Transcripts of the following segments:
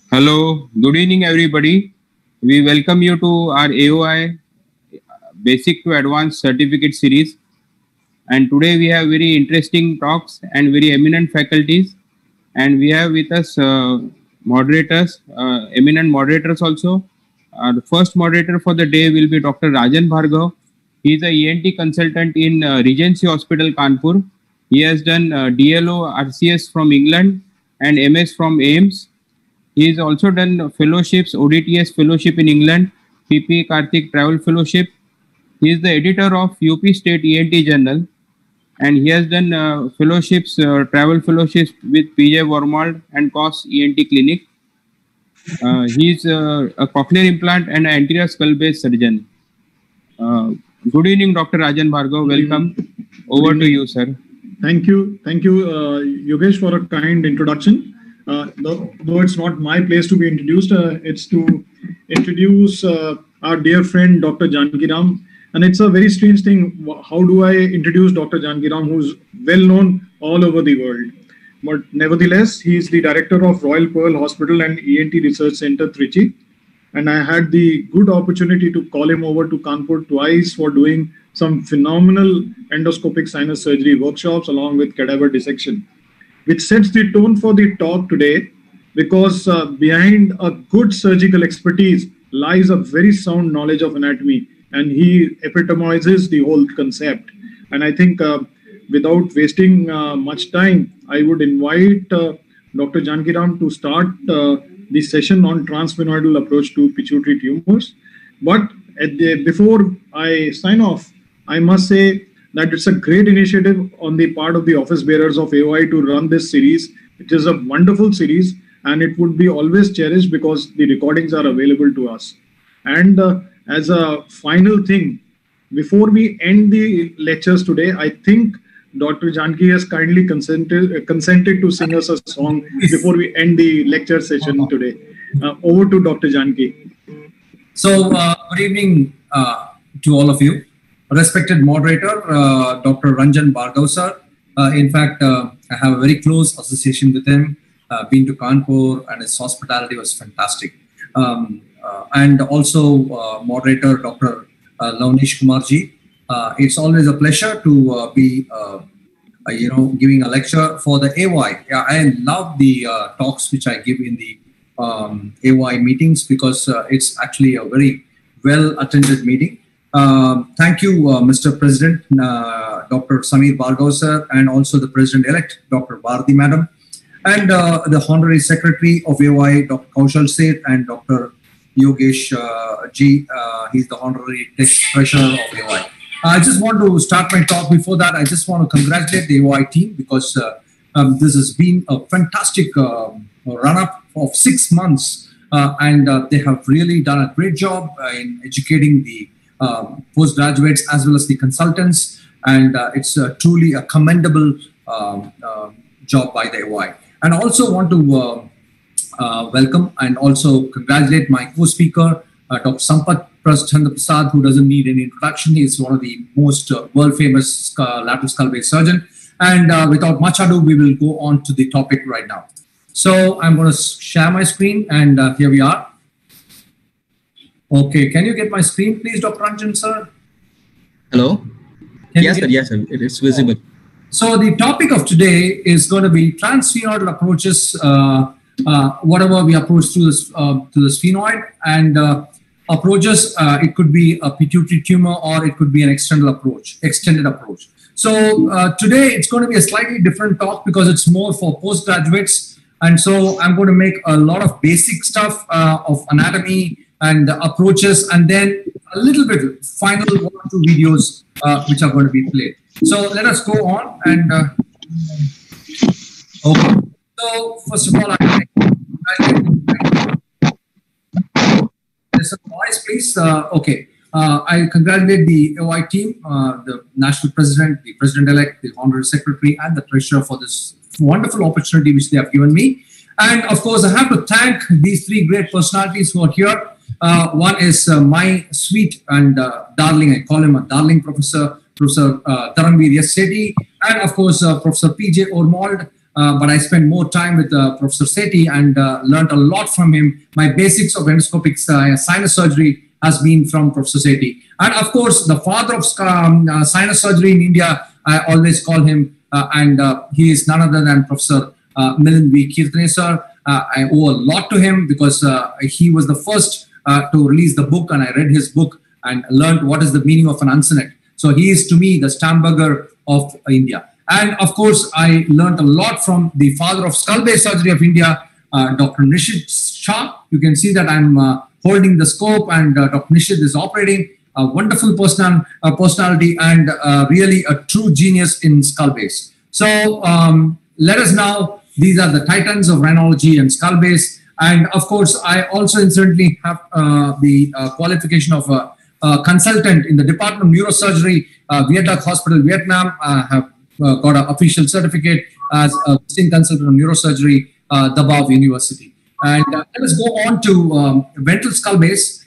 Hello, good evening everybody. We welcome you to our AOI Basic to Advanced Certificate series. And today we have very interesting talks and very eminent faculties. And we have with us moderators, eminent moderators also. The first moderator for the day will be Dr. Rajan Bhargav. He is a ENT consultant in Regency Hospital, Kanpur. He has done DLO RCS from England and MS from AIMS. He has also done fellowships, ODTS fellowship in England, PP Karthik Travel Fellowship. He is the editor of UP State ENT Journal, and he has done fellowships, travel fellowships with PJ Wormald and COS ENT Clinic. He is a cochlear implant and an anterior skull-based surgeon. Good evening, Dr. Rajan Bhargav. Welcome. Over to you, sir. Thank you, Yogesh, for a kind introduction. Though it's not my place to be introduced, it's to introduce our dear friend, Dr. Janki Ram. And it's a very strange thing. How do I introduce Dr. Janki Ram, who's well known all over the world? But nevertheless, he is the director of Royal Pearl Hospital and ENT Research Center, Trichy. And I had the good opportunity to call him over to Kanpur twice for doing some phenomenal endoscopic sinus surgery workshops along with cadaver dissection, which sets the tone for the talk today, because behind a good surgical expertise lies a very sound knowledge of anatomy, and he epitomizes the whole concept. And I think without wasting much time, I would invite Dr. Janki Ram to start the session on transsphenoidal approach to pituitary tumors. But before I sign off, I must say that it's a great initiative on the part of the office bearers of AOI to run this series. It is a wonderful series, and it would be always cherished because the recordings are available to us. And as a final thing, before we end the lectures today, I think Dr. Janki has kindly consented to sing us a song before we end the lecture session today. Over to Dr. Janki. So, good evening to all of you. Respected moderator, Dr. Rajan Bhargav sir. In fact, I have a very close association with him. Been to Kanpur, and his hospitality was fantastic. And also moderator, Dr. Lavnesh Kumarji. It's always a pleasure to be, giving a lecture for the AOI. Yeah, I love the talks which I give in the AOI meetings, because it's actually a very well-attended meeting. Thank you, Mr. President, Dr. Samir Bhargav sir, and also the President-elect, Dr. Bharati Madam, and the Honorary Secretary of AOI, Dr. Kaushal Seth, and Dr. Yogesh G. He's the Honorary Treasurer of AOI. I just want to start my talk. Before that, I just want to congratulate the AOI team, because this has been a fantastic run-up of 6 months, and they have really done a great job in educating the postgraduates as well as the consultants, and it's truly a commendable job by the AOI. And I also want to welcome and also congratulate my co-speaker, Dr. Chandra Prasad, who doesn't need any introduction. He is one of the most world-famous lateral skull-based surgeon. And without much ado, we will go on to the topic right now. So I'm going to share my screen, and here we are. Okay, can you get my screen, please, Dr. Ranjan, sir? Hello? Yes, sir. It is visible. So the topic of today is going to be transsphenoidal approaches, whatever we approach to the sphenoid, and approaches. It could be a pituitary tumor, or it could be an extended approach. So today it's going to be a slightly different talk, because it's more for postgraduates, and so I'm going to make a lot of basic stuff of anatomy and approaches, and then a little bit final 1 or 2 videos which are going to be played. So let us go on. And okay. So first of all, there's a voice, please. Okay. I congratulate the AOI team, the National President, the President-elect, the Honorary Secretary, and the Treasurer for this wonderful opportunity which they have given me. And of course, I have to thank these 3 great personalities who are here. One is my sweet and darling, I call him a darling, Professor Dharamveer Sethi, and of course, Professor PJ Wormald, but I spent more time with Professor Sethi and learned a lot from him. My basics of endoscopic sinus surgery has been from Professor Sethi. And of course, the father of sinus surgery in India, I always call him, and he is none other than Professor Milind V. Kirtane sir. I owe a lot to him because he was the first to release the book, and I read his book and learned what is the meaning of an uncinate. So he is to me the Stamberger of India. And of course, I learned a lot from the father of skull-base surgery of India, Dr. Nishit Shah. You can see that I'm holding the scope, and Dr. Nishit is operating. A wonderful personality and really a true genius in skull base. So let us now, these are the titans of rhinology and skull base. And of course, I also incidentally have the qualification of a consultant in the Department of Neurosurgery, Viet Duc Hospital, Vietnam. I have got an official certificate as a visiting consultant of neurosurgery, Dabao University. And let us go on to ventral skull base.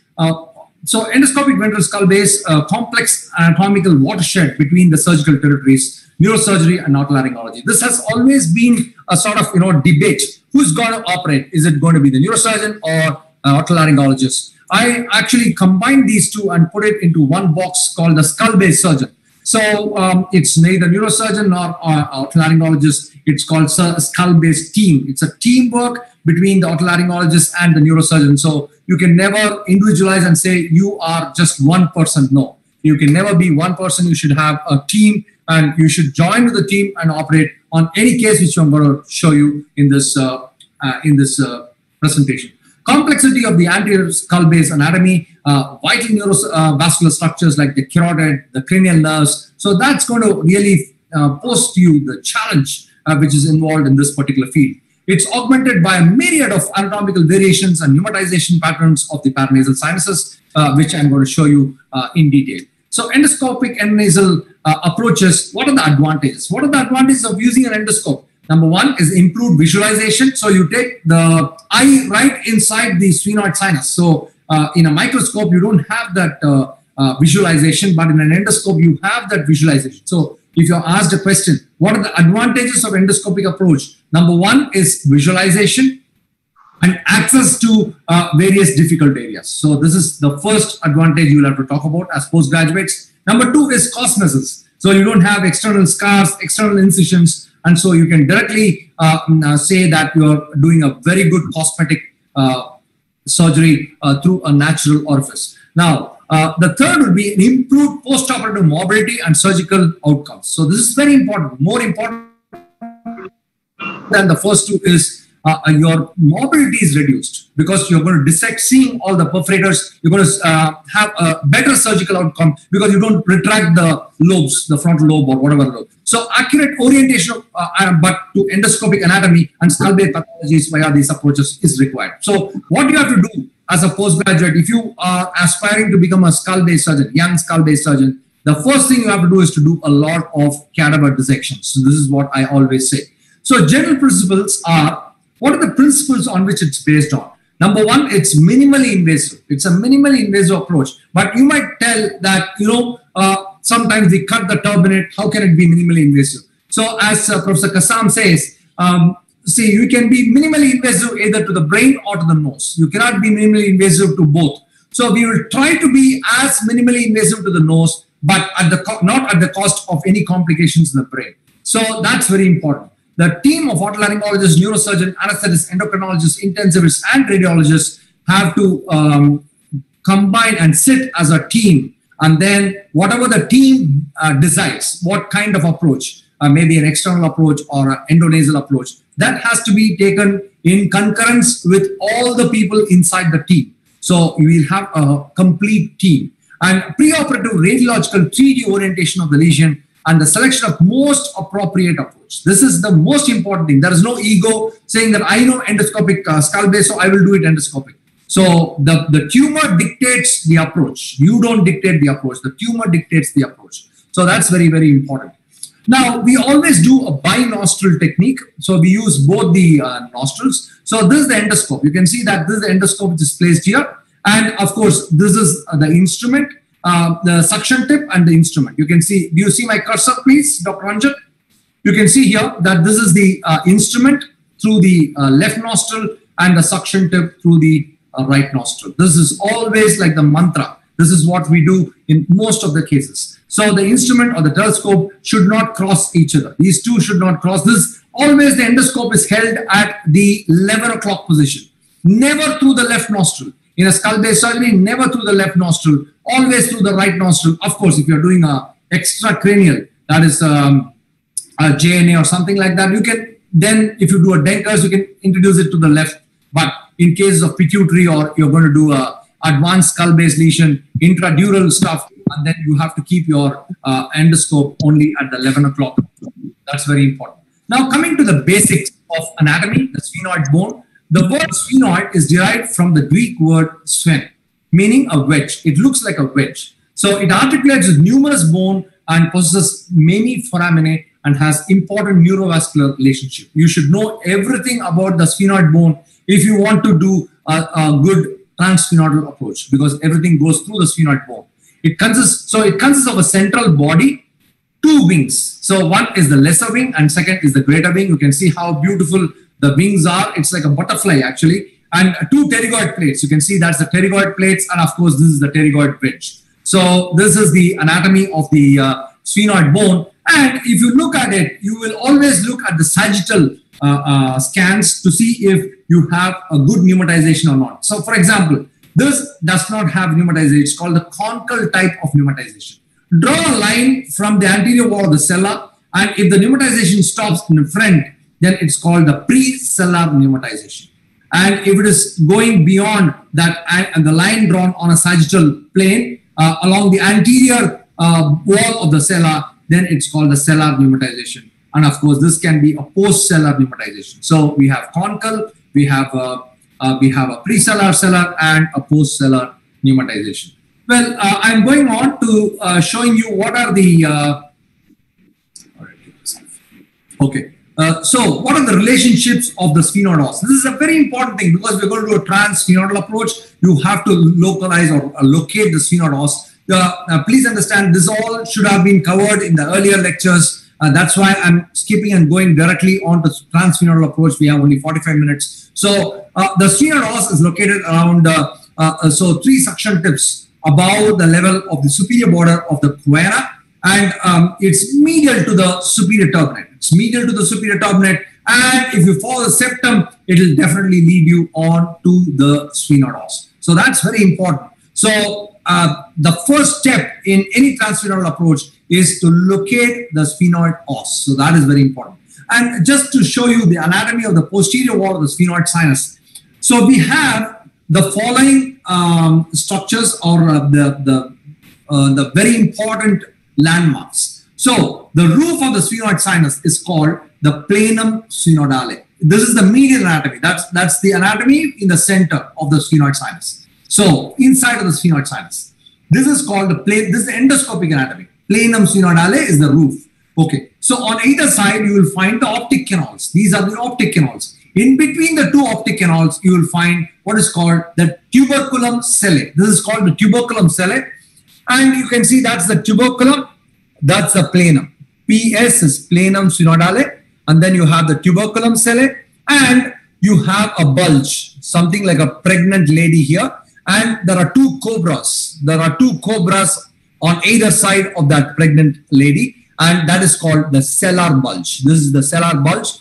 So endoscopic ventral skull base, complex anatomical watershed between the surgical territories, neurosurgery and otolaryngology. This has always been a sort of debate. Who's going to operate? Is it going to be the neurosurgeon or otolaryngologist? I actually combined these two and put it into one box called the skull base surgeon. So it's neither neurosurgeon nor otolaryngologist. It's called skull base team. It's a teamwork between the otolaryngologist and the neurosurgeon. So you can never individualize and say you are just one person. No, you can never be one person. You should have a team, and you should join with the team and operate on any case which I'm going to show you in this presentation. Complexity of the anterior skull base anatomy, vital neurovascular structures like the carotid, the cranial nerves. So that's going to really pose to you the challenge which is involved in this particular field. It's augmented by a myriad of anatomical variations and pneumatization patterns of the paranasal sinuses, which I'm going to show you in detail. So endoscopic and nasal approaches, what are the advantages? What are the advantages of using an endoscope? Number one is improved visualization. So you take the eye right inside the sphenoid sinus. So in a microscope, you don't have that visualization, but in an endoscope, you have that visualization. So if you're asked a question, what are the advantages of endoscopic approach? Number one is visualization and access to various difficult areas. So this is the first advantage you will have to talk about as postgraduates. Number two is cosmesis. So you don't have external scars, external incisions, and so you can directly say that you're doing a very good cosmetic surgery through a natural orifice. Now, the third would be improved postoperative mobility and surgical outcomes. So this is very important. More important than the first two is your mobility is reduced because you're going to dissect, seeing all the perforators. You're going to have a better surgical outcome because you don't retract the lobes, the frontal lobe or whatever lobe. So accurate orientation of, but to endoscopic anatomy and skull-based pathologies via these approaches is required. So what you have to do as a postgraduate, if you are aspiring to become a skull-based surgeon, young skull-based surgeon, the first thing you have to do is to do a lot of cadaver dissections. So this is what I always say. So general principles are, what are the principles on which it's based on? Number one, it's minimally invasive. It's a minimally invasive approach. But you might tell that, sometimes we cut the turbinate. How can it be minimally invasive? So as Professor Kassam says, see, you can be minimally invasive either to the brain or to the nose. You cannot be minimally invasive to both. So we will try to be as minimally invasive to the nose, but not at the cost of any complications in the brain. So that's very important. The team of otolaryngologists, neurosurgeon, anesthetists, endocrinologists, intensivists, and radiologists have to combine and sit as a team. And then whatever the team decides, what kind of approach, maybe an external approach or an endonasal approach, that has to be taken in concurrence with all the people inside the team. So you will have a complete team. And preoperative radiological 3D orientation of the lesion and the selection of most appropriate approach. This is the most important thing. There is no ego saying that I know endoscopic skull base, so I will do it endoscopic. So the tumor dictates the approach. You don't dictate the approach. The tumor dictates the approach. So that's very, very important. Now, we always do a bi-nostril technique. So we use both the nostrils. So this is the endoscope. You can see that this is the endoscope which is placed here. And of course, this is the instrument, the suction tip and the instrument. You can see, do you see my cursor, please, Dr. Ranjan? You can see here that this is the instrument through the left nostril and the suction tip through the right nostril. This is always like the mantra. This is what we do in most of the cases. So the instrument or the telescope should not cross each other. These two should not cross. This always the endoscope is held at the 11 o'clock position. Never through the left nostril. In a skull-based surgery, never through the left nostril, always through the right nostril. Of course, if you're doing a extracranial, that is a JNA or something like that, you can then, if you do a Denkers, you can introduce it to the left. But in cases of pituitary or you're going to do a advanced skull-based lesion, intradural stuff, and then you have to keep your endoscope only at the 11 o'clock. That's very important. Now, coming to the basics of anatomy, the sphenoid bone. The word sphenoid is derived from the Greek word sphen, meaning a wedge. It looks like a wedge. So it articulates with numerous bone and possesses many foraminae and has important neurovascular relationship. You should know everything about the sphenoid bone if you want to do a good transsphenoidal approach, because everything goes through the sphenoid bone. It consists of a central body, two wings. So one is the lesser wing and second is the greater wing. You can see how beautiful the wings are. It's like a butterfly actually. And two pterygoid plates. You can see that's the pterygoid plates, and of course this is the pterygoid bridge. So this is the anatomy of the sphenoid bone. And if you look at it, you will always look at the sagittal scans to see if you have a good pneumatization or not. So for example, this does not have pneumatization. It's called the conical type of pneumatization. Draw a line from the anterior wall of the cella, and if the pneumatization stops in the front, then it's called the pre-cellar pneumatization. And if it is going beyond that and the line drawn on a sagittal plane along the anterior wall of the cella, then it's called the cellar pneumatization. And of course, this can be a post-cellar pneumatization. So we have conical, we have a pre-cellar cellar and a post-cellar pneumatization. Well, I'm going on to showing you what are the so what are the relationships of the sphenoid os? This is a very important thing because we're going to do a transsphenoidal approach. You have to localize or locate the sphenoid os. Please understand, this all should have been covered in the earlier lectures. That's why I'm skipping and going directly on to transsphenoidal approach. We have only 45 minutes. So the sphenoid os is located around, so 3 suction tips above the level of the superior border of the choana, and it's medial to the superior turbinate. It's medial to the superior turbinate, and if you follow the septum, it will definitely lead you on to the sphenoid os. So that's very important. So the first step in any transsphenoidal approach is to locate the sphenoid os. So that is very important. And just to show you the anatomy of the posterior wall of the sphenoid sinus. So we have the following structures or the very important landmarks. So the roof of the sphenoid sinus is called the planum sphenoidale. This is the medial anatomy. That's the anatomy in the center of the sphenoid sinus. So inside of the sphenoid sinus, this is called the plane. This is the endoscopic anatomy. Planum sphenoidale is the roof. Okay. So on either side, you will find the optic canals. These are the optic canals. In between the two optic canals, you will find what is called the tuberculum sellae. This is called the tuberculum sellae. And you can see that's the tuberculum. That's the planum. PS is planum sphenoidale. And then you have the tuberculum sellae. And you have a bulge, something like a pregnant lady here. And there are 2 cobras. There are 2 cobras on either side of that pregnant lady. And that is called the sellar bulge. This is the sellar bulge.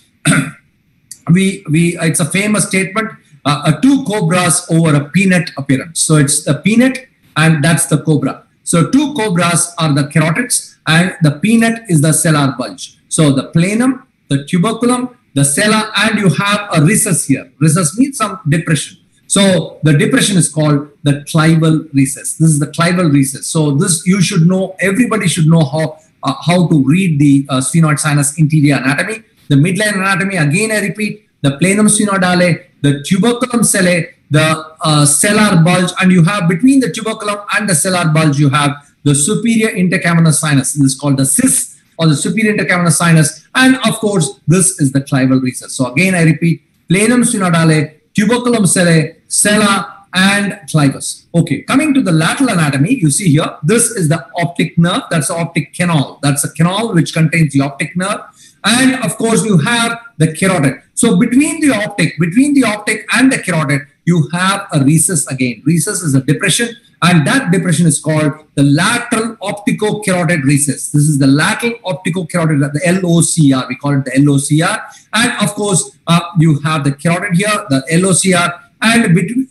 It's a famous statement, 2 cobras over a peanut appearance. So it's the peanut and that's the cobra. So 2 cobras are the carotids and the peanut is the sellar bulge. So the planum, the tuberculum, the sella, and you have a recess here. Recess means some depression. So the depression is called the clival recess. This is the clival recess. So this you should know, everybody should know how to read the sphenoid sinus interior anatomy. The midline anatomy, again I repeat, the planum sphenoidale, the tuberculum sellae, the sellar bulge, and you have between the tuberculum and the sellar bulge, you have the superior intercavernous sinus. This is called the cis or the superior intercavernous sinus. And of course, this is the clival recess. So again, I repeat, planum sphenoidale, tuberculum sellae, sella, and clivus. Okay, coming to the lateral anatomy, you see here, this is the optic nerve. That's the optic canal. That's a canal which contains the optic nerve. And of course, you have the carotid. So between the optic and the carotid, you have a recess again. Recess is a depression, and that depression is called the lateral optico-carotid recess. This is the lateral optico-carotid, the LOCR. We call it the LOCR. And of course, you have the carotid here, the LOCR. And between,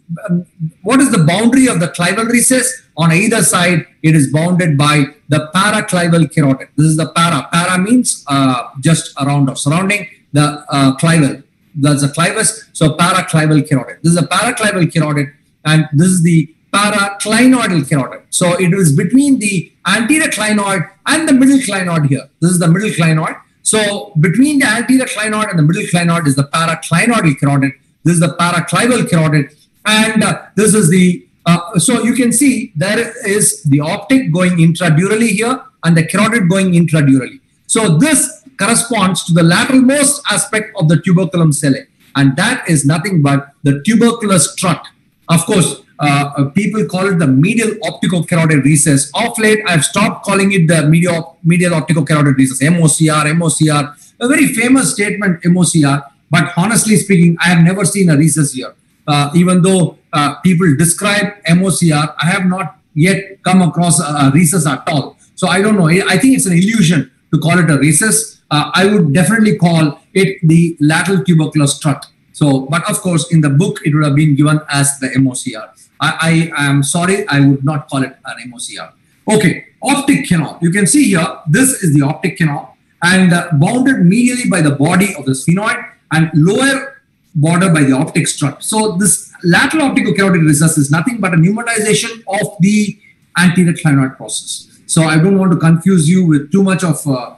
what is the boundary of the clival recess? On either side, it is bounded by the paraclival carotid. This is the para. Para means just around or surrounding the clival. That's the clivus. So paraclival carotid. This is the paraclival carotid, and this is the paraclinoidal carotid. So it is between the anterior clinoid and the middle clinoid here. This is the middle clinoid. So between the anterior clinoid and the middle clinoid is the paraclinoidal carotid. This is the paraclival carotid, and this is the so you can see there is the optic going intradurally here and the carotid going intradurally. So this corresponds to the lateralmost aspect of the tuberculum cellae, and that is nothing but the tubercular strut. Of course, people call it the medial optico-carotid recess. Of late, I've stopped calling it the medial optico-carotid recess, MOCR. A very famous statement, MOCR. But honestly speaking, I have never seen a recess here. Even though people describe MOCR, I have not yet come across a recess at all. So I don't know. I think it's an illusion to call it a recess. I would definitely call it the lateral tubercular strut. So, but of course, in the book, it would have been given as the MOCR. I am sorry, I would not call it an MOCR. Okay, optic canal. You can see here, this is the optic canal, and bounded medially by the body of the sphenoid, and lower border by the optic strut. So this lateral optico-carotid recess is nothing but a pneumatization of the anterior clinoid process. So I don't want to confuse you with too much of the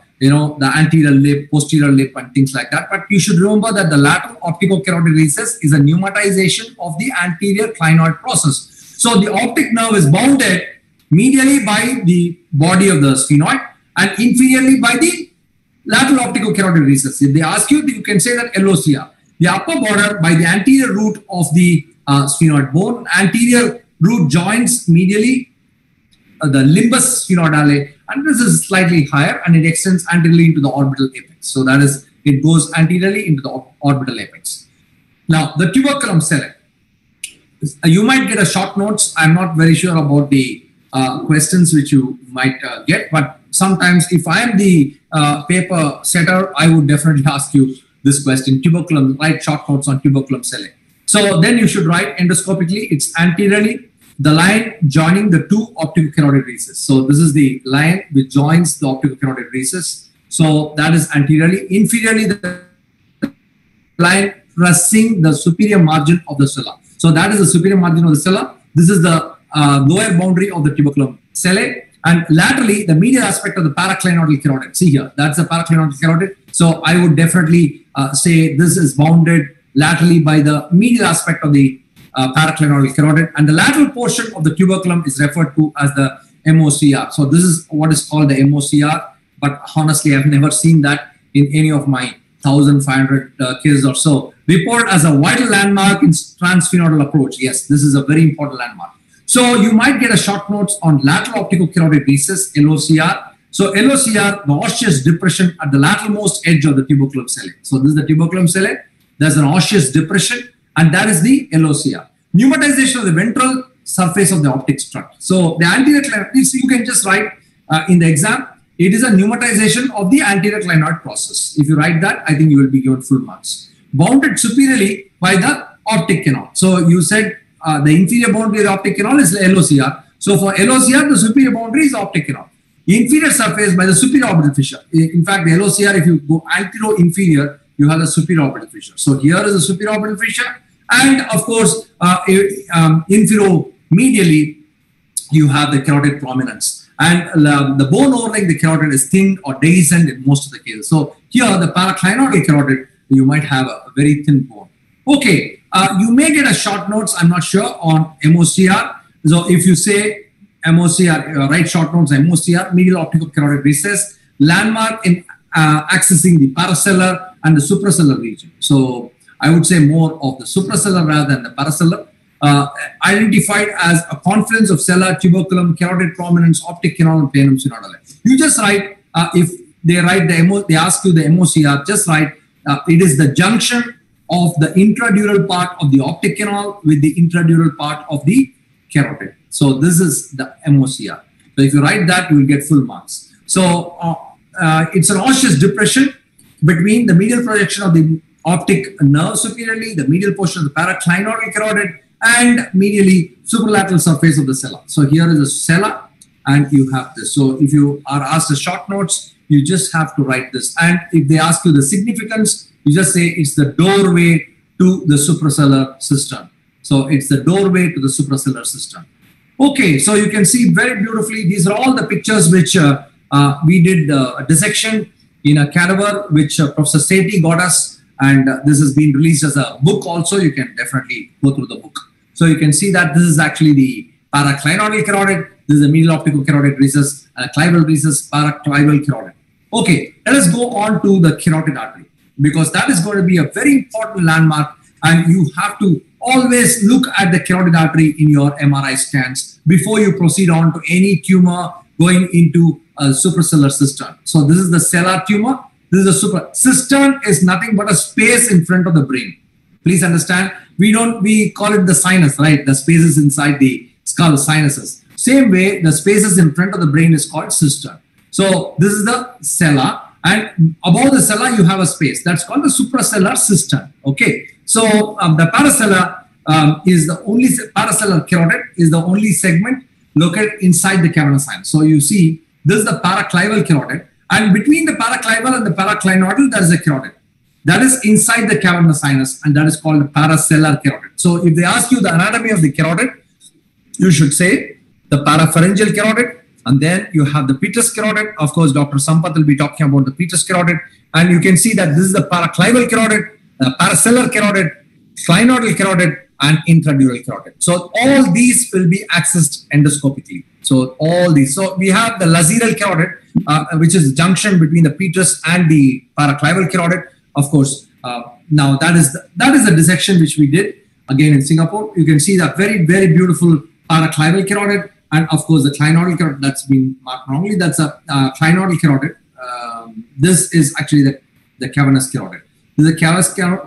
anterior lip, posterior lip, and things like that. But you should remember that the lateral optico-carotid recess is a pneumatization of the anterior clinoid process. So the optic nerve is bounded medially by the body of the sphenoid and inferiorly by the lateral optico-carotid recess. If they ask you, you can say that LOCR. The upper border by the anterior root of the sphenoid bone. Anterior root joins medially the limbus sphenoidale, and this is slightly higher, and it extends anteriorly into the orbital apex. So that is, it goes anteriorly into the orbital apex. Now, the tuberculum cellae. You might get a short notes. I'm not very sure about the questions which you might get, but sometimes if I am the paper setter, I would definitely ask you this question. Tuberculum, write short notes on tuberculum cellae. So then you should write endoscopically, it's anteriorly, the line joining the two optico-carotid recesses. So this is the line which joins the optico-carotid recess. So that is anteriorly. Inferiorly, the line pressing the superior margin of the cella. So that is the superior margin of the cella. This is the lower boundary of the tuberculum cellae. And laterally, the medial aspect of the paraclinoidal carotid. See here, that's the paraclinoidal carotid. So I would definitely say this is bounded laterally by the medial aspect of the paraclinoidal carotid. And the lateral portion of the tuberculum is referred to as the MOCR. So this is what is called the MOCR. But honestly, I've never seen that in any of my 1,500 cases or so. Reported as a vital landmark in transsphenoidal approach. Yes, this is a very important landmark. So you might get a short notes on lateral optico-carotid recess, LOCR. So LOCR, the osseous depression at the lateralmost edge of the tuberculum cellae. So this is the tuberculum cellae. There's an osseous depression, and that is the LOCR. Pneumatization of the ventral surface of the optic strut. So the anterior clinoid, you can just write in the exam, it is a pneumatization of the anterior clinoid process. If you write that, I think you will be given full marks. Bounded superiorly by the optic canal. So you said the inferior boundary of the optic canal is LOCR. So for LOCR, the superior boundary is the optic canal. Inferior surface by the superior orbital fissure. In fact, the LOCR, if you go antero-inferior, you have the superior orbital fissure. So here is the superior orbital fissure. And of course, infero-medially, you have the carotid prominence. And the bone overlying the carotid is thin or dehiscent in most of the cases. So here, the paraclinoidal carotid, you might have a very thin bone. Okay, you may get a short notes, I'm not sure, on MOCR. So if you say MOCR, write short notes, MOCR, medial optico-carotid recess, landmark in accessing the paracellular and the supracellular region. So I would say more of the supracellular rather than the paracellular. Identified as a confluence of cellular, tuberculum, carotid prominence, optic canal, and planum sphenoidale. You just write, if they write they ask you the MOCR, just write it is the junction of the intradural part of the optic canal with the intradural part of the carotid. So this is the MOCR. So if you write that, you will get full marks. So it's an osseous depression between the medial projection of the optic nerve superiorly, the medial portion of the paraclinoidal carotid, and medially superlateral surface of the sella. So here is a sella, and you have this. So if you are asked a short notes, you just have to write this. And if they ask you the significance, you just say it's the doorway to the suprasellar system. So it's the doorway to the suprasellar system. Okay, so you can see very beautifully, these are all the pictures which we did a dissection in a cadaver, which Professor Sethi got us, and this has been released as a book also. You can definitely go through the book. So you can see that this is actually the paraclinoidal carotid, this is the medial optical carotid recess, clival recess, paraclival carotid. Okay, let us go on to the carotid artery, because that is going to be a very important landmark, and you have to always look at the carotid artery in your MRI scans before you proceed on to any tumor going into a suprasellar cistern. So this is the sellar tumor. This is the cistern is nothing but a space in front of the brain. Please understand, we call it the sinus, right? The spaces inside the skull, sinuses. Same way, the spaces in front of the brain is called cistern. So this is the sella, and above the sella you have a space that's called the suprasellar cistern. Okay, so the parasellar is the only parasellar carotid is the only segment located inside the cavernous sinus. So you see, this is the paraclival carotid, and between the paraclival and the paraclinoidal there is a carotid that is inside the cavernous sinus, and that is called the parasellar carotid. So if they ask you the anatomy of the carotid, you should say the parapharyngeal carotid, and then you have the petrous carotid. Of course, Dr. Sampath will be talking about the petrous carotid, and you can see that this is the paraclival carotid, the parasellar carotid, clinoidal carotid, and intradural carotid. So all these will be accessed endoscopically. So all these. So we have the lateral carotid, which is the junction between the petrous and the paraclival carotid. Of course, now that is the dissection which we did again in Singapore. You can see that very, very beautiful paraclival carotid, and of course the clinoidal carotid that's been marked wrongly. That's a clinoidal carotid. This is actually the cavernous carotid. This is the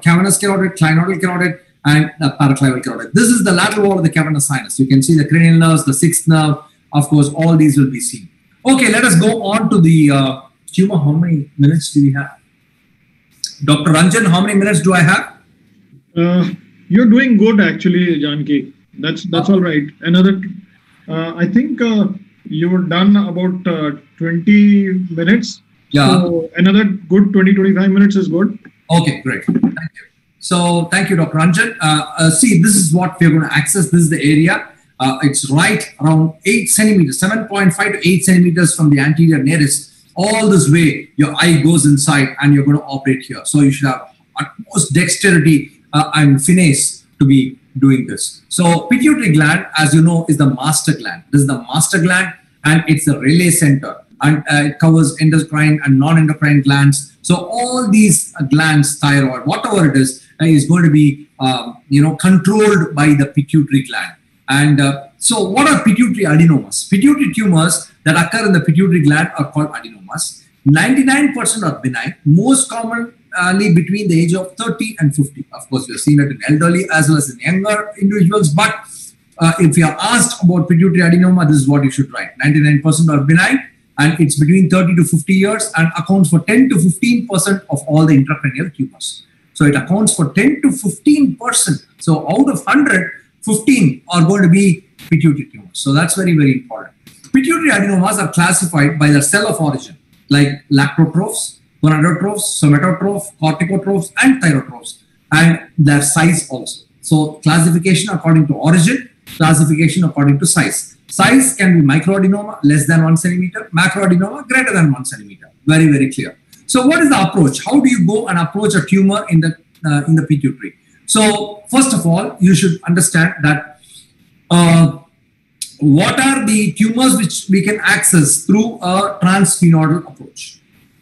cavernous carotid, clinoidal carotid, and the paraclival carotid. This is the lateral wall of the cavernous sinus. You can see the cranial nerves, the sixth nerve. Of course, all these will be seen. Okay, let us go on to the tumor. How many minutes do we have? Dr. Ranjan, how many minutes do I have? You're doing good, actually, Janki. That's all right. Another, I think you're done about 20 minutes. Yeah. So another good 20-25 minutes is good. Okay, great. Thank you. So thank you, Dr. Ranjan. See, this is what we're going to access. This is the area. It's right around 8 centimeters, 7.5 to 8 centimeters from the anterior nearest. All this way, your eye goes inside and you're going to operate here. So you should have utmost dexterity and finesse to be doing this. So pituitary gland, as you know, is the master gland. This is the master gland, and it's the relay center, and it covers endocrine and non-endocrine glands. So all these glands, thyroid, whatever it is going to be controlled by the pituitary gland. And so what are pituitary adenomas? Pituitary tumors that occur in the pituitary gland are called adenomas. 99% are benign, most commonly between the age of 30 and 50. Of course, we have seen it in elderly as well as in younger individuals. But if you are asked about pituitary adenoma, this is what you should write. 99% are benign, and it's between 30 to 50 years and accounts for 10 to 15% of all the intracranial tumors. So it accounts for 10 to 15%. So out of 100, 15 are going to be pituitary tumors. So that's very, very important. Pituitary adenomas are classified by their cell of origin, like lactotrophs, gonadotrophs, somatotroph, corticotrophs, and thyrotrophs, and their size also. So classification according to origin, classification according to size. Size can be microadenoma, less than 1 centimeter, macroadenoma, greater than 1 centimeter. Very, very clear. So what is the approach? How do you go and approach a tumor in the pituitary? So first of all, you should understand that what are the tumors which we can access through a transsphenoidal approach.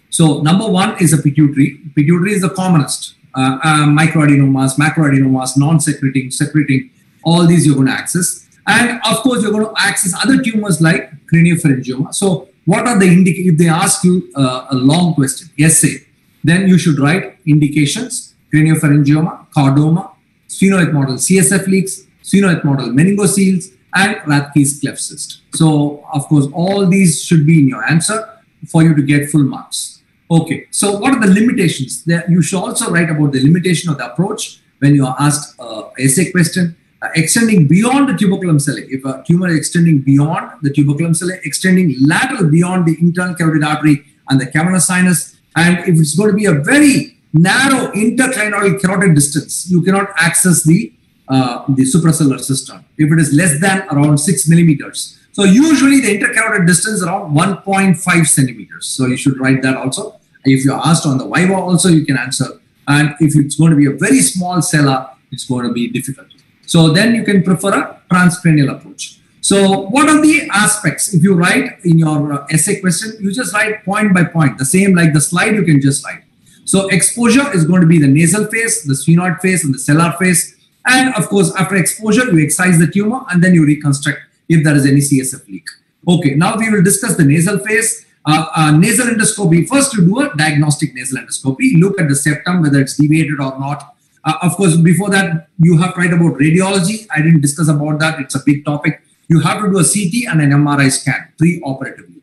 So number one is a pituitary. Pituitary is the commonest. Microadenomas, macroadenomas, non-secreting, secreting, all these you're going to access. And of course, you're going to access other tumors like craniopharyngioma. So what are the if they ask you a long question, essay, then you should write indications, craniopharyngioma, chordoma, sphenoid model CSF leaks, sphenoid model meningoceles, and Rathke's cleft cyst. So, of course, all these should be in your answer for you to get full marks. Okay, so what are the limitations? You should also write about the limitation of the approach when you are asked an essay question. Extending beyond the tuberculum sellae. If a tumor is extending beyond the tuberculum sellae, extending lateral beyond the internal carotid artery and the cavernous sinus, and if it's going to be a very narrow interclinoidal carotid distance, you cannot access the suprasellar cistern. If it is less than around 6 millimeters. So usually the intercarotid distance around 1.5 centimeters. So you should write that also. If you're asked on the Viva also, you can answer. And if it's going to be a very small cella, it's going to be difficult. So then you can prefer a transcranial approach. So what are the aspects? If you write in your essay question, you just write point by point. The same like the slide, you can just write. So exposure is going to be the nasal phase, the sphenoid phase, and the sellar phase. And of course, after exposure, you excise the tumor and then you reconstruct if there is any CSF leak. Okay, now we will discuss the nasal phase. Nasal endoscopy. First, you do a diagnostic nasal endoscopy. Look at the septum, whether it's deviated or not. Of course, before that, you have to write about radiology. I didn't discuss about that. It's a big topic. You have to do a CT and an MRI scan pre-operatively.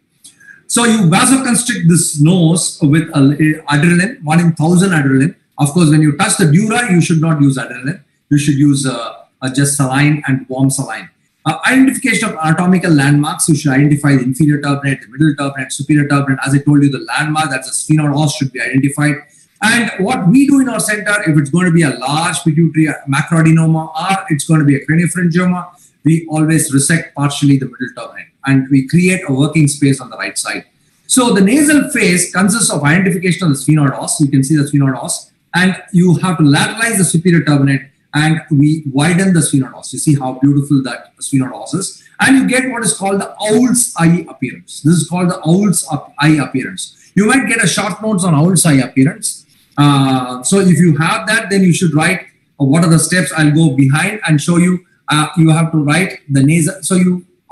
So you vasoconstrict this nose with adrenaline, 1 in 1,000 adrenaline. Of course, when you touch the dura, you should not use adrenaline. You should use just saline and warm saline. Identification of anatomical landmarks. You should identify the inferior turbinate, the middle turbinate, superior turbinate. As I told you, the landmark, that's a sphenoid should be identified. And what we do in our center, if it's going to be a large pituitary macroadenoma or it's going to be a craniopharyngioma, we always resect partially the middle turbinate and we create a working space on the right side. So the nasal phase consists of identification of the sphenoid os. You can see the sphenoid os, and you have to lateralize the superior turbinate and we widen the sphenoid os. You see how beautiful that sphenoid os is. And you get what is called the owl's eye appearance. This is called the owl's eye appearance. You might get a short notes on owl's eye appearance. So if you have that, then you should write what are the steps. I'll go behind and show you. You have to write the nasal. So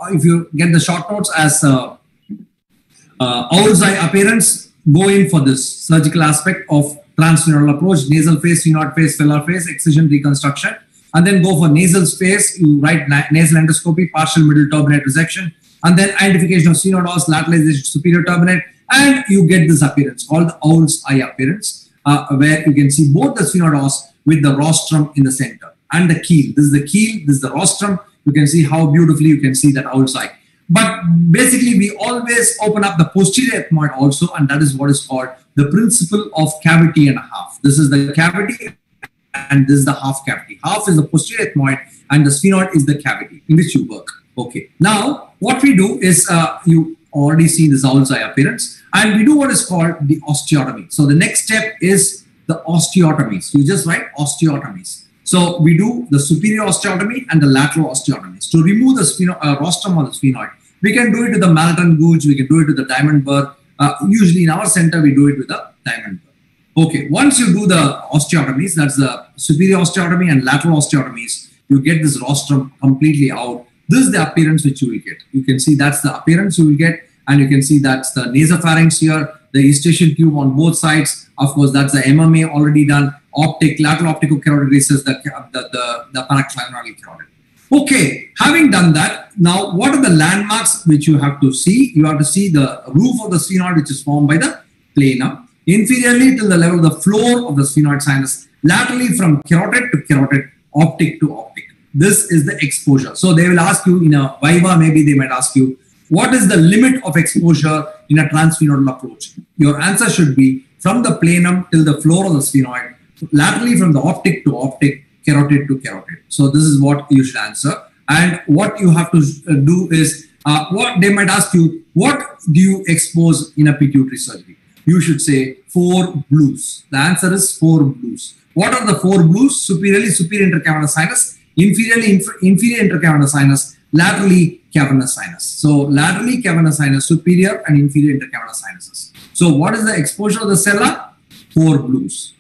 if you get the short notes as owl's eye appearance, go in for this surgical aspect of transsphenoidal approach, nasal phase, sphenoid phase, filar phase, excision, reconstruction, and then go for nasal phase. You write nasal endoscopy, partial middle turbinate resection, and then identification of sphenoid os, lateralization, superior turbinate, and you get this appearance called the owl's eye appearance, where you can see both the sphenoid os with the rostrum in the center and the keel. This is the keel, this is the rostrum. You can see how beautifully you can see that owl's eye. But basically, we always open up the posterior ethmoid also, and that is what is called the principle of cavity and a half. This is the cavity, and this is the half cavity. Half is the posterior ethmoid, and the sphenoid is the cavity in which you work. Okay. Now, what we do is, you already see this owl's eye appearance, and we do what is called the osteotomy. So the next step is the osteotomies. You just write osteotomies. So we do the superior osteotomy and the lateral osteotomies. To remove the rostrum or the sphenoid, we can do it with the Malton gouge, we can do it with the diamond burr. Usually in our center, we do it with the diamond burr. Okay, once you do the osteotomies, that's the superior osteotomy and lateral osteotomies, you get this rostrum completely out. This is the appearance which you will get. You can see that's the appearance you will get, and you can see that's the nasopharynx here, the eustachian tube on both sides. Of course, that's the MMA already done. Optic, lateral optical carotid recess, the paraclinoidal carotid. Okay, having done that, now what are the landmarks which you have to see? You have to see the roof of the sphenoid, which is formed by the planum, inferiorly till the level of the floor of the sphenoid sinus, laterally from carotid to carotid, optic to optic. This is the exposure. So they will ask you in a Viva, maybe they might ask you, what is the limit of exposure in a transsphenoidal approach? Your answer should be from the planum till the floor of the sphenoid, laterally from the optic to optic, carotid to carotid. So this is what you should answer. And what you have to do is, what they might ask you, what do you expose in a pituitary surgery? You should say 4 blues. The answer is 4 blues. What are the 4 blues? Superiorly, superior intercavernous sinus, inferiorly, inferior intercavernous sinus, laterally cavernous sinus. So laterally cavernous sinus, superior and inferior intercavernous sinuses. So what is the exposure of the cella? 4 blues.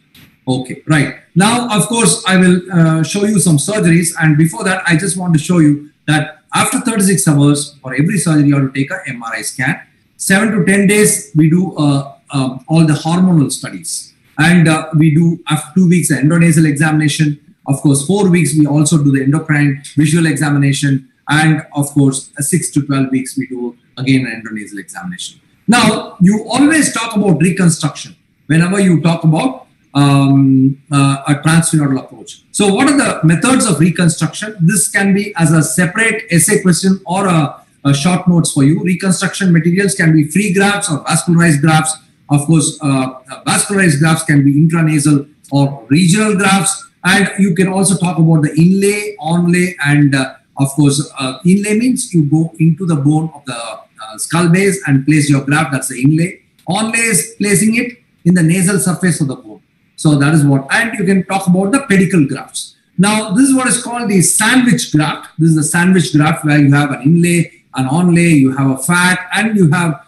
Okay, right. Now, of course, I will show you some surgeries. And before that, I just want to show you that after 36 hours, for every surgery, you have to take an MRI scan. 7 to 10 days, we do all the hormonal studies. And we do, after 2 weeks, the endonasal examination. Of course, 4 weeks, we also do the endocrine visual examination. And of course, 6 to 12 weeks, we do again an endonasal examination. Now, you always talk about reconstruction whenever you talk about a transsphenoidal approach. So what are the methods of reconstruction? This can be as a separate essay question or a short notes for you. Reconstruction materials can be free grafts or vascularized grafts. Of course, vascularized grafts can be intranasal or regional grafts. And you can also talk about the inlay, onlay, and of course, inlay means you go into the bone of the skull base and place your graft. That's the inlay. Onlay is placing it in the nasal surface of the bone. So that is what. And you can talk about the pedicle grafts. Now, this is what is called the sandwich graft. This is the sandwich graft where you have an inlay, an onlay, you have a fat, and you have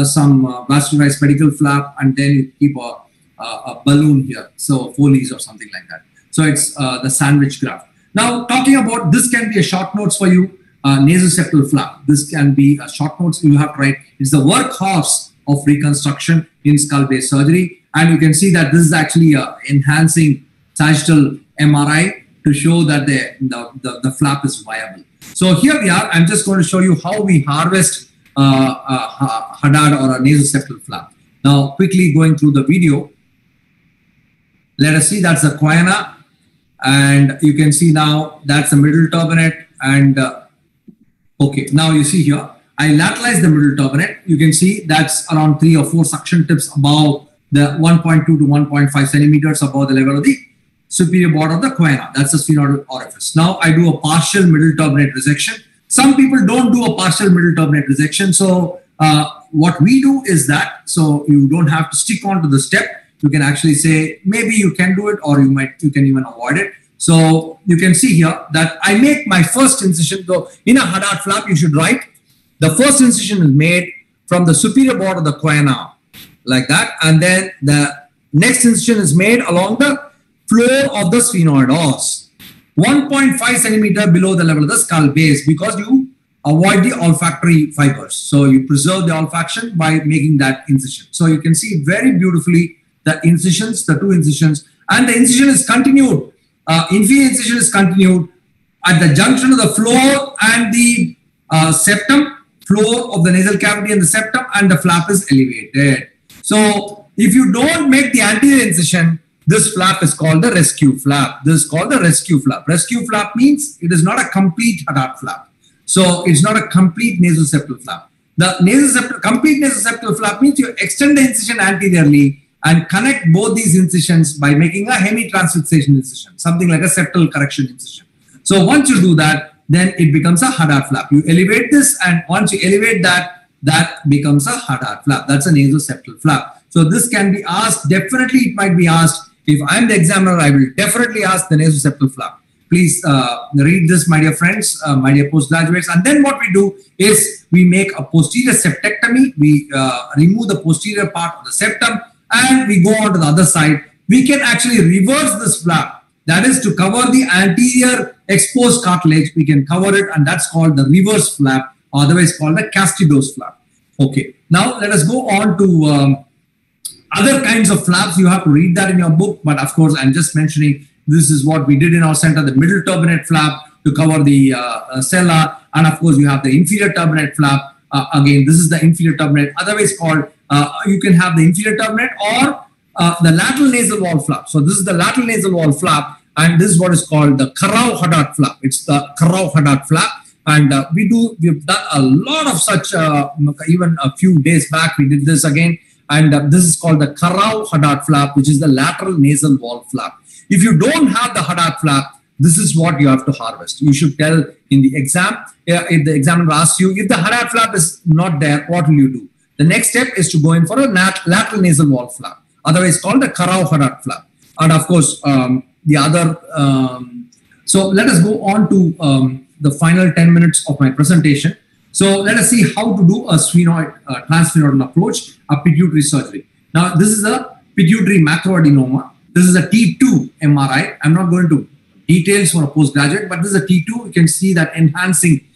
some vascularized pedicle flap, and then you keep a balloon here. So Foley's or something like that. So it's the sandwich graft. Now, talking about this can be a short notes for you. Nasoceptible flap. This can be a short notes you have to write. It's the workhorse of reconstruction in skull-based surgery. And you can see that this is actually enhancing sagittal MRI to show that the flap is viable. So here we are. I'm just going to show you how we harvest Hadad or a nasoceptible flap. Now, quickly going through the video. Let us see, that's the choana. And you can see now that's the middle turbinate. And okay, now you see here, I lateralize the middle turbinate. You can see that's around 3 or 4 suction tips above the 1.2 to 1.5 centimeters above the level of the superior border of the choana. That's the sphenoidal orifice. Now I do a partial middle turbinate resection. Some people don't do a partial middle turbinate resection. So what we do is that, so you don't have to stick on to the step. You can actually say, maybe you can do it, or you can even avoid it. So you can see here that I make my first incision. So in a Hadad flap, you should write, the first incision is made from the superior border of the choana, like that. And then the next incision is made along the floor of the sphenoidals, 1.5 centimeter below the level of the skull base, because you avoid the olfactory fibers. So you preserve the olfaction by making that incision. So you can see very beautifully the incisions, the 2 incisions, and the incision is continued. Inferior incision is continued at the junction of the floor and the septum, floor of the nasal cavity and the septum, and the flap is elevated. So if you don't make the anterior incision, this flap is called the rescue flap. This is called the rescue flap. Rescue flap means it is not a complete Hadad flap. So it's not a complete nasoceptible flap. The complete nasoceptible flap means you extend the incision anteriorly and connect both these incisions by making a hemi-transfixation incision, something like a septal correction incision. So once you do that, then it becomes a Hadad flap. You elevate this, and once you elevate that, that becomes a Hadad flap. That's a nasoceptible flap. So this can be asked, definitely it might be asked. If I'm the examiner, I will definitely ask the nasoceptible flap. Please read this, my dear friends, my dear postgraduates. And then what we do is we make a posterior septectomy. We remove the posterior part of the septum, and we go on to the other side. We can actually reverse this flap. That is to cover the anterior exposed cartilage. We can cover it, and that's called the reverse flap, otherwise called the castidose flap. Okay, now let us go on to other kinds of flaps. You have to read that in your book, but of course, I'm just mentioning this is what we did in our center, the middle turbinate flap to cover the sella, and of course, you have the inferior turbinate flap. Again, this is the inferior turbinate, otherwise called, you can have the inferior turbinate or the lateral nasal wall flap. So this is the lateral nasal wall flap, and this is what is called the Karau Hadad flap. It's the Karau Hadad flap, and we've done a lot of such. Even a few days back, we did this again, and this is called the Karau Hadad flap, which is the lateral nasal wall flap. If you don't have the Hadad flap, this is what you have to harvest. You should tell in the exam. If the examiner asks you, if the Hadad flap is not there, what will you do? The next step is to go in for a lateral nasal wall flap, otherwise called the Karau Hadad flap. And of course, the other, so let us go on to the final 10 minutes of my presentation. So let us see how to do a sphenoid, transsphenoidal approach, a pituitary surgery. Now, this is a pituitary macroadenoma. This is a T2 MRI. I'm not going to details for a postgraduate, but this is a T2. You can see that enhancing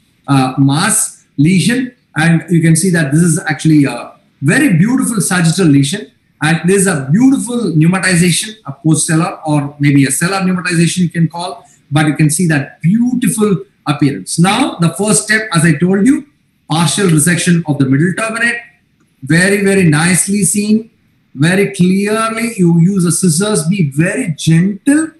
mass, lesion, And you can see that this is actually a very beautiful sagittal lesion. And there's a beautiful pneumatization, a post-cellar or maybe a cellar pneumatization you can call. But you can see that beautiful appearance. Now, the first step, as I told you, partial resection of the middle turbinate. Very, very nicely seen. Very clearly, you use a scissors, be very gentle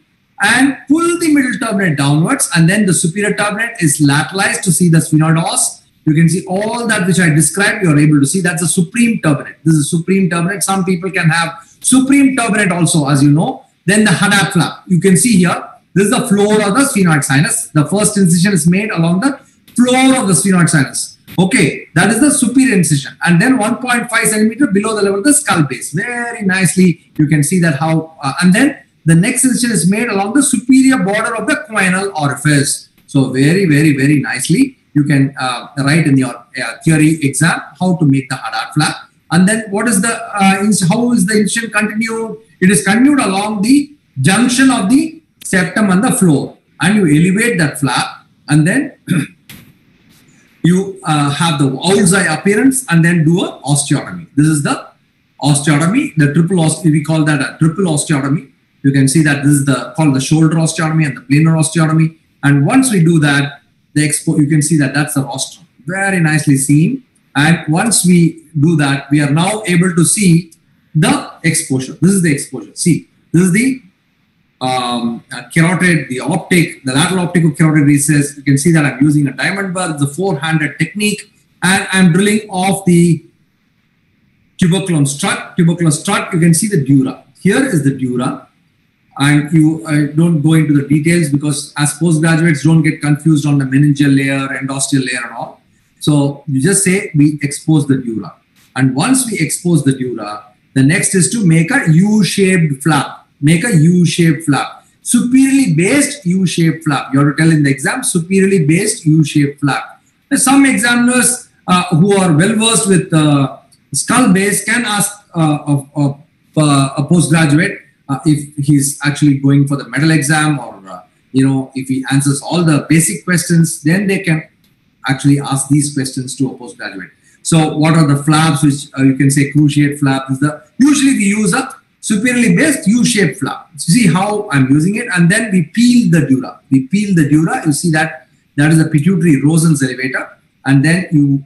and pull the middle turbinate downwards, and then the superior turbinate is lateralized to see the sphenoidals. You can see all that which I described, you are able to see. That's a supreme turbinate. This is supreme turbinate. Some people can have supreme turbinate also, as you know. Then the Hadad flap. You can see here, this is the floor of the sphenoid sinus. The first incision is made along the floor of the sphenoid sinus. Okay, that is the superior incision. And then 1.5 centimeter below the level of the skull base. Very nicely, you can see that how, and then the next incision is made along the superior border of the choanal orifice. So very, very, very nicely, you can write in your theory exam how to make the Hadad flap. And then what is the, how is the incision continued? It is continued along the junction of the septum and the floor. And you elevate that flap, and then you have the owl's eye appearance, and then do a osteotomy. This is the osteotomy, the triple osteotomy. We call that a triple osteotomy. You can see that this is called the shoulder osteotomy and the planar osteotomy. And once we do that, you can see that that's the rostrum. Very nicely seen. And once we do that, we are now able to see the exposure. This is the exposure. See, this is the carotid, the optic, the lateral optical carotid recess. You can see that I'm using a diamond bar, the four-handed technique, and I'm drilling off the tuberculum strut. Tubercular strut, you can see the dura. Here is the dura, and you don't go into the details because as postgraduates don't get confused on the meningeal layer, endosteal layer and all. So you just say we expose the dura. And once we expose the dura, the next is to make a U-shaped flap. Make a U-shaped flap. Superiorly based U-shaped flap. You have to tell in the exam, superiorly based U-shaped flap. Some examiners who are well versed with skull base can ask a postgraduate if he's actually going for the medal exam, or if he answers all the basic questions, then they can actually ask these questions to a postgraduate. So what are the flaps which you can say cruciate flap is the, usually we use a superiorly based U-shaped flap. See how I'm using it, and then we peel the dura. We peel the dura, you see that is a pituitary Rosen's elevator, and then you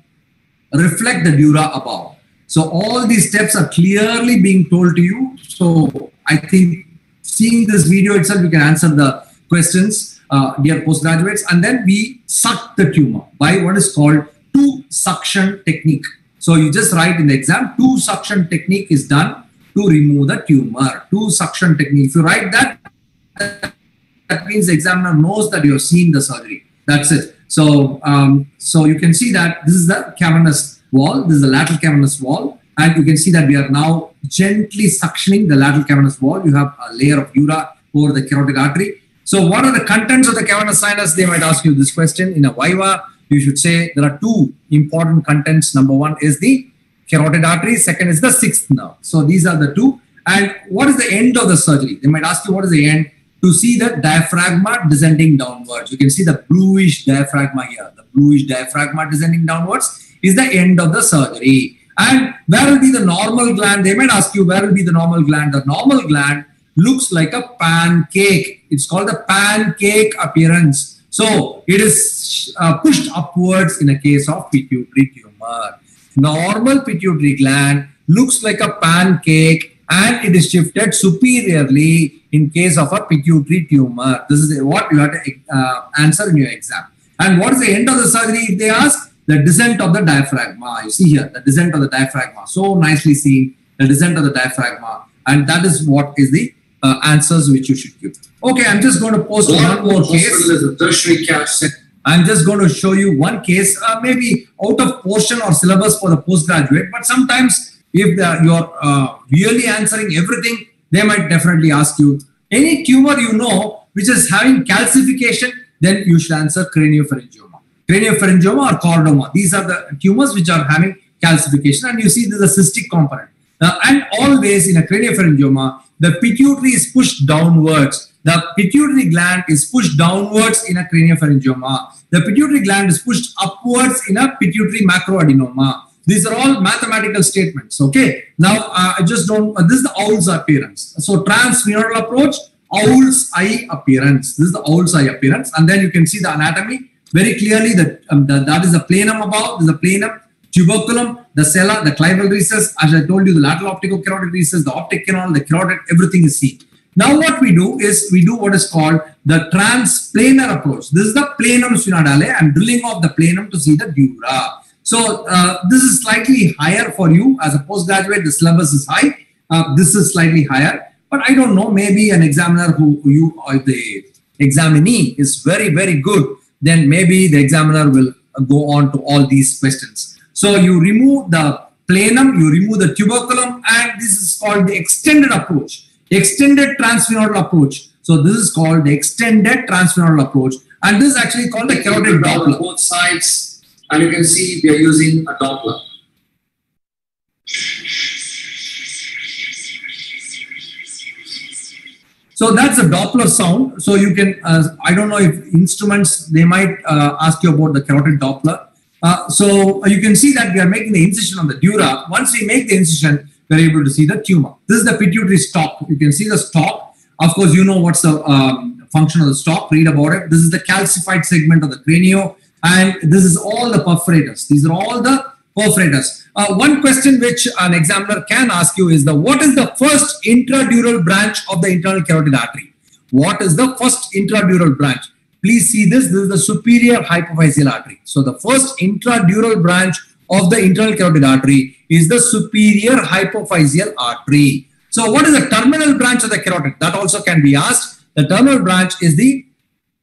reflect the dura above. So all these steps are clearly being told to you. So I think seeing this video itself, you can answer the questions, dear postgraduates, and then we suck the tumor by what is called two suction technique. So you just write in the exam, two suction technique is done to remove the tumor. Two suction technique. If you write that, that means the examiner knows that you have seen the surgery. That's it. So, so you can see that this is the cavernous wall. This is the lateral cavernous wall. And you can see that we are now gently suctioning the lateral cavernous wall. You have a layer of dura over the carotid artery. So what are the contents of the cavernous sinus? They might ask you this question in a viva. You should say there are two important contents. Number one is the carotid artery. Second is the sixth nerve. So these are the two. And what is the end of the surgery? They might ask you what is the end? To see the diaphragma descending downwards. You can see the bluish diaphragma here. The bluish diaphragma descending downwards is the end of the surgery. And where will be the normal gland? They might ask you where will be the normal gland. The normal gland looks like a pancake. It's called the pancake appearance. So it is pushed upwards in a case of pituitary tumor. Normal pituitary gland looks like a pancake, and it is shifted superiorly in case of a pituitary tumor. This is what you have to answer in your exam. And what is the end of the surgery if they ask? The descent of the diaphragma. You see here, the descent of the diaphragma. So nicely seen, the descent of the diaphragma. And that is what is the answers which you should give. Okay, I'm just going to post one more case. Is a tertiary cache. I'm just going to show you one case, maybe out of portion or syllabus for the postgraduate. But sometimes if you're really answering everything, they might definitely ask you any tumor you know which is having calcification, then you should answer craniopharyngioma. Craniopharyngioma or chordoma. These are the tumors which are having calcification, and you see there's a cystic component. And always in a craniopharyngioma, the pituitary is pushed downwards. The pituitary gland is pushed downwards in a craniopharyngioma. The pituitary gland is pushed upwards in a pituitary macroadenoma. These are all mathematical statements. Okay. Now, I just don't. This is the owl's appearance. So, transsphenoidal approach, owl's eye appearance. This is the owl's eye appearance, and then you can see the anatomy very clearly. That that is the planum above. This is the planum, tuberculum, the sella, the clival recess. As I told you, the lateral optical carotid recess, the optic canal, the carotid, everything is seen. Now, what we do is we do what is called the transplanar approach. This is the planum sphenoidale. I'm drilling off the planum to see the dura. So, this is slightly higher for you as a postgraduate. The syllabus is high. This is slightly higher. But I don't know, maybe an examiner who you or the examinee is very, very good, then maybe the examiner will go on to all these questions. So, you remove the planum, you remove the tuberculum, and this is called the extended approach. Extended transsphenoidal approach. So this is called the extended transsphenoidal approach, and this is actually called the carotid Doppler. Both sides, and you can see we are using a Doppler. So that's a Doppler sound. So you can, I don't know if instruments, they might ask you about the carotid Doppler. So you can see that we are making the incision on the dura. Once we make the incision, we're able to see the tumor. This is the pituitary stalk. You can see the stalk. Of course, you know what's the function of the stalk. Read about it. This is the calcified segment of the cranio, and this is all the perforators. These are all the perforators. One question which an examiner can ask you is what is the first intradural branch of the internal carotid artery? What is the first intradural branch? Please see this. This is the superior hypophyseal artery. So the first intradural branch of the internal carotid artery is the superior hypophyseal artery. So what is the terminal branch of the carotid? That also can be asked. The terminal branch is the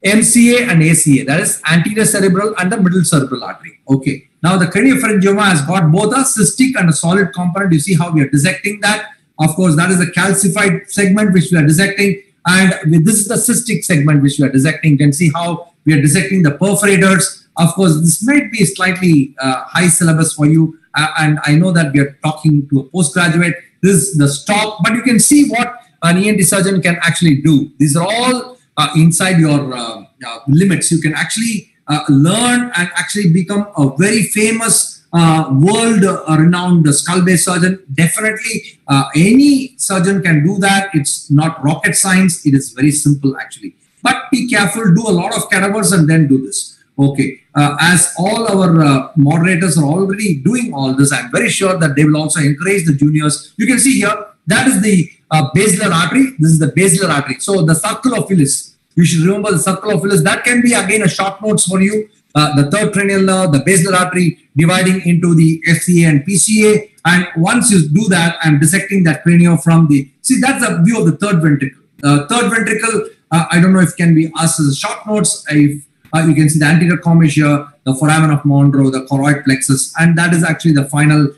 MCA and ACA, that is anterior cerebral and the middle cerebral artery. Okay. Now the craniopharyngioma has got both a cystic and a solid component. You see how we are dissecting that. Of course, that is the calcified segment which we are dissecting, and this is the cystic segment which we are dissecting. You can see how we are dissecting the perforators. Of course, this might be slightly high syllabus for you, and I know that we are talking to a postgraduate. This is the stop, but you can see what an ENT surgeon can actually do. These are all inside your limits. You can actually learn and actually become a very famous world-renowned skull-based surgeon. Definitely, any surgeon can do that. It's not rocket science. It is very simple, actually. But be careful. Do a lot of cadavers and then do this. Okay, as all our moderators are already doing all this, I'm very sure that they will also encourage the juniors. You can see here, that is the basilar artery. This is the basilar artery. So the circle of Willis, you should remember the circle of Willis. That can be again a short notes for you. The third cranial nerve, the basilar artery dividing into the FCA and PCA. And once you do that, I'm dissecting that cranium from the, see, that's a view of the third ventricle. Third ventricle, I don't know if can be asked as a short notes. If you can see the anterior commissure, the foramen of Monro, the choroid plexus, and that is actually the final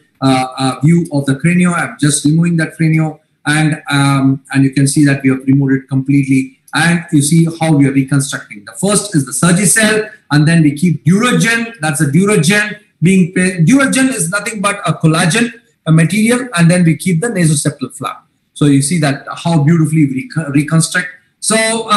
view of the cranium. I'm just removing that cranium, and you can see that we have removed it completely. And you see how we are reconstructing. The first is the Surgicel, and then we keep Duragen. That's a Duragen. Duragen is nothing but a collagen material, and then we keep the Nasoceptible Flap. So you see that how beautifully we reconstruct. So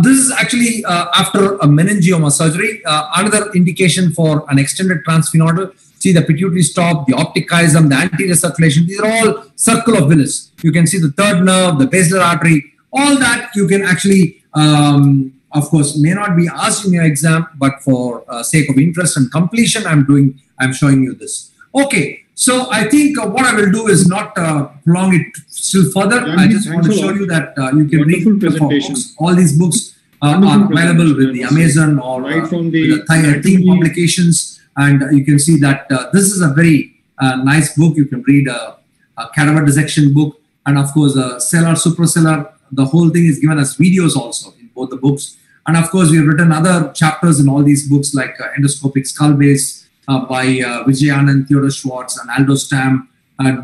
this is actually after a meningioma surgery. Another indication for an extended transsphenoidal. See the pituitary stop, the optic chiasm, the anterior circulation. These are all circle of Willis. You can see the third nerve, the basilar artery. All that you can actually, of course, may not be asked in your exam, but for sake of interest and completion, I'm showing you this. Okay. So I think what I will do is not prolong it still further. I just want to show you that you can read books. All these books are available with the Amazon or right from the Team publications, and you can see that this is a very nice book. You can read a cadaver dissection book, and of course, cellular, supracellular. The whole thing is given as videos also in both the books, and of course, we have written other chapters in all these books like Endoscopic Skull Base. By Vijay Anand, Theodore Schwartz, and Aldo Stam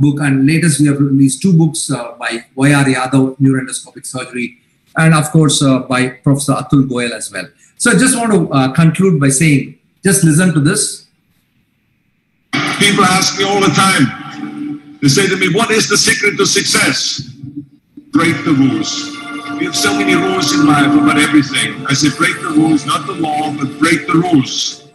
book. And latest, we have released two books by Y.R. Yadav, Neuroendoscopic Surgery, and of course by Professor Atul Goyal as well. So I just want to conclude by saying, just listen to this. People ask me all the time, they say to me, what is the secret to success? Break the rules. We have so many rules in life about everything. I say break the rules, not the law, but break the rules.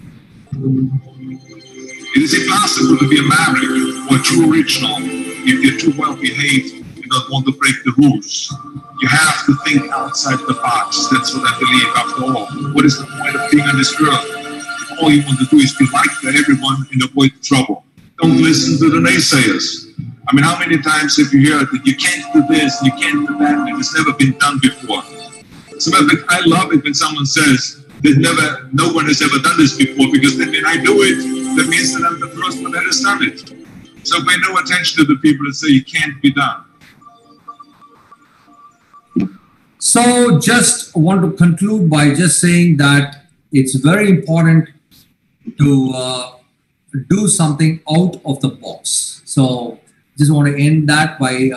It is impossible to be a maverick or a true original if you're too well behaved and don't want to break the rules. You have to think outside the box. That's what I believe after all. What is the point of being on this earth if all you want to do is be liked by everyone and avoid trouble? Don't listen to the naysayers. I mean, how many times have you heard that you can't do this, you can't do that, and it's never been done before? So I love it when someone says that no one has ever done this before, because then when I do it, that means that I'm the first one that has done it. So pay no attention to the people that say it can't be done. So just want to conclude by just saying that it's very important to do something out of the box. So just want to end that by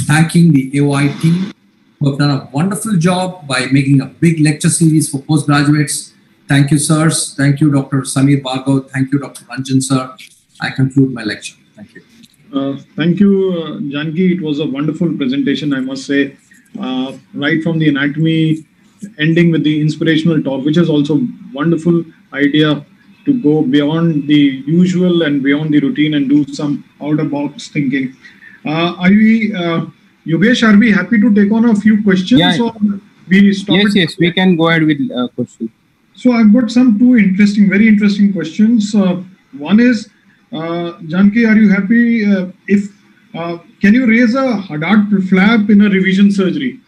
thanking the AOI team who have done a wonderful job by making a big lecture series for postgraduates. Thank you, sirs. Thank you, Dr. Samir Bhargav. Thank you, Dr. Ranjan, sir. I conclude my lecture. Thank you. Thank you, Janki. It was a wonderful presentation, I must say. Right from the anatomy, ending with the inspirational talk, which is also wonderful idea to go beyond the usual and beyond the routine and do some out-of-box thinking. Yogesh, are we happy to take on a few questions? Yeah. Or we stop Yes, we can go ahead with questions. So I've got very interesting questions. One is, Janki, are you happy can you raise a Hadad flap in a revision surgery?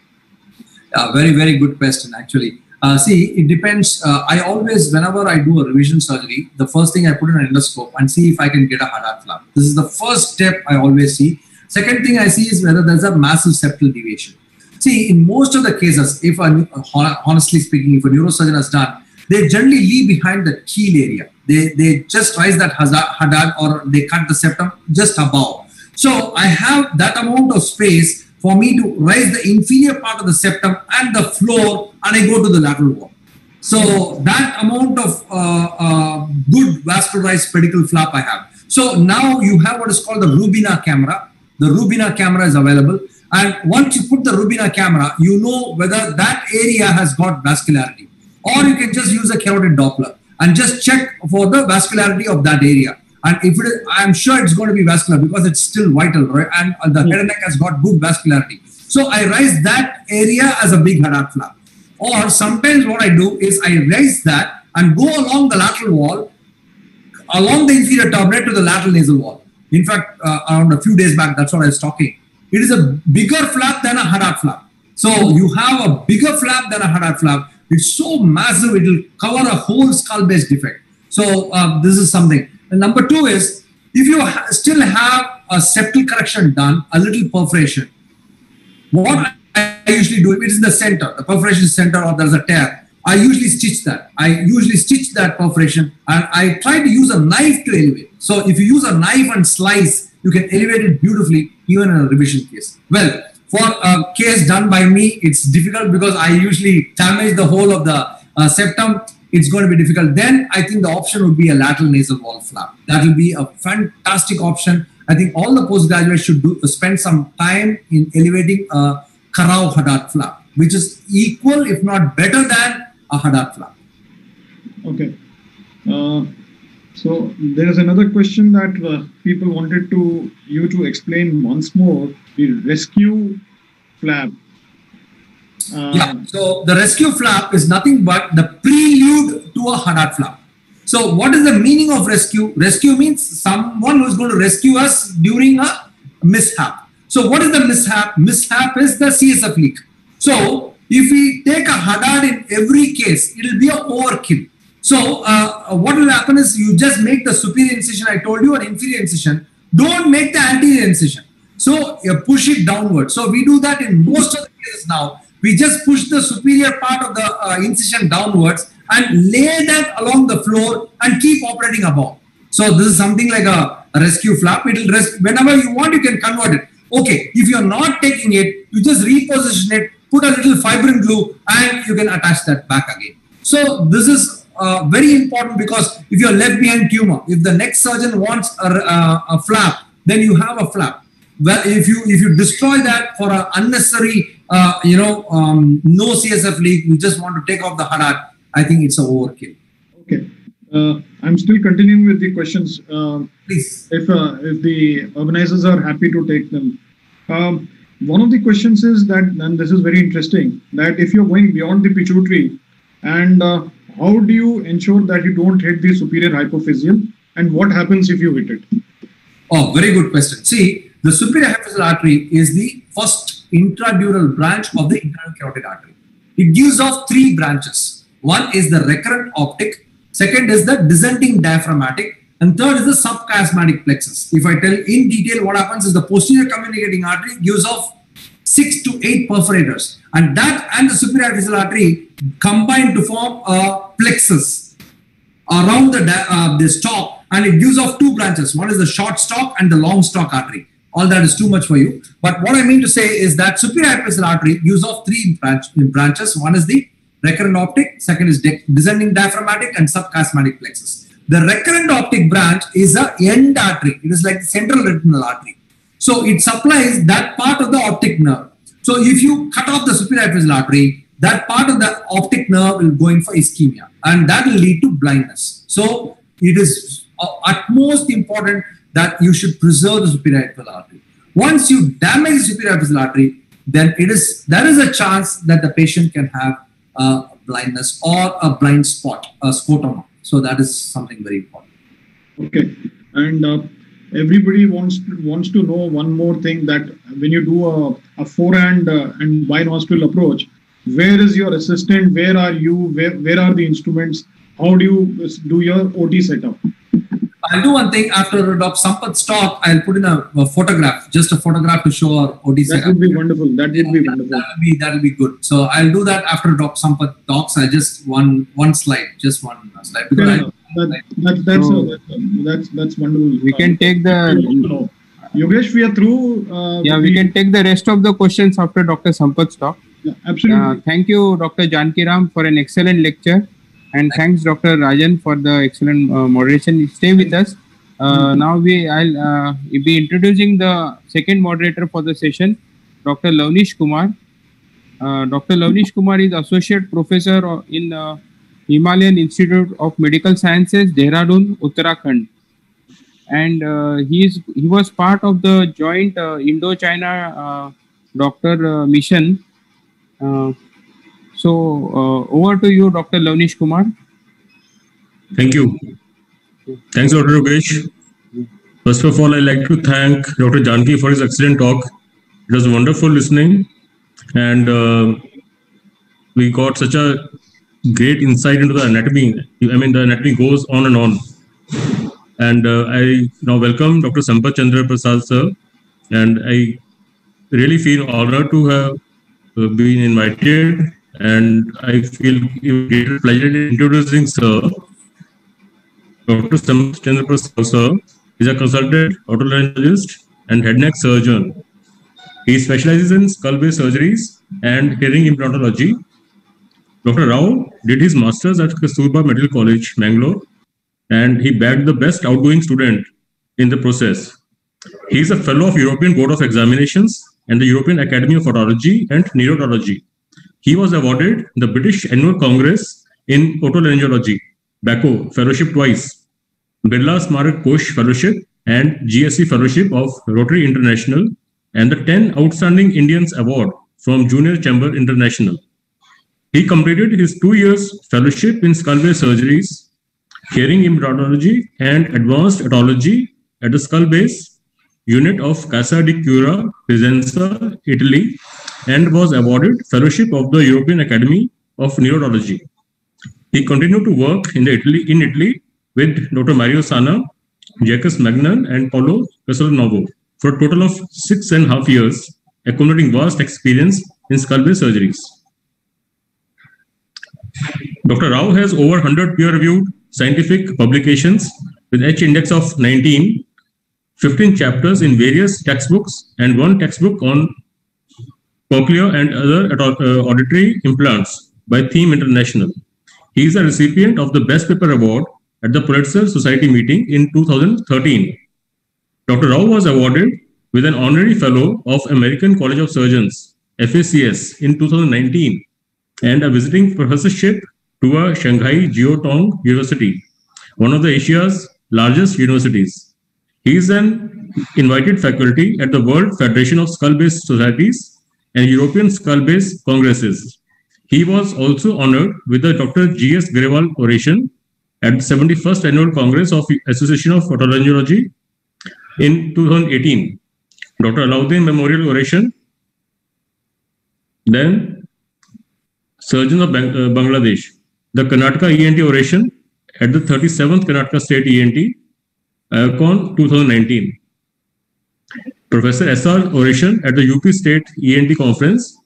Very, very good question, actually. See, it depends. I always, whenever I do a revision surgery, the first thing I put in an endoscope and see if I can get a Hadad flap. This is the first step I always see. Second thing I see is whether there's a massive septal deviation. See, in most of the cases, if honestly speaking, if a neurosurgeon has done, they generally leave behind the keel area. They just raise that Hadad or they cut the septum just above. So I have that amount of space for me to raise the inferior part of the septum and the floor, and I go to the lateral wall. So that amount of good vascularized pedicle flap I have. So now you have what is called the Rubina camera. The Rubina camera is available. And once you put the Rubina camera, you know whether that area has got vascularity. Or you can just use a Carotid Doppler and just check for the vascularity of that area. And if it is, I'm sure it's going to be vascular because it's still vital, right? And the head and neck has got good vascularity. So I raise that area as a big Hadad flap. Or sometimes what I do is I raise that and go along the lateral wall, along the inferior tablet to the lateral nasal wall. In fact, around a few days back, that's what I was talking. It is a bigger flap than a Hadad flap. So you have a bigger flap than a Hadad flap. It's so massive, it will cover a whole skull base defect. So this is something. And number two is, if you still have a septal correction done, a little perforation, what I usually do, if it is in the center, the perforation center, or there's a tear, I usually stitch that. I usually stitch that perforation and I try to use a knife to elevate. So if you use a knife and slice, you can elevate it beautifully, even in a revision case. Well, for a case done by me, it's difficult because I usually damage the whole of the septum. It's going to be difficult. Then I think the option would be a lateral nasal wall flap. That will be a fantastic option. I think all the postgraduates should spend some time in elevating a Karau Hadad flap, which is equal, if not better than a Hadad flap. Okay. So there is another question that people wanted you to explain once more, the rescue flap. Yeah, so the rescue flap is nothing but the prelude to a Hadad flap. So what is the meaning of rescue? Rescue means someone who is going to rescue us during a mishap. So what is the mishap? Mishap is the CSF leak. So if we take a Hadad in every case, it will be an overkill. So what will happen is you just make the superior incision, I told you, an inferior incision. Don't make the anterior incision. So you push it downward. So we do that in most of the cases now. We just push the superior part of the incision downwards and lay that along the floor and keep operating above. So this is something like a rescue flap. It will rest whenever you want, you can convert it. Okay, if you're not taking it, you just reposition it, put a little fibrin glue and you can attach that back again. So this is very important because if you're left behind tumor, if the next surgeon wants a flap, then you have a flap. well, if you destroy that for an unnecessary, no CSF leak, you just want to take off the heart, I think it's an overkill. Okay. I'm still continuing with the questions. Please. If the organizers are happy to take them. One of the questions is that, and this is very interesting, that if you're going beyond the pituitary, and how do you ensure that you don't hit the superior hypophyseal, and what happens if you hit it? Oh, very good question. See, the superior hypophyseal artery is the first intradural branch of the internal carotid artery. It gives off three branches. One is the recurrent optic, second is the descending diaphragmatic, and third is the subchiasmatic plexus. If I tell in detail, what happens is the posterior communicating artery gives off 6 to 8 perforators, and that and the superior hypophyseal artery combine to form a plexus around the stalk, and it gives off two branches. One is the short stalk and the long stalk artery. All that is too much for you. But what I mean to say is that superior hypophyseal artery gives off three branches. One is the recurrent optic, second is descending diaphragmatic, and subchiasmatic plexus. The recurrent optic branch is a end artery. It is like the central retinal artery. So it supplies that part of the optic nerve. So if you cut off the superior hypophyseal artery, that part of the optic nerve will go in for ischemia, and that will lead to blindness. So it is utmost important that you should preserve the superior hypophyseal artery. Once you damage the superior hypophyseal artery, then there is a chance that the patient can have blindness or a blind spot, a scotoma. So that is something very important. Okay, and everybody wants to know one more thing, that when you do a forehand and binostril approach, where is your assistant? Where are you? Where are the instruments? How do you do your OT setup? I'll do one thing. After Dr. Sampath's talk, I'll put in a photograph, just a photograph to show our OT setup. That would be wonderful. That would be wonderful. That'll be good. So I'll do that after Dr. Sampath talks. I just one slide, just one slide. That's wonderful. We can take the. Yogesh, we are through. We can take the rest of the questions after Dr. Sampath's talk. Yeah, absolutely. Thank you, Dr. Jankiram, for an excellent lecture. And thanks, Dr. Rajan, for the excellent moderation. Stay with us. Now I'll be introducing the second moderator for the session, Dr. Lavnish Kumar. Dr. Lavnish Kumar is Associate Professor in Himalayan Institute of Medical Sciences, Dehradun, Uttarakhand. And he was part of the joint Indo-China doctor mission. So over to you, Dr. Lavnish Kumar. Thank you. Thanks, Dr. Yogesh. First of all, I'd like to thank Dr. Janki for his excellent talk. It was wonderful listening, and we got such a great insight into the anatomy. I mean, the anatomy goes on and on. And I now welcome Dr. Sampath Chandra Prasad, sir, and I really feel honored to have been invited. And I feel great pleasure in introducing sir. Dr. Sampath Chandra Prasad, sir, is a consultant otolaryngologist and head neck surgeon. He specializes in skull-based surgeries and hearing implantology. Dr. Rao did his master's at Kasturba Medical College, Bangalore, and he bagged the best outgoing student in the process. He is a fellow of European Board of Examinations and the European Academy of Otology and Neurotology. He was awarded the British Annual Congress in Otolaryngology, BACO Fellowship twice, Birla Smarak Kosh Fellowship and GSC Fellowship of Rotary International, and the 10 Outstanding Indians Award from Junior Chamber International. He completed his 2 years fellowship in skull-based surgeries, hearing implantology and advanced otology at the skull-based unit of Casa di Cura, Piacenza, Italy, and was awarded Fellowship of the European Academy of Neurology. He continued to work in Italy with Dr. Mario Sana, Jacques Magnan, and Paolo Casalnuovo for a total of 6.5 years, accumulating vast experience in skull-based surgeries. Dr. Rao has over 100 peer-reviewed scientific publications with H-index of 19, 15 chapters in various textbooks, and 1 textbook on cochlear and other auditory implants by Theme International. He is a recipient of the Best Paper Award at the Pulitzer Society meeting in 2013. Dr. Rao was awarded with an honorary fellow of American College of Surgeons, FACS, in 2019, and a visiting professorship to a Shanghai Jiaotong University, one of the Asia's largest universities. He is an invited faculty at the World Federation of Skull-Based Societies and European Skull-Based Congresses. He was also honored with the Dr. G.S. Grewal Oration at the 71st Annual Congress of Association of Otolaryngology in 2018. Dr. Alauddin Memorial Oration. Then, Surgeons of Bangladesh, the Karnataka ENT Oration at the 37th Karnataka State ENT, IOCON 2019. Professor S.R. Oration at the UP State ENT Conference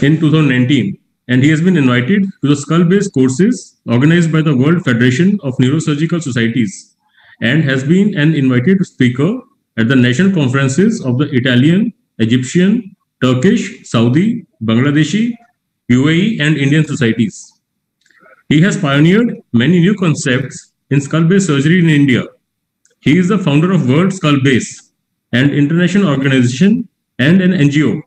in 2019. And he has been invited to the skull-based courses organized by the World Federation of Neurosurgical Societies and has been an invited speaker at the national conferences of the Italian, Egyptian, Turkish, Saudi, Bangladeshi, UAE, and Indian societies. He has pioneered many new concepts in skull-based surgery in India. He is the founder of World Skull Base, an international organization and an NGO.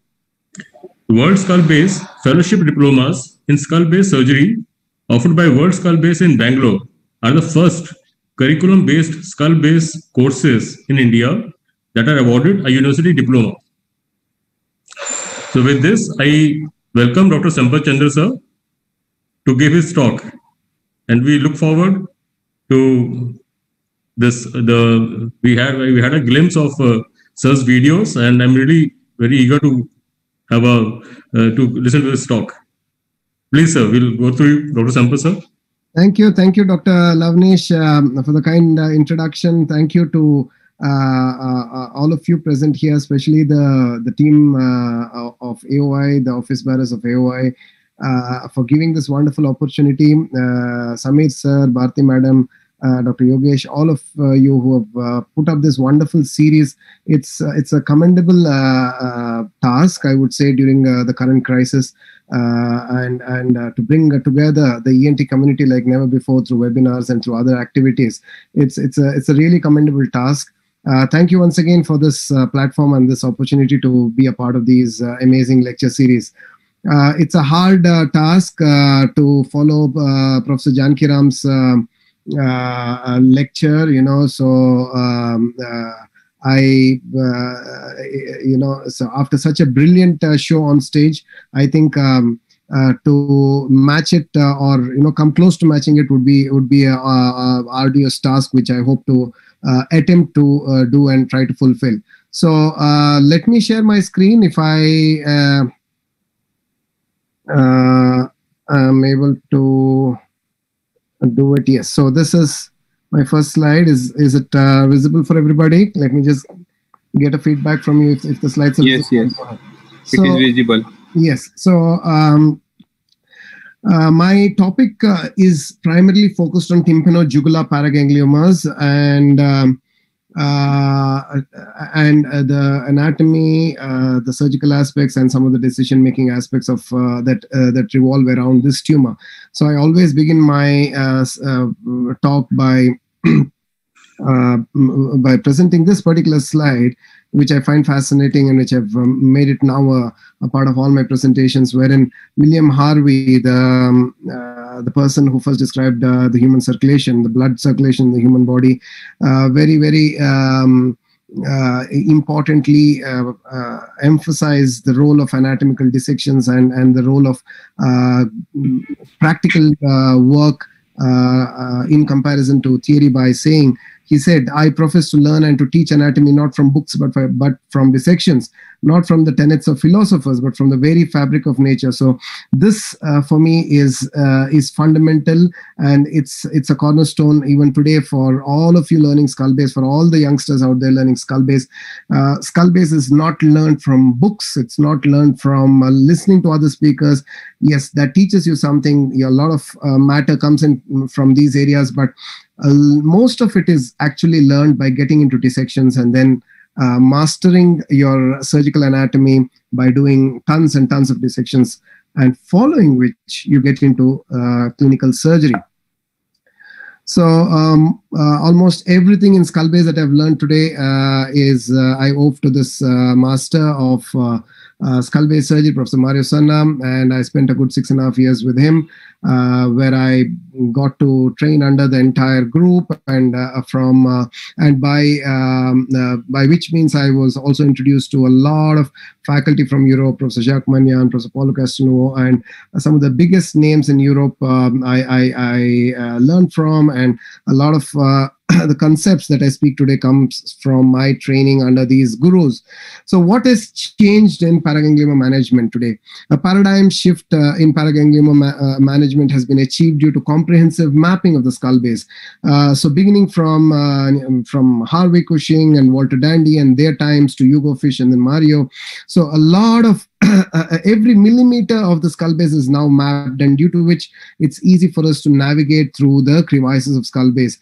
World Skull Base Fellowship Diplomas in Skull-Based Surgery offered by World Skull Base in Bangalore are the first curriculum-based skull-based courses in India that are awarded a university diploma. So with this, I welcome Dr. Sampath Chandra sir to give his talk, and we look forward to this. We had a glimpse of sir's videos, and I'm really very eager to have to listen to this talk. Please, sir, we'll go through Dr. Sampath sir. Thank you, Dr. Lavnish, for the kind introduction. Thank you to all of you present here, especially the team of AOI, the office bearers of AOI, for giving this wonderful opportunity. Samir sir, Bharti madam, Dr. Yogesh, all of you who have put up this wonderful series. It's a commendable task, I would say, during the current crisis, and to bring together the ENT community like never before through webinars and through other activities. It's a really commendable task. Thank you once again for this platform and this opportunity to be a part of these amazing lecture series. It's a hard task to follow Professor Jankiram's lecture, so so after such a brilliant show on stage, I think to match it or come close to matching it would be a arduous task, which I hope to attempt to do and try to fulfill. So let me share my screen if I am able to do it. Yes. So this is my first slide. Is it visible for everybody? Let me just get a feedback from you if the slides are yes, visible. Yes, it is visible. Yes. So my topic is primarily focused on tympanojugular paragangliomas and the anatomy, the surgical aspects, and some of the decision-making aspects of that revolve around this tumor. So I always begin my talk by presenting this particular slide, which I find fascinating and which I've made it now a part of all my presentations, wherein William Harvey, the person who first described the human circulation, the blood circulation in the human body, very, very importantly emphasized the role of anatomical dissections and the role of practical work in comparison to theory by saying, he said, I profess to learn and to teach anatomy not from books but from dissections, not from the tenets of philosophers, but from the very fabric of nature. So this for me is fundamental, and it's a cornerstone even today for all of you learning skull base, for all the youngsters out there learning skull base. Skull base is not learned from books. It's not learned from listening to other speakers. Yes, that teaches you something. A lot of matter comes in from these areas, but most of it is actually learned by getting into dissections and then mastering your surgical anatomy by doing tons and tons of dissections, and following which you get into clinical surgery. So almost everything in skull base that I've learned today is I owe to this master of skull base surgery, Professor Mario Sannam, and I spent a good 6.5 years with him, where I got to train under the entire group, and by which means I was also introduced to a lot of faculty from Europe, Professor Jacques Magnan, Professor Paulo Castelnuovo, and some of the biggest names in Europe I learned from, and a lot of the concepts that I speak today comes from my training under these gurus. So what has changed in paraganglioma management today? A paradigm shift in paraganglioma management has been achieved due to comprehensive mapping of the skull base. So beginning from Harvey Cushing and Walter Dandy and their times to Hugo Fish and then Mario. So a lot of every millimeter of the skull base is now mapped, and due to which it's easy for us to navigate through the crevices of skull base.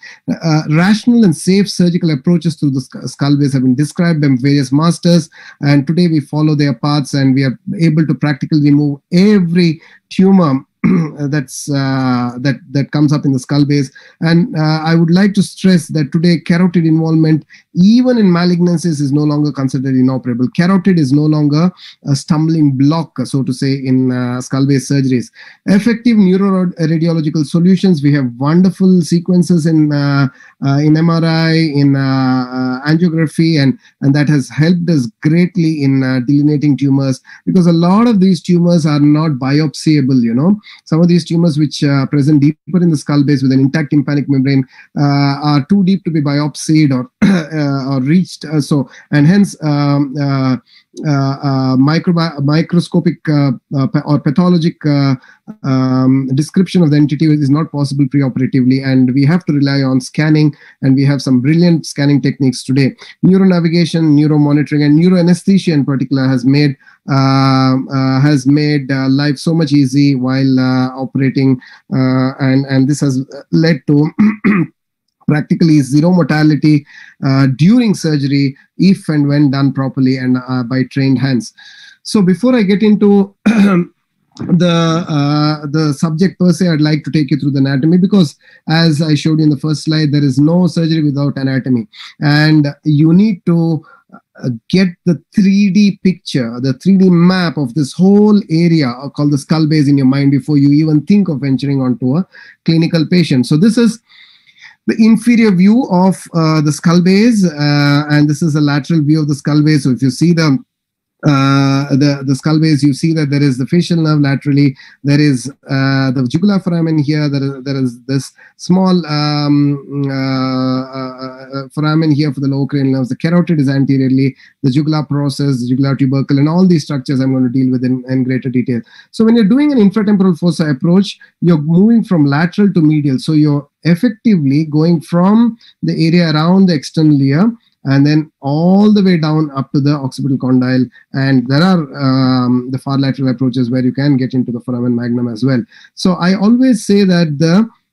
Rational and safe surgical approaches to the skull base have been described by various masters, and today we follow their paths, and we are able to practically remove every tumor that comes up in the skull base. And I would like to stress that today carotid involvement, even in malignancies, is no longer considered inoperable. Carotid is no longer a stumbling block, so to say, in skull base surgeries. Effective neuroradiological solutions. We have wonderful sequences in MRI, in angiography, and that has helped us greatly in delineating tumors, because a lot of these tumors are not biopsyable, you know. Some of these tumors which are present deeper in the skull base with an intact tympanic membrane are too deep to be biopsied or reached. And hence microscopic or pathologic description of the entity is not possible preoperatively, and we have to rely on scanning, and we have some brilliant scanning techniques today. Neuronavigation, neuromonitoring, and neuroanesthesia in particular has made life so much easy while operating, and this has led to practically zero mortality during surgery if and when done properly and by trained hands. So before I get into the subject per se, I'd like to take you through the anatomy, because as I showed you in the first slide, there is no surgery without anatomy, and you need to get the 3D picture, the 3D map of this whole area called the skull base in your mind before you even think of venturing onto a clinical patient. So this is the inferior view of the skull base, and this is a lateral view of the skull base. So if you see the skull base, you see that there is the facial nerve laterally, there is the jugular foramen here, there is this small foramen here for the lower cranial nerves, the carotid is anteriorly, the jugular process, the jugular tubercle, and all these structures I'm going to deal with in greater detail. So when you're doing an infratemporal fossa approach, you're moving from lateral to medial, so you're effectively going from the area around the external ear and then all the way down up to the occipital condyle. And there are the far lateral approaches where you can get into the foramen magnum as well. So I always say that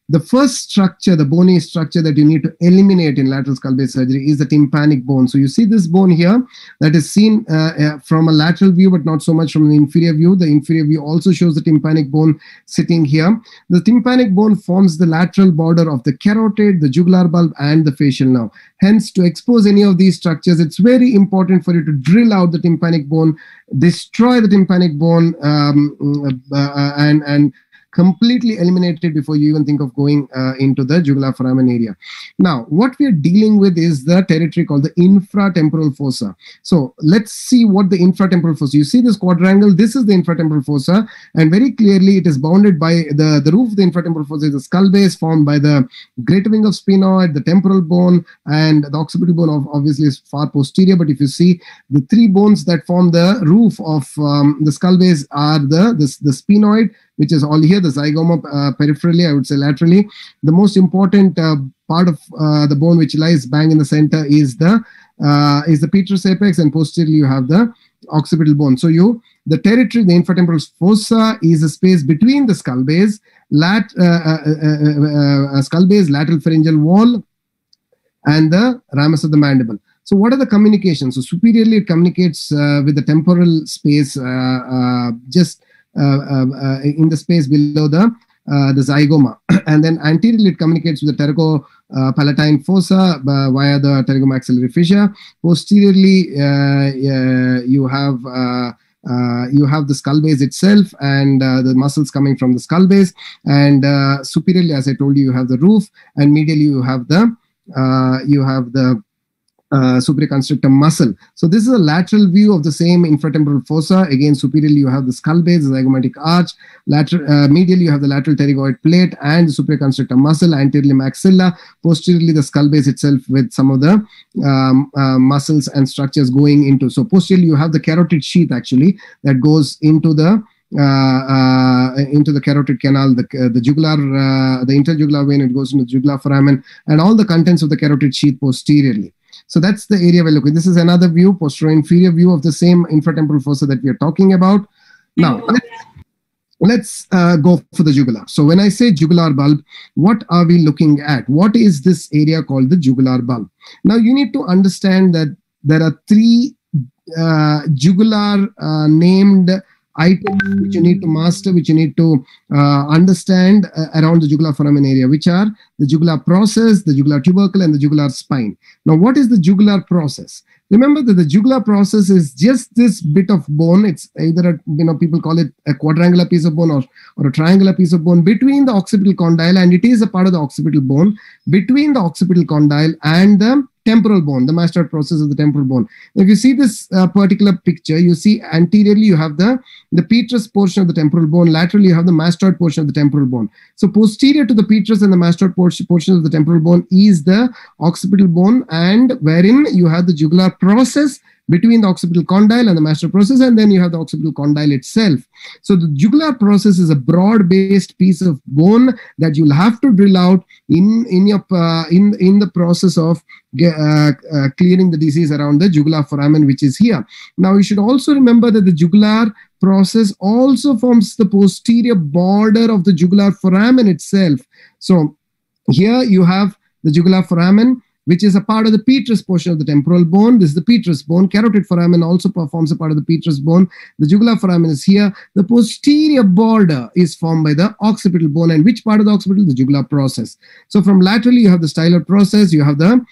the first structure, the bony structure that you need to eliminate in lateral skull base surgery is the tympanic bone. So you see this bone here that is seen from a lateral view, but not so much from the inferior view. The inferior view also shows the tympanic bone sitting here. The tympanic bone forms the lateral border of the carotid, the jugular bulb, and the facial nerve. Hence, to expose any of these structures, it's very important for you to drill out the tympanic bone, destroy the tympanic bone, and completely eliminated before you even think of going into the jugular foramen area. Now, what we are dealing with is the territory called the infratemporal fossa. So let's see what the infratemporal fossa. You see this quadrangle, this is the infratemporal fossa, and very clearly it is bounded by the roof of the infratemporal fossa is the skull base formed by the greater wing of sphenoid, the temporal bone, and the occipital bone obviously is far posterior, but if you see the three bones that form the roof of the skull base are the sphenoid, which is all here, the zygoma peripherally, I would say laterally. The most important part of the bone which lies bang in the center is the petrous apex, and posteriorly you have the occipital bone. So the territory, the infratemporal fossa, is a space between the skull base, lateral pharyngeal wall, and the ramus of the mandible. So what are the communications? So superiorly it communicates with the temporal space just in the space below the the zygoma. And then anteriorly it communicates with the pterygopalatine fossa via the pterygomaxillary fissure. Posteriorly, you have the skull base itself and the muscles coming from the skull base. And superiorly, as I told you, you have the roof, and medially you have the supraconstrictor muscle. So this is a lateral view of the same infratemporal fossa. Again, superiorly you have the skull base, the zygomatic arch. Medially you have the lateral pterygoid plate and the supraconstrictor muscle. Anteriorly maxilla. Posteriorly the skull base itself with some of the muscles and structures going into. So posteriorly you have the carotid sheath actually that goes into the carotid canal, the jugular, the interjugular vein. It goes into the jugular foramen and all the contents of the carotid sheath posteriorly. So that's the area we're looking. This is another view, posterior inferior view of the same infratemporal fossa that we are talking about. Now, let's go for the jugular. So when I say jugular bulb, what are we looking at? What is this area called the jugular bulb? Now, you need to understand that there are three jugular named items which you need to master, which you need to understand around the jugular foramen area, which are the jugular process, the jugular tubercle, and the jugular spine. Now, what is the jugular process? Remember that the jugular process is just this bit of bone. It's either people call it a quadrangular piece of bone or a triangular piece of bone between the occipital condyle, and it is a part of the occipital bone between the occipital condyle and the temporal bone, the mastoid process of the temporal bone. If you see this particular picture, you see anteriorly you have the petrous portion of the temporal bone, laterally you have the mastoid portion of the temporal bone. So posterior to the petrous and the mastoid portion of the temporal bone is the occipital bone, and wherein you have the jugular process between the occipital condyle and the mastoid process, and then you have the occipital condyle itself. So the jugular process is a broad-based piece of bone that you'll have to drill out in the process of clearing the disease around the jugular foramen, which is here. Now you should also remember that the jugular process also forms the posterior border of the jugular foramen itself. So here you have the jugular foramen, which is a part of the petrous portion of the temporal bone. This is the petrous bone. Carotid foramen also forms a part of the petrous bone. The jugular foramen is here. The posterior border is formed by the occipital bone. And which part of the occipital? The jugular process. So from laterally, you have the styloid process. You have the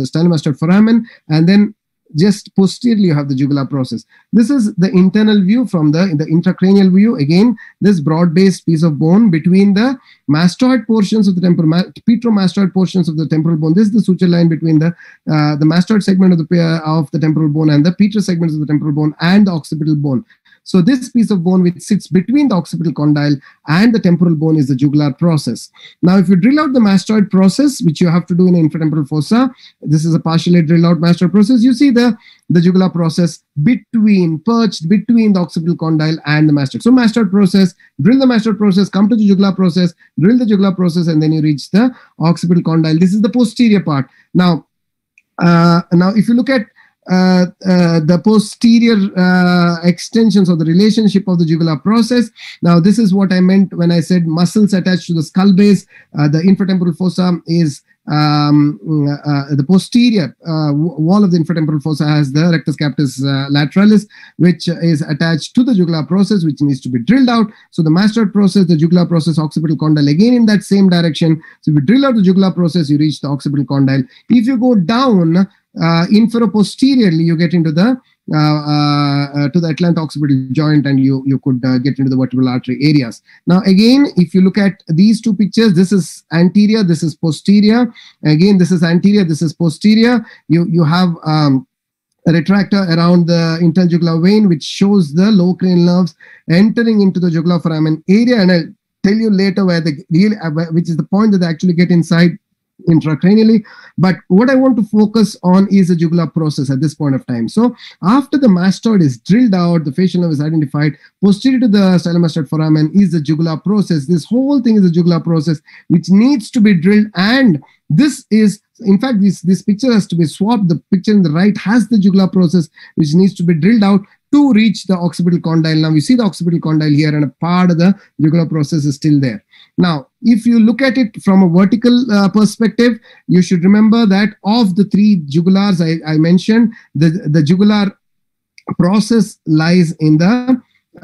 stylomastoid foramen, and then just posteriorly you have the jugular process. This is the internal view from the intracranial view. Again, this broad-based piece of bone between the mastoid portions of the petromastoid portions of the temporal bone. This is the suture line between the mastoid segment of the temporal bone and the petrous segments of the temporal bone and the occipital bone. So this piece of bone which sits between the occipital condyle and the temporal bone is the jugular process. Now, if you drill out the mastoid process, which you have to do in infratemporal fossa, this is a partially drilled out mastoid process. You see the jugular process perched between the occipital condyle and the mastoid. So mastoid process, drill the mastoid process, come to the jugular process, drill the jugular process, and then you reach the occipital condyle. This is the posterior part. Now if you look at the posterior extensions of the relationship of the jugular process. Now, this is what I meant when I said muscles attached to the skull base. The infratemporal fossa is the posterior wall of the infratemporal fossa has the rectus capitis lateralis, which is attached to the jugular process, which needs to be drilled out. So the mastoid process, the jugular process, occipital condyle, again in that same direction. So if you drill out the jugular process, you reach the occipital condyle. If you go down infero-posteriorly, you get into the to the atlanto-occipital joint, and you could get into the vertebral artery areas. Now again, if you look at these two pictures, this is anterior, this is posterior. Again, this is anterior, this is posterior. You have a retractor around the interjugular vein, which shows the low cranial nerves entering into the jugular foramen area, and I'll tell you later where which is the point that they actually get inside intracranially. But what I want to focus on is the jugular process at this point of time. So after the mastoid is drilled out, the facial nerve is identified, posterior to the stylomastoid foramen is the jugular process. This whole thing is the jugular process which needs to be drilled, and this is, in fact, this picture has to be swapped. The picture in the right has the jugular process which needs to be drilled out to reach the occipital condyle. Now you see the occipital condyle here, and a part of the jugular process is still there. Now, if you look at it from a vertical perspective, you should remember that of the three jugulars I mentioned, the jugular process lies in the in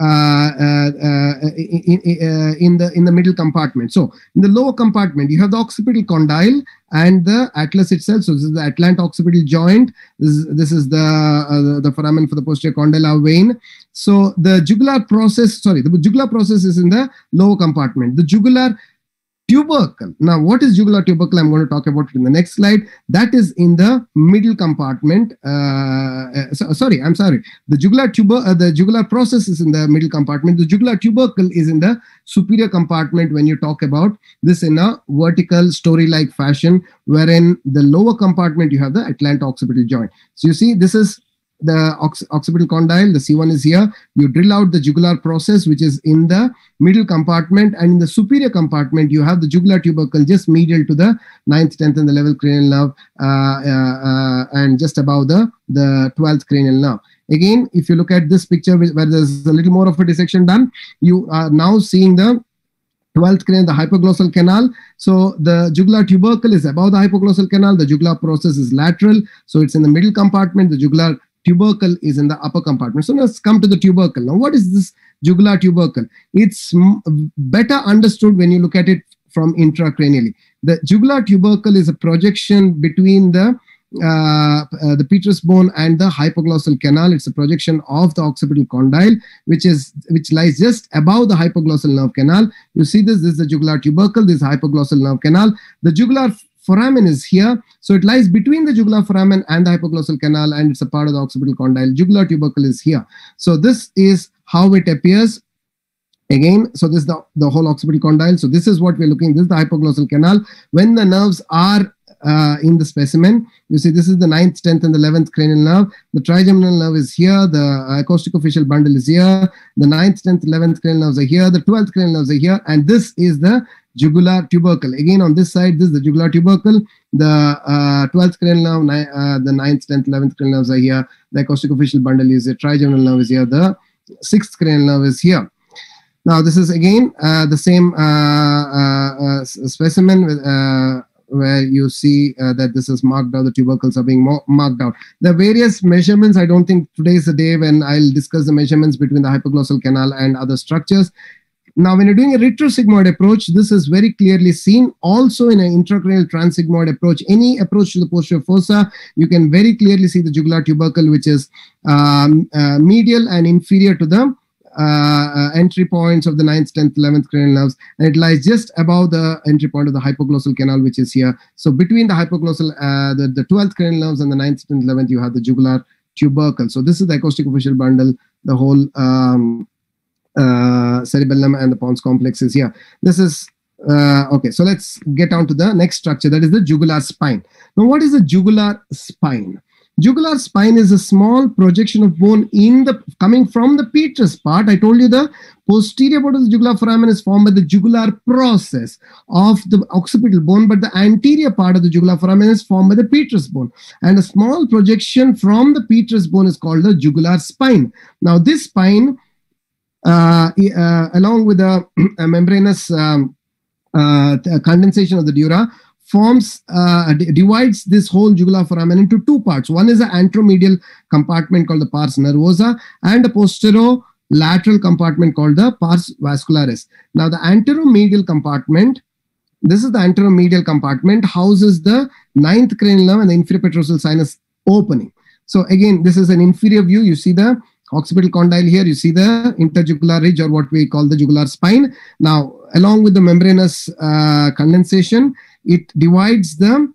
the middle compartment. So in the lower compartment, you have the occipital condyle and the atlas itself. So this is the atlant-occipital joint. This is the foramen for the posterior condylar vein. So the jugular process, the jugular process is in the lower compartment. The jugular tubercle. Now, what is jugular tubercle? I'm going to talk about it in the next slide. That is in the middle compartment. The jugular process is in the middle compartment. The jugular tubercle is in the superior compartment when you talk about this in a vertical story-like fashion, wherein the lower compartment you have the atlant-occipital joint. So you see, this is the occipital condyle, the C1 is here. You drill out the jugular process, which is in the middle compartment, and in the superior compartment, you have the jugular tubercle just medial to the 9th, 10th, and the 11th cranial nerve, and just above the 12th cranial nerve. Again, if you look at this picture where there's a little more of a dissection done, you are now seeing the 12th cranial, the hypoglossal canal. So the jugular tubercle is above the hypoglossal canal. The jugular process is lateral, so it's in the middle compartment. The jugular tubercle is in the upper compartment. So let's come to the tubercle. Now, what is this jugular tubercle? It's better understood when you look at it from intracranially. The jugular tubercle is a projection between the petrous bone and the hypoglossal canal. It's a projection of the occipital condyle, which lies just above the hypoglossal nerve canal. You see this is the jugular tubercle, this is hypoglossal nerve canal. The jugular foramen is here, so it lies between the jugular foramen and the hypoglossal canal, and it's a part of the occipital condyle. Jugular tubercle is here. So this is how it appears. Again, so this is the whole occipital condyle. So this is what we're looking. This is the hypoglossal canal. When the nerves are in the specimen, you see this is the 9th, 10th, and the 11th cranial nerve. The trigeminal nerve is here. The acousticofacial bundle is here. The 9th, 10th, 11th cranial nerves are here. The 12th cranial nerves are here. And this is the jugular tubercle. Again, on this side, this is the jugular tubercle. The 12th cranial nerve, the 9th, 10th, 11th cranial nerves are here. The acousticofacial bundle is here. Trigeminal nerve is here. The 6th cranial nerve is here. Now, this is again the same specimen with, where you see that this is marked out, the tubercles are being marked out. The various measurements, I don't think today is the day when I'll discuss the measurements between the hypoglossal canal and other structures. Now, when you're doing a retrosigmoid approach, this is very clearly seen. Also in an intracranial transsigmoid approach, any approach to the posterior fossa, you can very clearly see the jugular tubercle, which is medial and inferior to the entry points of the 9th, 10th, 11th cranial nerves, and it lies just above the entry point of the hypoglossal canal, which is here. So between the hypoglossal, the 12th cranial nerves and the 9th, 10th, 11th, you have the jugular tubercle. So this is the acousticofacial bundle, the whole cerebellum and the pons complex is here. This is okay. So let's get on to the next structure, that is the jugular spine. Now, what is the jugular spine? Jugular spine is a small projection of bone coming from the petrous part. I told you the posterior part of the jugular foramen is formed by the jugular process of the occipital bone, but the anterior part of the jugular foramen is formed by the petrous bone. And a small projection from the petrous bone is called the jugular spine. Now, this spine, along with the membranous condensation of the dura, divides this whole jugular foramen into two parts. One is the anteromedial compartment called the pars nervosa, and a posterolateral compartment called the pars vascularis. Now, the anteromedial compartment, this is the anteromedial compartment, houses the 9th cranial nerve and the inferior petrosal sinus opening. So again, this is an inferior view. You see the occipital condyle here, you see the interjugular ridge, or what we call the jugular spine. Now, along with the membranous condensation, it divides the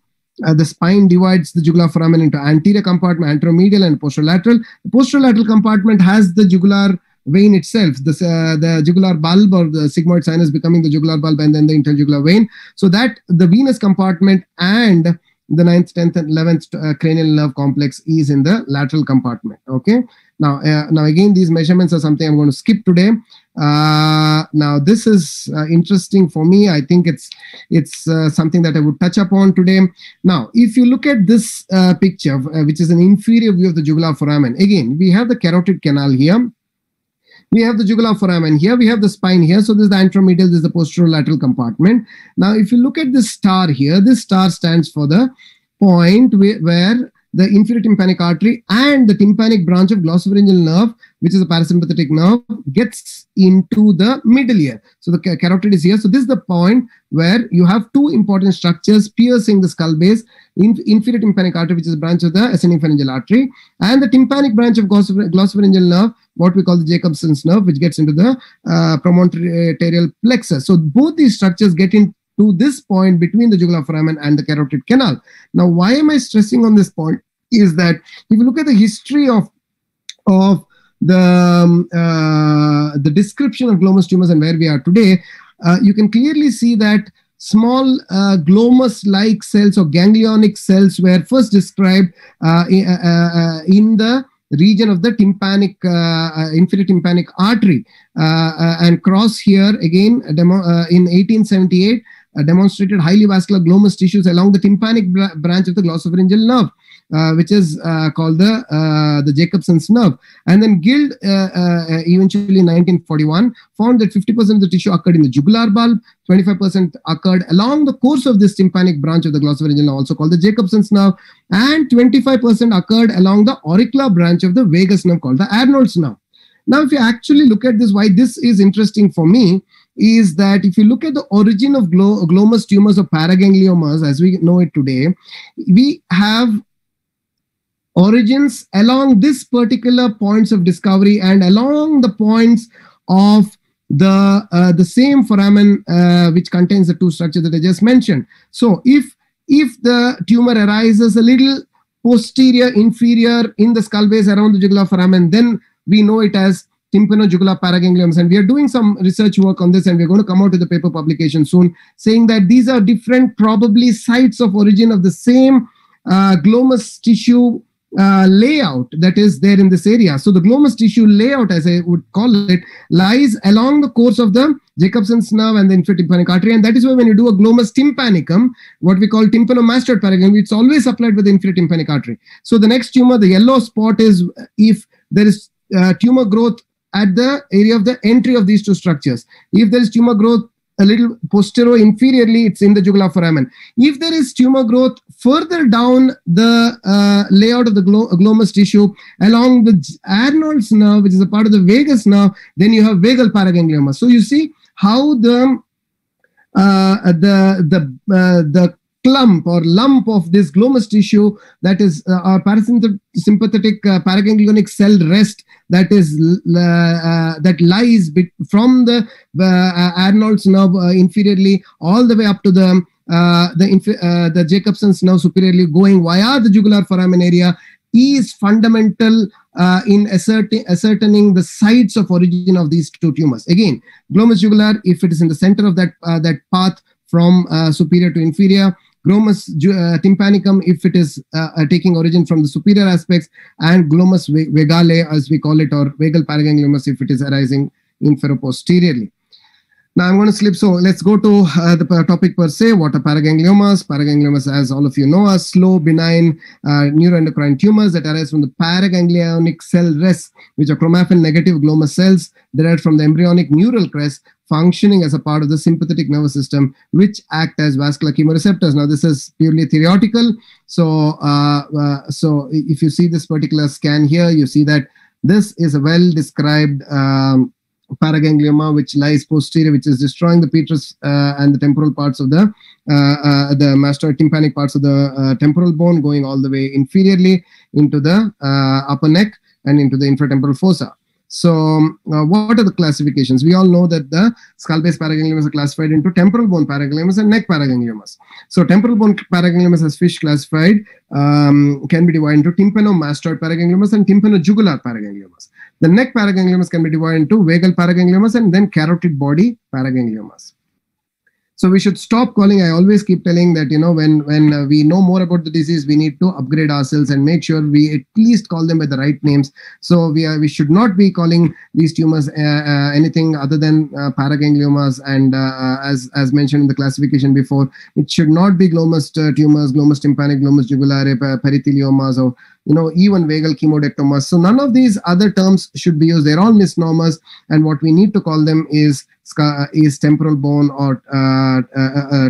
spine divides the jugular foramen into anterior compartment, anteromedial, and posterolateral. The posterolateral compartment has the jugular vein itself, the jugular bulb or the sigmoid sinus becoming the jugular bulb, and then the interjugular vein. So that the venous compartment and the 9th, 10th, and 11th cranial nerve complex is in the lateral compartment. Okay. Now again, these measurements are something I'm going to skip today. Now, this is interesting for me. I think it's something that I would touch upon today. Now, if you look at this picture, which is an inferior view of the jugular foramen, again, we have the carotid canal here. We have the jugular foramen here. We have the spine here. So this is the anteromedial, this is the posterolateral compartment. Now, if you look at this star here, this star stands for the point where the inferior tympanic artery and the tympanic branch of glossopharyngeal nerve, which is a parasympathetic nerve, gets into the middle ear. So the carotid is here. So this is the point where you have two important structures piercing the skull base: inferior tympanic artery, which is a branch of the ascending pharyngeal artery, and the tympanic branch of glossopharyngeal nerve, what we call the Jacobson's nerve, which gets into the promontorial plexus. So both these structures get into this point between the jugular foramen and the carotid canal. Now, why am I stressing on this point is that if you look at the history of the description of glomus tumors and where we are today, you can clearly see that small glomus-like cells or ganglionic cells were first described in the region of the tympanic, inferior tympanic artery, and cross here again in 1878 demonstrated highly vascular glomus tissues along the tympanic branch of the glossopharyngeal nerve, which is called the Jacobson's nerve. And then Guild eventually in 1941 found that 50% of the tissue occurred in the jugular bulb, 25% occurred along the course of this tympanic branch of the glossopharyngeal nerve, also called the Jacobson's nerve, and 25% occurred along the auricular branch of the vagus nerve called the Arnold's nerve. Now, if you actually look at this, why this is interesting for me is that if you look at the origin of glomus tumors or paragangliomas as we know it today, we have origins along this particular points of discovery and along the points of the same foramen which contains the two structures that I just mentioned. So if the tumor arises a little posterior, inferior in the skull base around the jugular foramen, then we know it as tympanojugular paragangliomas, and we are doing some research work on this, and we're going to come out with a paper publication soon saying that these are different probably sites of origin of the same glomus tissue layout that is there in this area. So the glomus tissue layout, as I would call it, lies along the course of the Jacobson's nerve and the inferior tympanic artery, and that is why when you do a glomus tympanicum, what we call tympanomastoid paraganglioma, it's always supplied with the inferior tympanic artery. So the next tumor, the yellow spot, is if there is tumor growth at the area of the entry of these two structures. If there is tumor growth a little posterior inferiorly, it's in the jugular foramen. If there is tumor growth further down the layout of the glomus tissue along the Arnold's nerve, which is a part of the vagus nerve, then you have vagal paraganglioma. So you see how the clump or lump of this glomus tissue, that is our parasympathetic paraganglionic cell rest, that is that lies from the Arnold's nerve inferiorly all the way up to the Jacobson's nerve superiorly, going via the jugular foramen area, is fundamental in ascertaining the sites of origin of these two tumors. Again, glomus jugular, if it is in the center of that path from superior to inferior; glomus tympanicum, if it is taking origin from the superior aspects; and glomus vagale, as we call it, or vagal paragangliomas, if it is arising infero-posteriorly. Now I'm going to slip. So let's go to the topic per se. What are paragangliomas? Paragangliomas, as all of you know, are slow, benign neuroendocrine tumors that arise from the paraganglionic cell rests, which are chromaffin negative glomus cells derived from the embryonic neural crest, functioning as a part of the sympathetic nervous system, which act as vascular chemoreceptors. Now, this is purely theoretical. So, so if you see this particular scan here, you see that this is a well-described paraganglioma, which lies posterior, which is destroying the petrous and the temporal parts of the mastoid tympanic parts of the temporal bone, going all the way inferiorly into the upper neck and into the infratemporal fossa. So what are the classifications? We all know that the skull-base paragangliomas are classified into temporal bone paragangliomas and neck paragangliomas. So temporal bone paragangliomas, as Fish classified, can be divided into tympanomastoid paragangliomas and tympanojugular paragangliomas. The neck paragangliomas can be divided into vagal paragangliomas and then carotid body paragangliomas. So we should stop calling. I always keep telling that, you know, when we know more about the disease, we need to upgrade ourselves and make sure we at least call them by the right names. So we should not be calling these tumors anything other than paragangliomas. And as mentioned in the classification before, it should not be glomus tumors, glomus tympanic, glomus jugulare, peritheliomas, or even vagal chemodectomas. So none of these other terms should be used. They're all misnomers, and what we need to call them is temporal bone or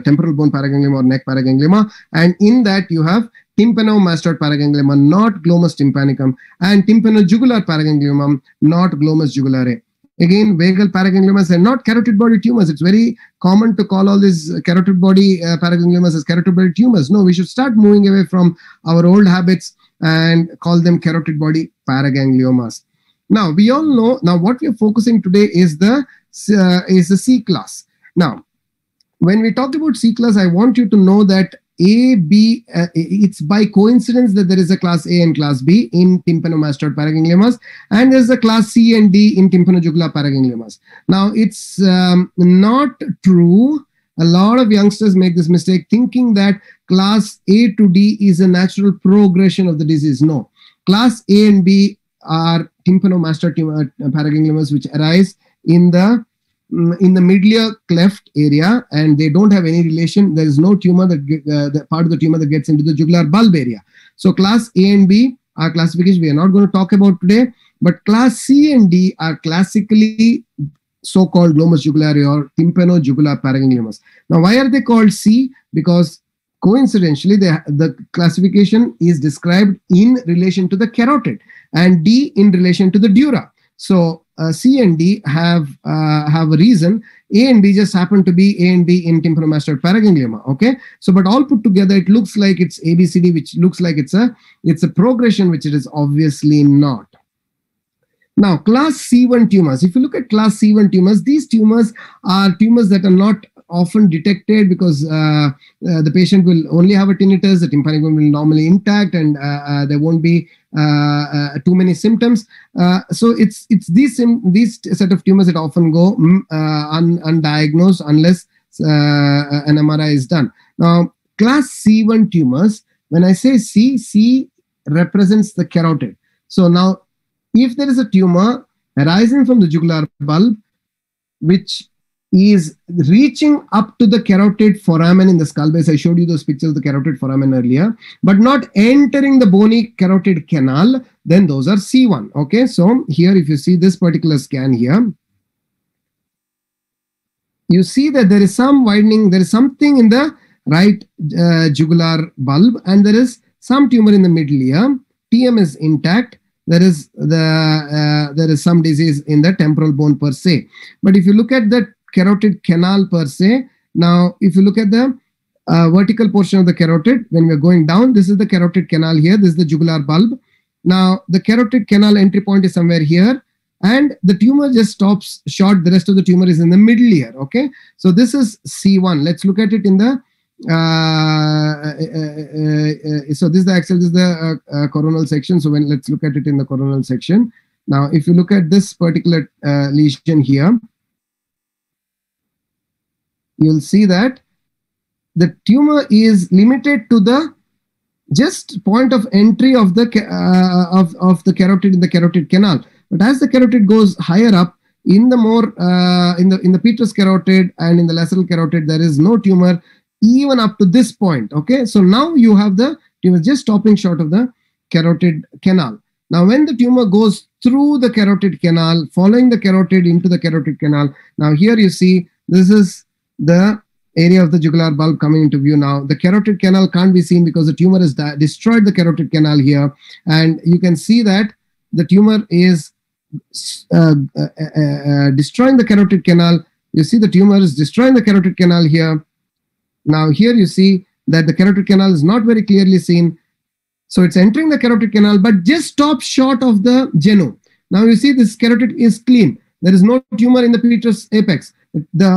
temporal bone paraganglioma or neck paraganglioma. And in that you have tympanomastoid paraganglioma, not glomus tympanicum, and tympanojugular paraganglioma, not glomus jugulare. Again, vagal paragangliomas are not carotid body tumors. It's very common to call all these carotid body paragangliomas as carotid body tumors. No, we should start moving away from our old habits and call them carotid body paragangliomas. Now, we all know, now what we are focusing today is the C class. Now, when we talk about C class, I want you to know that A, B, it's by coincidence that there is a class A and class B in tympanomastoid paragangliomas, and there's a class C and D in tympanojugular paragangliomas. Now, it's not true. A lot of youngsters make this mistake thinking that class A to D is a natural progression of the disease. No, class A and B are tympanomastoid paragangliomas which arise in the medial cleft area, and they don't have any relation. There is no tumor that the part of the tumor that gets into the jugular bulb area. So class A and B are classification we are not going to talk about today, but class C and D are classically so-called glomus jugulare or tympanojugular paragangliomas. Now, why are they called C? Because coincidentally, the classification is described in relation to the carotid and D in relation to the dura. So C and D have a reason. A and B just happen to be A and B in tympanomastoid paraganglioma. Okay, so but all put together, it looks like it's ABCD, which looks like it's a progression, which it is obviously not. Now, class C1 tumors. If you look at class C1 tumors, these tumors are tumors that are not often detected because the patient will only have a tinnitus, the tympanic bone will normally intact, and there won't be too many symptoms. So it's these set of tumors that often go undiagnosed unless an MRI is done. Now, class C1 tumors, when I say C represents the carotid. So now, if there is a tumor arising from the jugular bulb, which is reaching up to the carotid foramen in the skull base. I showed you those pictures of the carotid foramen earlier, but not entering the bony carotid canal, then those are C1. Okay, so here if you see this particular scan here, you see that there is some widening, there is something in the right jugular bulb, and there is some tumor in the middle here. TM is intact. There is some disease in the temporal bone per se. But if you look at the carotid canal per se, now if you look at the vertical portion of the carotid, when we're going down, this is the carotid canal here, this is the jugular bulb. Now the carotid canal entry point is somewhere here, and the tumor just stops short. The rest of the tumor is in the middle here. Okay, so this is C1. Let's look at it in the so this is the axil, this is the coronal section. So let's look at it in the coronal section. Now if you look at this particular lesion here, you'll see that the tumor is limited to the just point of entry of the carotid in the carotid canal. But as the carotid goes higher up, in the more in the petrous carotid and in the lateral carotid, there is no tumor even up to this point. Okay, so now you have the tumor just stopping short of the carotid canal. Now when the tumor goes through the carotid canal, following the carotid into the carotid canal, now here you see this is the area of the jugular bulb coming into view. Now the carotid canal can't be seen because the tumor has destroyed the carotid canal here, and you can see that the tumor is destroying the carotid canal. You see the tumor is destroying the carotid canal here. Now here you see that the carotid canal is not very clearly seen. So it's entering the carotid canal, but just stops short of the genu. Now you see this carotid is clean. There is no tumor in the petrous apex. The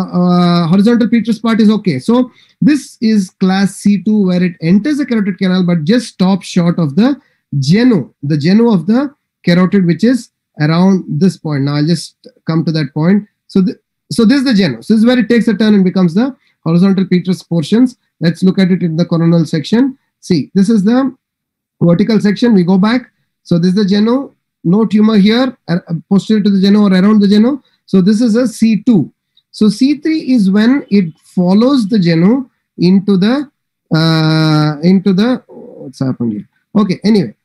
horizontal petrous part is okay. So this is class C2, where it enters the carotid canal, but just stops short of the genu of the carotid, which is around this point. Now I'll just come to that point. So this is the genu. So this is where it takes a turn and becomes the horizontal petrous portions. Let's look at it in the coronal section. See, this is the vertical section. We go back. So this is the genu. No tumor here, posterior to the genu or around the genu. So this is a C2. So C3 is when it follows the genu into the what's happened here? Okay, anyway,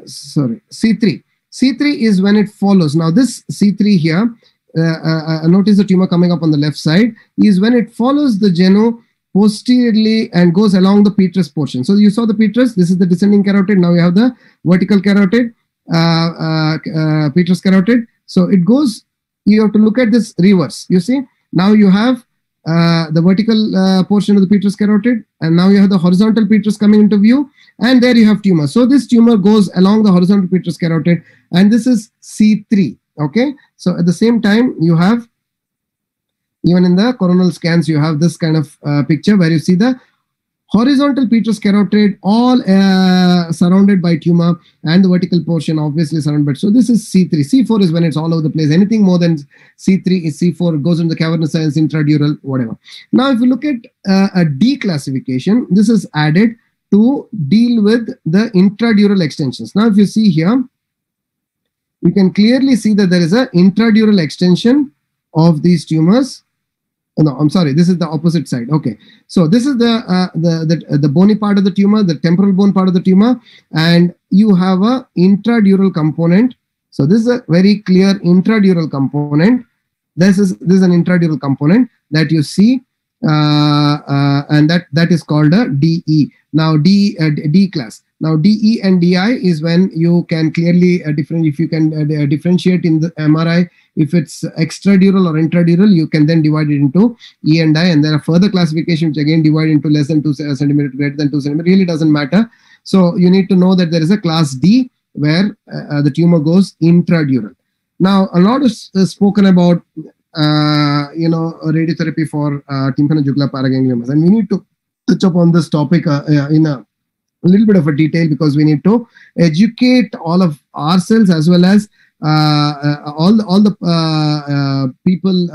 sorry, C3. C3 is when it follows. Now this C3 here, notice the tumor coming up on the left side, is when it follows the genu posteriorly and goes along the petrous portion. So you saw the petrous. This is the descending carotid. Now you have the vertical carotid, petrous carotid. So it goes. You have to look at this reverse. You see, now you have the vertical portion of the petrous carotid, and now you have the horizontal petrous coming into view, and there you have tumor. So this tumor goes along the horizontal petrous carotid, and this is C3. Okay, so at the same time, you have, even in the coronal scans, you have this kind of picture where you see the horizontal petrous carotid all surrounded by tumor, and the vertical portion obviously surrounded by. So this is C3. C4 is when it's all over the place. Anything more than C3 is C4. It goes into the cavernous sinus, intradural, whatever. Now, if you look at a D classification, this is added to deal with the intradural extensions. Now, if you see here, you can clearly see that there is an intradural extension of these tumors. No, I'm sorry. This is the opposite side. Okay, so this is the bony part of the tumor, the temporal bone part of the tumor, and you have a intradural component. So this is a very clear intradural component. This is an intradural component that you see, and that is called a DE. Now D class. Now DE and DI is when you can clearly differentiate in the MRI. If it's extradural or intradural, you can then divide it into E and I, and there are further classifications which again divide into less than 2 centimeter, greater than 2 centimeter. Really doesn't matter. So you need to know that there is a class D where the tumor goes intradural. Now, a lot is spoken about radiotherapy for tympanojugular paragangliomas, and we need to touch upon this topic in a little bit of a detail, because we need to educate all of ourselves as well as all the people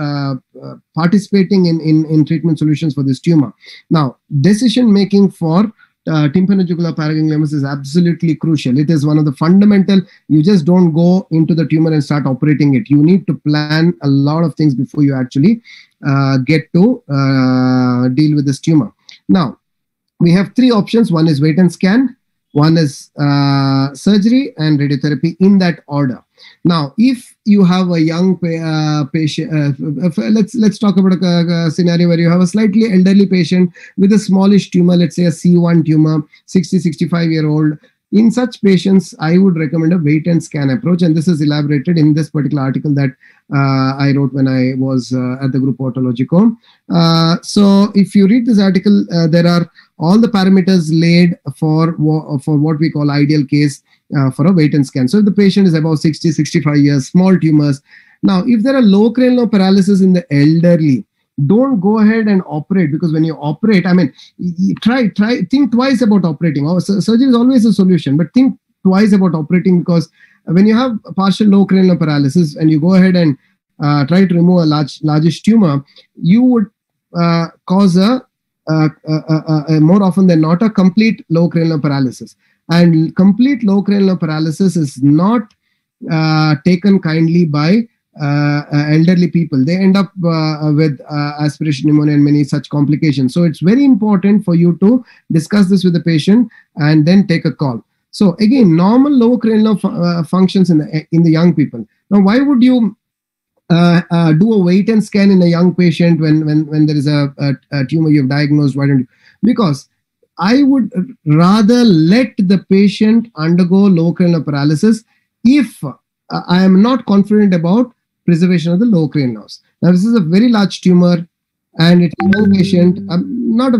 participating in treatment solutions for this tumor. Now, decision making for tympanojugular paragangliomas is absolutely crucial. It is one of the fundamental. You just don't go into the tumor and start operating it. You need to plan a lot of things before you actually get to deal with this tumor. Now, we have 3 options. One is wait and scan, one is surgery, and radiotherapy, in that order. Now, if you have a young patient, let's talk about a scenario where you have a slightly elderly patient with a smallish tumor, let's say a C1 tumor, 65-year-old. In such patients, I would recommend a wait and scan approach, and this is elaborated in this particular article that I wrote when I was at the Group Otologico. So if you read this article, there are all the parameters laid for what we call ideal case for a wait and scan. So if the patient is about 65 years, small tumors. Now, if there are low cranial paralysis in the elderly, don't go ahead and operate, because when you operate, I mean, think twice about operating. Surgery is always a solution, but think twice about operating, because when you have partial low cranial paralysis and you go ahead and try to remove a largish tumor, you would cause a more often than not a complete low cranial paralysis. And complete low cranial paralysis is not taken kindly by elderly people. They end up with aspiration pneumonia and many such complications. So it's very important for you to discuss this with the patient and then take a call. So again, normal low cranial functions in the young people. Now, why would you do a wait and scan in a young patient when there is a tumor you've diagnosed? Why don't you? Because I would rather let the patient undergo low cranial paralysis if I am not confident about preservation of the low cranial nerves. Now, this is a very large tumor, and it's a young patient, not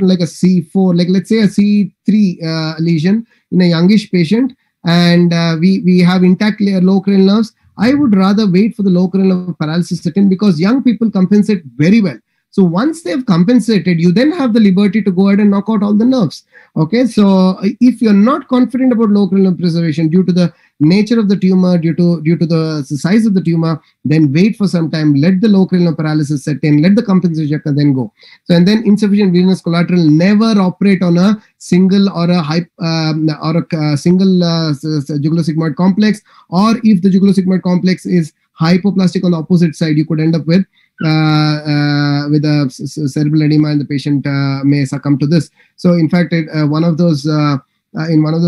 like a C4, like let's say a C3 lesion in a youngish patient, and we have intact low cranial nerves. I would rather wait for the low cranial paralysis set in, because young people compensate very well. So once they've compensated, you then have the liberty to go ahead and knock out all the nerves. Okay, so if you're not confident about low cranial preservation due to the nature of the tumor, due to the size of the tumor, then wait for some time, let the low cranial paralysis set in, let the compensation then go. So, and then insufficient venous collateral, never operate on a single or a single jugular sigmoid complex, or if the jugular sigmoid complex is hypoplastic on the opposite side, you could end up with a cerebral edema, and the patient may succumb to this. So in fact, in one of those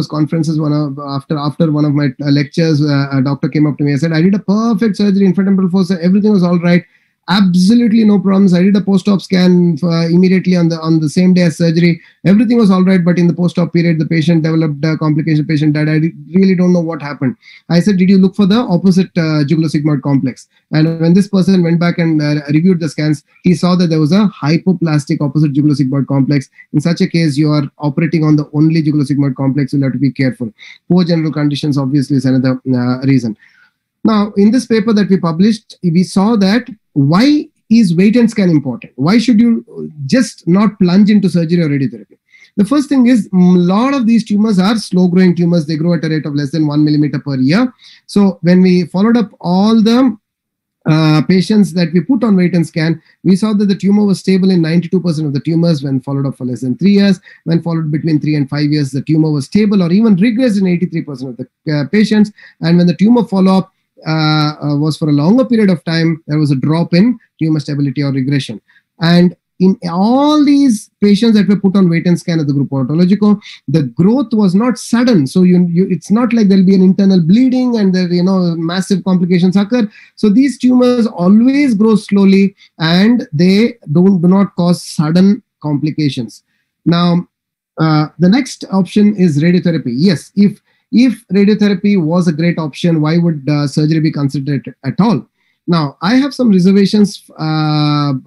conferences, after one of my lectures, a doctor came up to me and said, I did a perfect surgery in frontemporal fossa, everything was all right. absolutely no problems. I did a post-op scan immediately on the same day as surgery. Everything was all right, but in the post-op period, the patient developed a complication. Patient died. I really don't know what happened. I said, did you look for the opposite jugular-sigmoid complex? And when this person went back and reviewed the scans, he saw that there was a hypoplastic opposite jugular-sigmoid complex. In such a case, you are operating on the only jugular-sigmoid complex. You'll have to be careful. Poor general conditions obviously is another reason. Now, in this paper that we published, we saw that why is wait and scan important? Why should you just not plunge into surgery or radiotherapy? The first thing is, a lot of these tumors are slow-growing tumors. They grow at a rate of less than 1 millimeter per year. So when we followed up all the patients that we put on wait and scan, we saw that the tumor was stable in 92% of the tumors when followed up for less than 3 years. When followed between 3 and 5 years, the tumor was stable or even regressed in 83% of the patients. And when the tumor follow-up was for a longer period of time, there was a drop in tumor stability or regression. And in all these patients that were put on wait and scan at the Gruppo Oncologico, the growth was not sudden. So it's not like there'll be an internal bleeding and there, massive complications occur. So these tumors always grow slowly and they do not cause sudden complications. Now, the next option is radiotherapy. Yes, if radiotherapy was a great option, why would surgery be considered at all? Now, I have some reservations regarding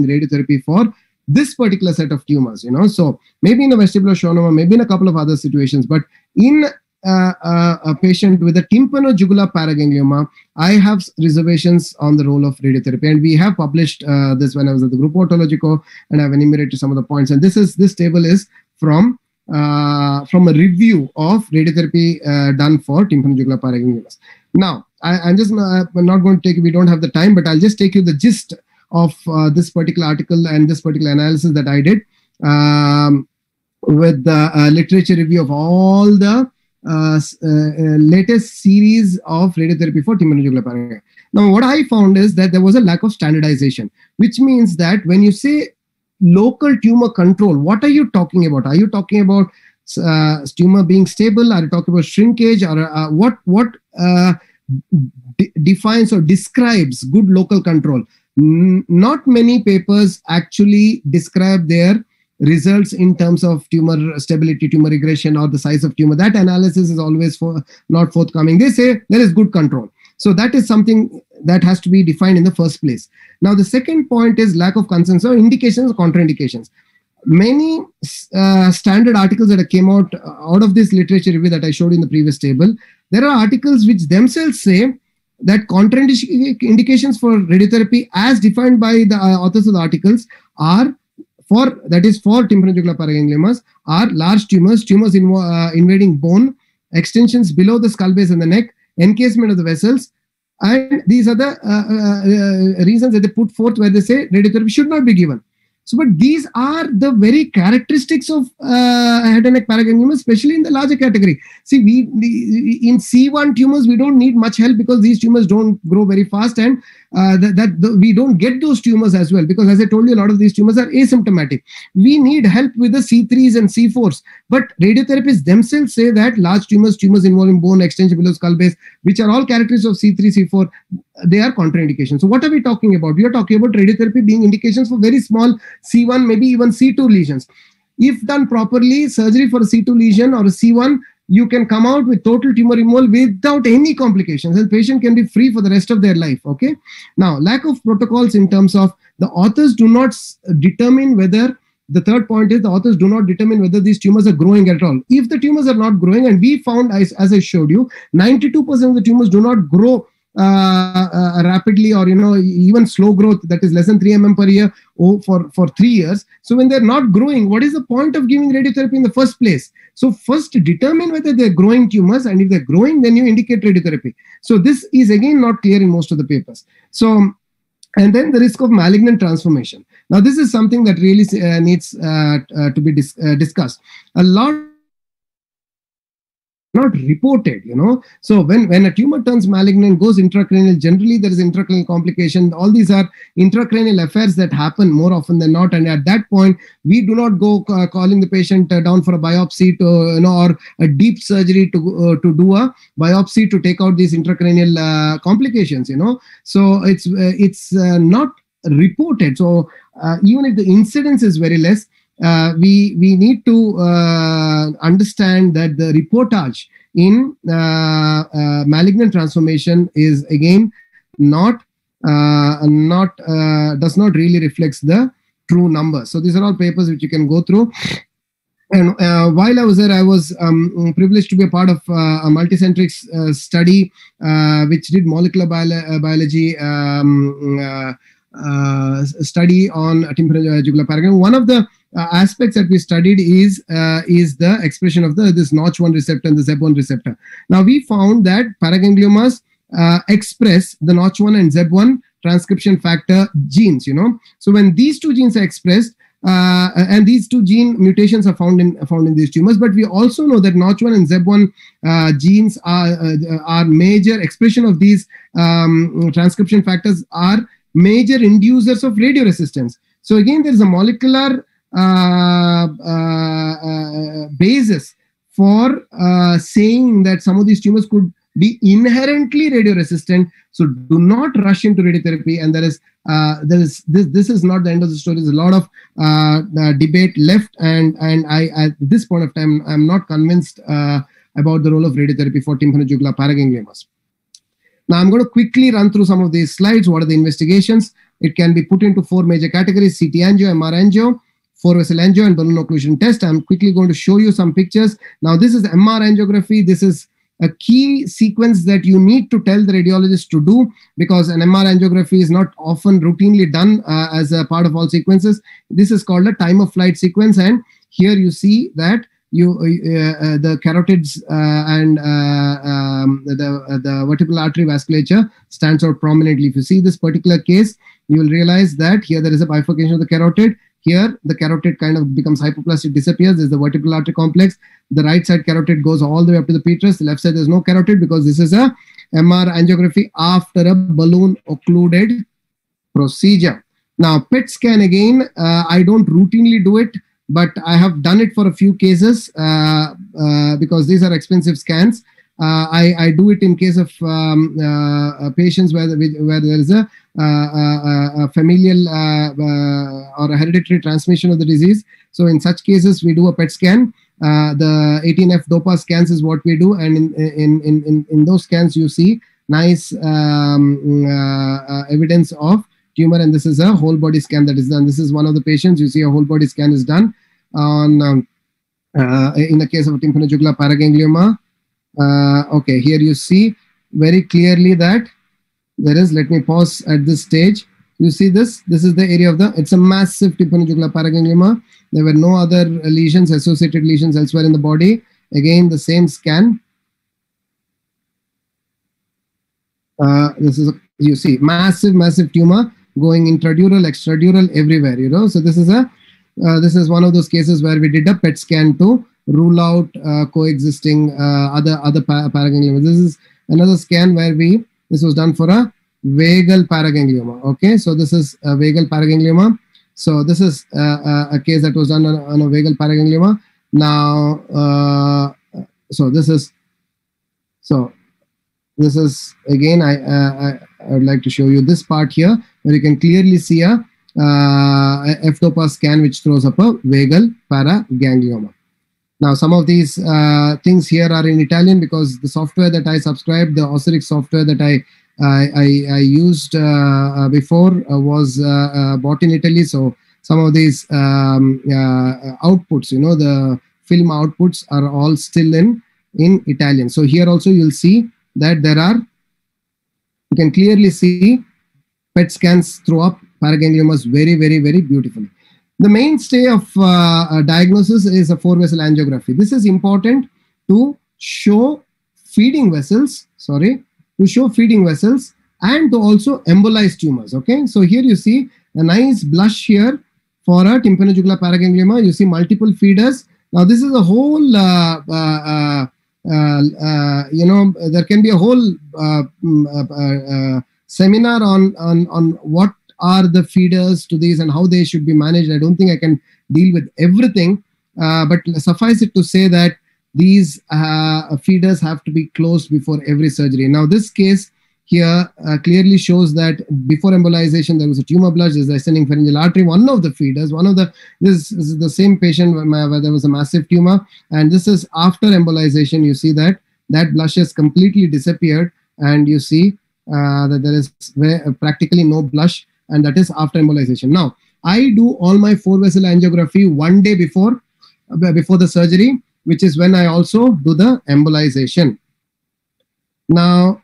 radiotherapy for this particular set of tumors, So maybe in a vestibular schwannoma, maybe in a couple of other situations, but in a patient with a tympanojugular paraganglioma, I have reservations on the role of radiotherapy. And we have published this when I was at the Gruppo Oncologico, and I've enumerated some of the points. And this table is from a review of radiotherapy done for tympanojugular paragangliomas. Now, I'm not going to we don't have the time, but I'll just take you the gist of this particular article and this particular analysis that I did with the literature review of all the latest series of radiotherapy for tympanojugular paraganglioma. Now, what I found is that there was a lack of standardization, which means that when you say local tumor control, what are you talking about? Are you talking about tumor being stable? Are you talking about shrinkage? Or what defines or describes good local control? Not many papers actually describe their results in terms of tumor stability, tumor regression, or the size of tumor. That analysis is always not forthcoming. They say there is good control. So that is something that has to be defined in the first place. Now, the second point is lack of consensus or indications or contraindications. Many standard articles that came out of this literature review that I showed in the previous table, there are articles which themselves say that contraindications for radiotherapy as defined by the authors of the articles are for tympanojugular paragangliomas are large tumors invading bone, extensions below the skull base and the neck, encasement of the vessels, and these are the reasons that they put forth where they say radiotherapy should not be given. So, but these are the very characteristics of head and neck paraganglioma, especially in the larger category. See, in C1 tumors, we don't need much help because these tumors don't grow very fast, and we don't get those tumors as well because, as I told you, a lot of these tumors are asymptomatic. We need help with the C3s and C4s, but radiotherapists themselves say that large tumors involving bone, extension below skull base, which are all characteristics of C3, C4, they are contraindications. So what are we talking about? We are talking about radiotherapy being indications for very small C1, maybe even C2 lesions. If done properly, surgery for a C2 lesion or a C1, you can come out with total tumor removal without any complications, and patient can be free for the rest of their life. Okay. Now, lack of protocols in terms of the authors do not determine whether, the third point is the authors do not determine whether these tumors are growing at all. If the tumors are not growing, and we found, as I showed you, 92% of the tumors do not grow rapidly or even slow growth, that is less than 3 mm per year for 3 years. So when they're not growing, what is the point of giving radiotherapy in the first place? So first determine whether they're growing tumors, and if they're growing, then you indicate radiotherapy. So this is again not clear in most of the papers. So, and then the risk of malignant transformation. Now this is something that really needs to be discussed. A lot not reported, So when a tumor turns malignant, goes intracranial, generally there is intracranial complication. All these are intracranial affairs that happen more often than not. And at that point, we do not go calling the patient down for a biopsy or a deep surgery to do a biopsy to take out these intracranial complications, So it's not reported. So even if the incidence is very less, we need to understand that the reportage in malignant transformation is again does not really reflects the true numbers. So these are all papers which you can go through. And while I was there, I was privileged to be a part of a multicentric study which did molecular biology study on tympanojugular paraganglioma. One of the aspects that we studied is the expression of this Notch1 receptor and the ZEB1 receptor. Now we found that paragangliomas express the Notch1 and ZEB1 transcription factor genes. So when these two genes are expressed, and these two gene mutations are found in these tumors, but we also know that Notch1 and ZEB1 genes are major expression of these transcription factors are major inducers of radioresistance. So again, there is a molecular basis for saying that some of these tumors could be inherently radioresistant. So do not rush into radiotherapy. And this is not the end of the story. There's a lot of debate left, and I at this point of time I'm not convinced about the role of radiotherapy for tympanojugular paragangliomas. Now I'm going to quickly run through some of these slides. What are the investigations? It can be put into 4 major categories: CT angio, MR angio, 4-vessel angio, and balloon occlusion test. I'm quickly going to show you some pictures. Now this is MR angiography. This is a key sequence that you need to tell the radiologist to do, because an MR angiography is not often routinely done as a part of all sequences. This is called a time of flight sequence, and here you see that the carotids and the vertebral artery vasculature stands out prominently. If you see this particular case, you will realize that here there is a bifurcation of the carotid. Here, the carotid kind of becomes hypoplastic, disappears. There's the vertebral artery complex. The right side carotid goes all the way up to the petrous. The left side, there's no carotid, because this is a MR angiography after a balloon occluded procedure. Now, PET scan again, I don't routinely do it, but I have done it for a few cases because these are expensive scans. I do it in case of patients where there is a familial or a hereditary transmission of the disease. So in such cases, we do a PET scan. The 18F DOPA scans is what we do, and in those scans you see nice evidence of tumor, and this is a whole body scan that is done. This is one of the patients. You see a whole body scan is done on in the case of tympanojugular paraganglioma. Okay, here you see very clearly that there is, let me pause at this stage. You see this is the area of it's a massive tympanojugular paraganglioma. There were no other lesions, associated lesions elsewhere in the body. Again, the same scan. This is, you see, massive tumor going intradural, extradural, everywhere, So this is one of those cases where we did a PET scan to rule out coexisting other paragangliomas. This is another scan where this was done for a vagal paraganglioma. Okay, so this is a vagal paraganglioma. So this is a case that was done on a vagal paraganglioma. Now, this is again, I would like to show you this part here, where you can clearly see a F-DOPA scan which throws up a vagal paraganglioma. Now, some of these things here are in Italian, because the software that I subscribed, the Osiric software that I used before was bought in Italy. So some of these outputs, the film outputs are all still in Italian. So here also you'll see that you can clearly see PET scans throw up paragangliomas very beautifully. The mainstay of diagnosis is a 4-vessel angiography. This is important to show feeding vessels, and to also embolize tumors. Okay, so here you see a nice blush here for a tympanojugular paraganglioma. You see multiple feeders. Now this is a whole there can be a whole seminar on what are the feeders to these and how they should be managed. I don't think I can deal with everything, but suffice it to say that these feeders have to be closed before every surgery. Now, this case here clearly shows that before embolization, there was a tumor blush. There's ascending pharyngeal artery. One of the feeders, this is the same patient where there was a massive tumor. And this is after embolization. You see that blush has completely disappeared. And you see that there is practically no blush. And that is after embolization. Now, I do all my 4-vessel angiography one day before the surgery, which is when I also do the embolization. Now,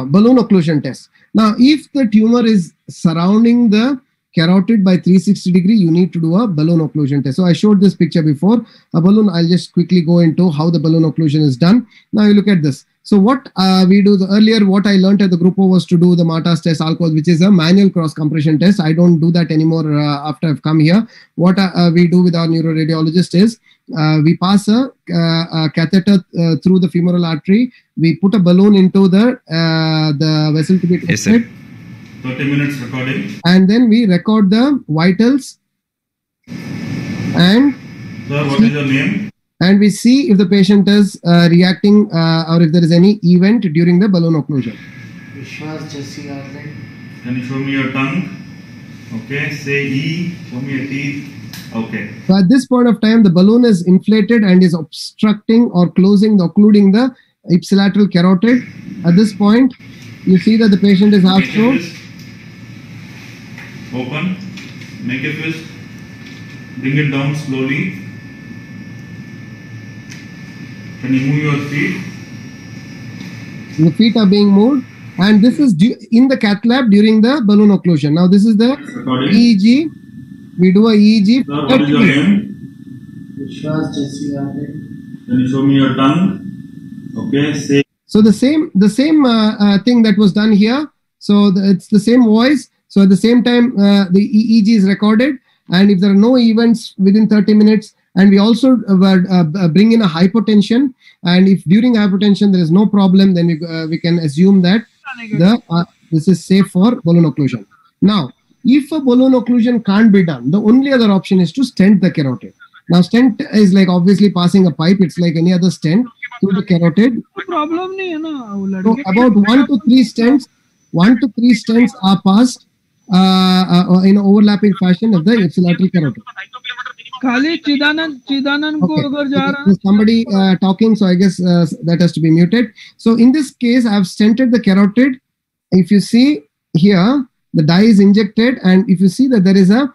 balloon occlusion test. Now, if the tumor is surrounding the carotid by 360 degree, you need to do a balloon occlusion test. So I showed this picture before. A balloon, I'll just quickly go into how the balloon occlusion is done. Now you look at this. So what we do, earlier what I learned at the group O was to do the Marta's test, alcohol, which is a manual cross compression test. I don't do that anymore after I've come here. What we do with our neuroradiologist is we pass a catheter through the femoral artery. We put a balloon into the vessel to be tested. Yes, 30 minutes recording. And then we record the vitals. And sir, what is your name? And we see if the patient is reacting or if there is any event during the balloon occlusion. Can you show me your tongue? Okay, say E, show me your teeth. Okay. So at this point of time, the balloon is inflated and is obstructing or occluding the ipsilateral carotid. At this point, you see that the patient is half through. Open, make a fist, bring it down slowly. Can you move your feet? The feet are being moved, and this is in the cath lab during the balloon occlusion. Now this is the EEG. We do a EEG. Sir, what is your name? Can you show me your tongue? Okay, say. So the same thing that was done here. So it's the same voice. So at the same time, the EEG is recorded, and if there are no events within 30 minutes, and we also bring in a hypotension, and if during hypotension there is no problem, then we can assume that this is safe for balloon occlusion. Now, if a balloon occlusion can't be done, the only other option is to stent the carotid. Now, stent is like obviously passing a pipe. It's like any other stent through the carotid. So about 1 to 3 stents are passed in overlapping fashion of the ipsilateral carotid. खाली चिदानंद को अगर जा रहा है somebody talking, so I guess that has to be muted. So in this case, I have stented the carotid. If you see here, the dye is injected, and if you see that there is a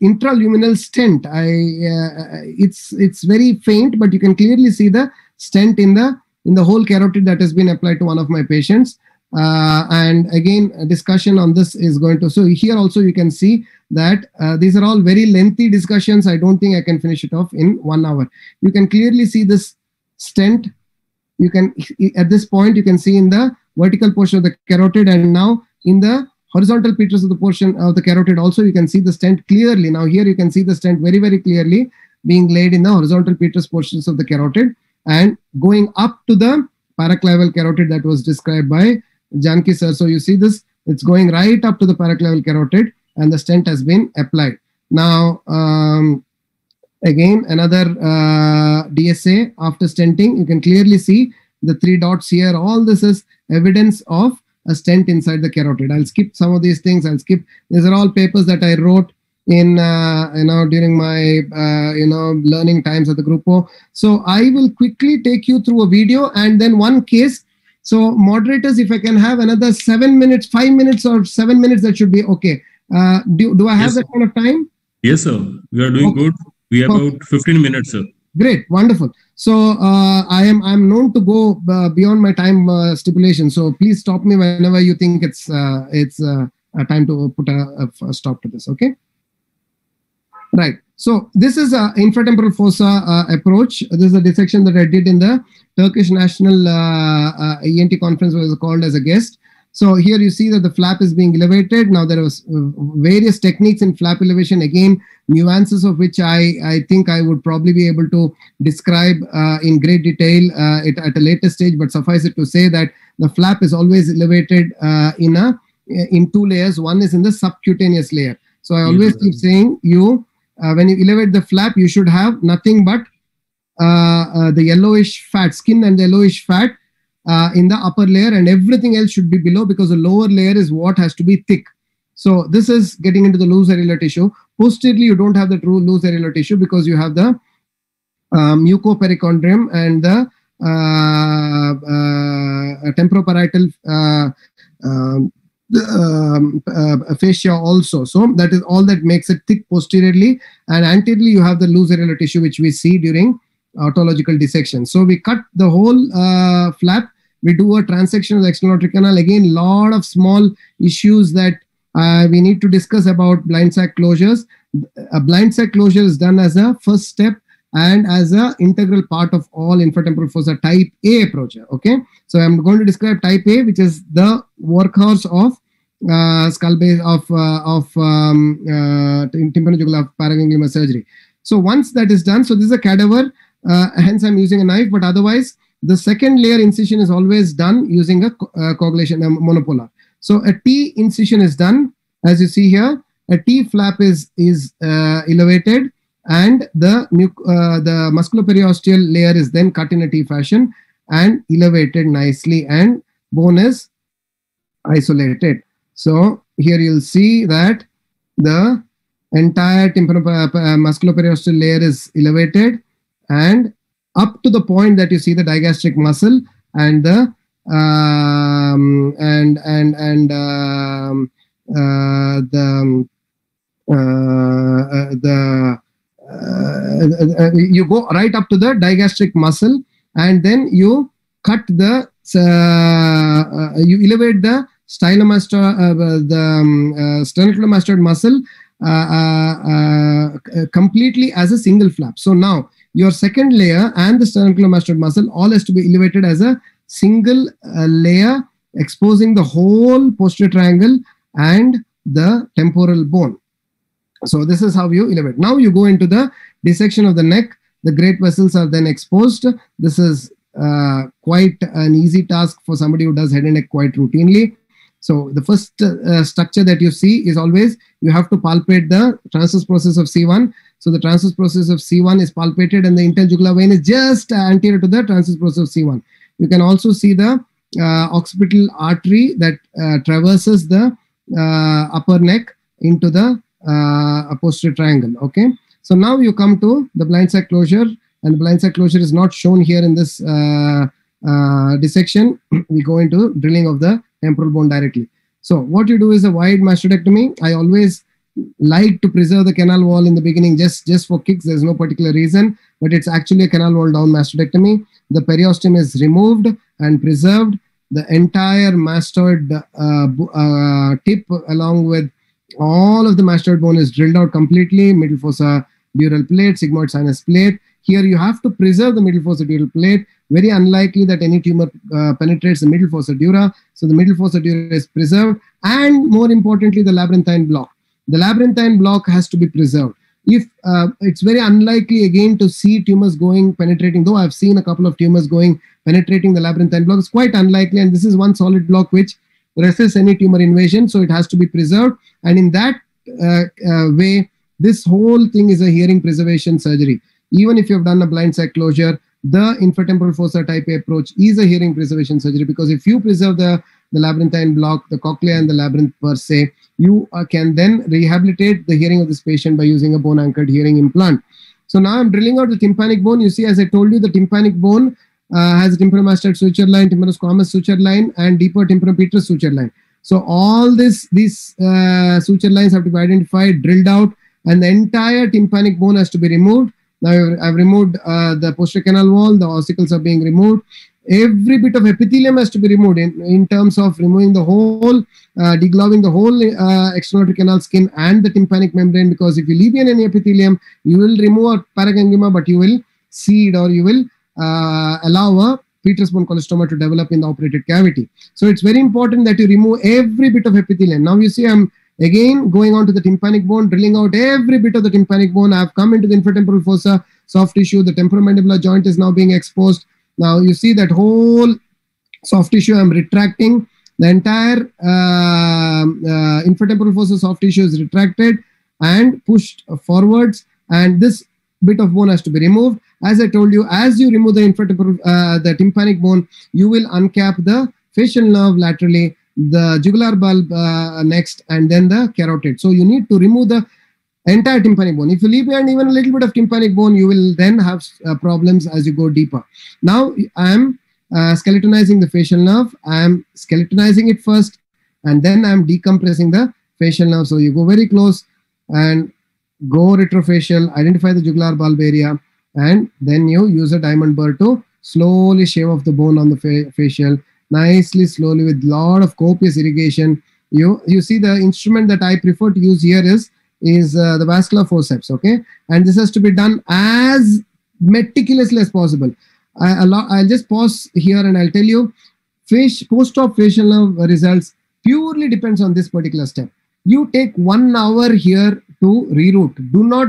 intraluminal stent, it's very faint, but you can clearly see the stent in the whole carotid that has been applied to one of my patients. And again, a discussion on this is going to. So here also you can see that these are all very lengthy discussions. I don't think I can finish it off in 1 hour. You can clearly see this stent. You can, at this point, you can see in the vertical portion of the carotid, and now in the horizontal petrous of the portion of the carotid also, you can see the stent clearly. Now here you can see the stent very, very clearly being laid in the horizontal petrous portions of the carotid and going up to the paraclavial carotid that was described by Janki sir. So you see this, it's going right up to the paraclavial carotid, and the stent has been applied. Now, again, another DSA after stenting, you can clearly see the 3 dots here. All this is evidence of a stent inside the carotid. I'll skip some of these things. These are all papers that I wrote in, during my, learning times at the group O. So I will quickly take you through a video and then one case. So moderators, if I can have another 7 minutes, 5 minutes or 7 minutes, that should be okay. Do I have that kind of time? Yes, sir. We are doing good. We have about 15 minutes, sir. Great, wonderful. So I'm known to go beyond my time stipulation. So please stop me whenever you think it's time to put a stop to this. Okay. Right. So this is an infratemporal fossa approach. This is a dissection that I did in the Turkish National ENT conference, where I was called as a guest. So here you see that the flap is being elevated. Now there was various techniques in flap elevation, again, nuances of which I think I would probably be able to describe in great detail at a later stage, but suffice it to say that the flap is always elevated in two layers. One is in the subcutaneous layer. So I always keep saying when you elevate the flap, you should have nothing but the yellowish fat, skin and the yellowish fat in the upper layer, and everything else should be below, because the lower layer is what has to be thick. So this is getting into the loose areolar tissue. Posteriorly, you don't have the true loose areolar tissue because you have the mucoperichondrium and the temporoparietal fascia also. So that is all that makes it thick posteriorly, and anteriorly you have the loose areolar tissue, which we see during autological dissection. So we cut the whole flap. We do a transection of the external aortic canal. Again, lot of small issues that we need to discuss about blind sac closures. A blind sac closure is done as a first step and as an integral part of all infratemporal fossa type A approach. Okay, so I'm going to describe type A, which is the workhorse of skull base of tympanojugular paraganglioma surgery. So once that is done, so this is a cadaver, hence I'm using a knife, but otherwise the second layer incision is always done using a coagulation monopolar. So a T incision is done, as you see here. A T flap is elevated, and the musculoperiosteal layer is then cut in a T fashion and elevated nicely, and bone is isolated. So here you'll see that the entire musculoperiosteal layer is elevated, and up to the point that you see the digastric muscle and the you go right up to the digastric muscle, and then you cut the you elevate the sternocleidomastoid muscle completely as a single flap. So now your second layer and the sternocleidomastoid muscle all has to be elevated as a single layer, exposing the whole posterior triangle and the temporal bone. So this is how you elevate. Now you go into the dissection of the neck. The great vessels are then exposed. This is quite an easy task for somebody who does head and neck quite routinely. So the first structure that you see is always you have to palpate the transverse process of C1. So the transverse process of C1 is palpated, and the interjugular vein is just anterior to the transverse process of C1. You can also see the occipital artery that traverses the upper neck into the posterior triangle. Okay. So now you come to the blind sac closure, and the blind sac closure is not shown here in this dissection. We go into drilling of the temporal bone directly. So what you do is a wide mastectomy. I always like to preserve the canal wall in the beginning just for kicks. There's no particular reason, but it's actually a canal wall down mastectomy. The periosteum is removed and preserved. The entire mastoid tip along with all of the mastoid bone is drilled out completely. Middle fossa dural plate, sigmoid sinus plate. Here you have to preserve the middle fossa dural plate. Very unlikely that any tumor penetrates the middle fossa dura. So the middle fossa dura is preserved, and more importantly, the labyrinthine block. The labyrinthine block has to be preserved. If it's very unlikely again to see tumors penetrating, though I've seen a couple of tumors penetrating the labyrinthine block. It's quite unlikely, and this is one solid block which resists any tumor invasion, so it has to be preserved. And in that way, this whole thing is a hearing preservation surgery. Even if you have done a blind sac closure, the infratemporal fossa type A approach is a hearing preservation surgery, because if you preserve the labyrinthine block, the cochlea and the labyrinth per se, you can then rehabilitate the hearing of this patient by using a bone-anchored hearing implant. So now I'm drilling out the tympanic bone. You see, as I told you, the tympanic bone has a tympanomastoid suture line, tympanosquamous suture line, and deeper tympanopetrous suture line. So all these suture lines have to be identified, drilled out, and the entire tympanic bone has to be removed. Now I've removed the posterior canal wall, the ossicles are being removed. Every bit of epithelium has to be removed in terms of removing the whole, degloving the whole external aortic canal skin and the tympanic membrane, because if you leave in any epithelium, you will remove a paraganglioma, but you will seed or you will allow petrous bone colostoma to develop in the operated cavity. So it's very important that you remove every bit of epithelium. Now you see I'm again going on to the tympanic bone, drilling out every bit of the tympanic bone. I've come into the infratemporal fossa, soft tissue. The temporomandibular joint is now being exposed. Now you see that whole soft tissue I'm retracting. The entire infratemporal fossa soft tissue is retracted and pushed forwards, and this bit of bone has to be removed. As I told you, as you remove the infratemporal, the tympanic bone, you will uncap the facial nerve laterally, the jugular bulb next, and then the carotid. So you need to remove the entire tympanic bone. If you leave behind even a little bit of tympanic bone, you will then have problems as you go deeper. Now I am skeletonizing the facial nerve. I am skeletonizing it first, and then I am decompressing the facial nerve. So you go very close and go retrofacial, identify the jugular bulb area, and then you use a diamond burr to slowly shave off the bone on the facial, nicely, slowly, with lot of copious irrigation. You see the instrument that I prefer to use here is the vascular forceps, okay? And this has to be done as meticulously as possible. I'll just pause here and I'll tell you, post-op facial nerve results purely depends on this particular step. You take 1 hour here to reroute. Do not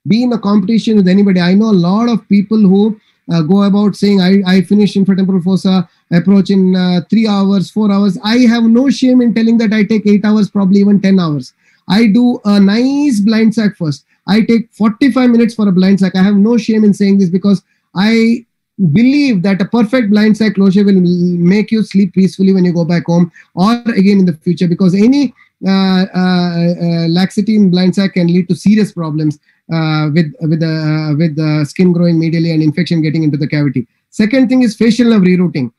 be in a competition with anybody. I know a lot of people who go about saying, I finished infratemporal fossa approach in 3 hours, 4 hours. I have no shame in telling that I take 8 hours, probably even 10 hours. I do a nice blind sack first. I take 45 minutes for a blind sack. I have no shame in saying this because I believe that a perfect blind sack closure will make you sleep peacefully when you go back home or again in the future, because any laxity in blind sack can lead to serious problems with the skin growing medially and infection getting into the cavity. Second thing is facial nerve rerouting.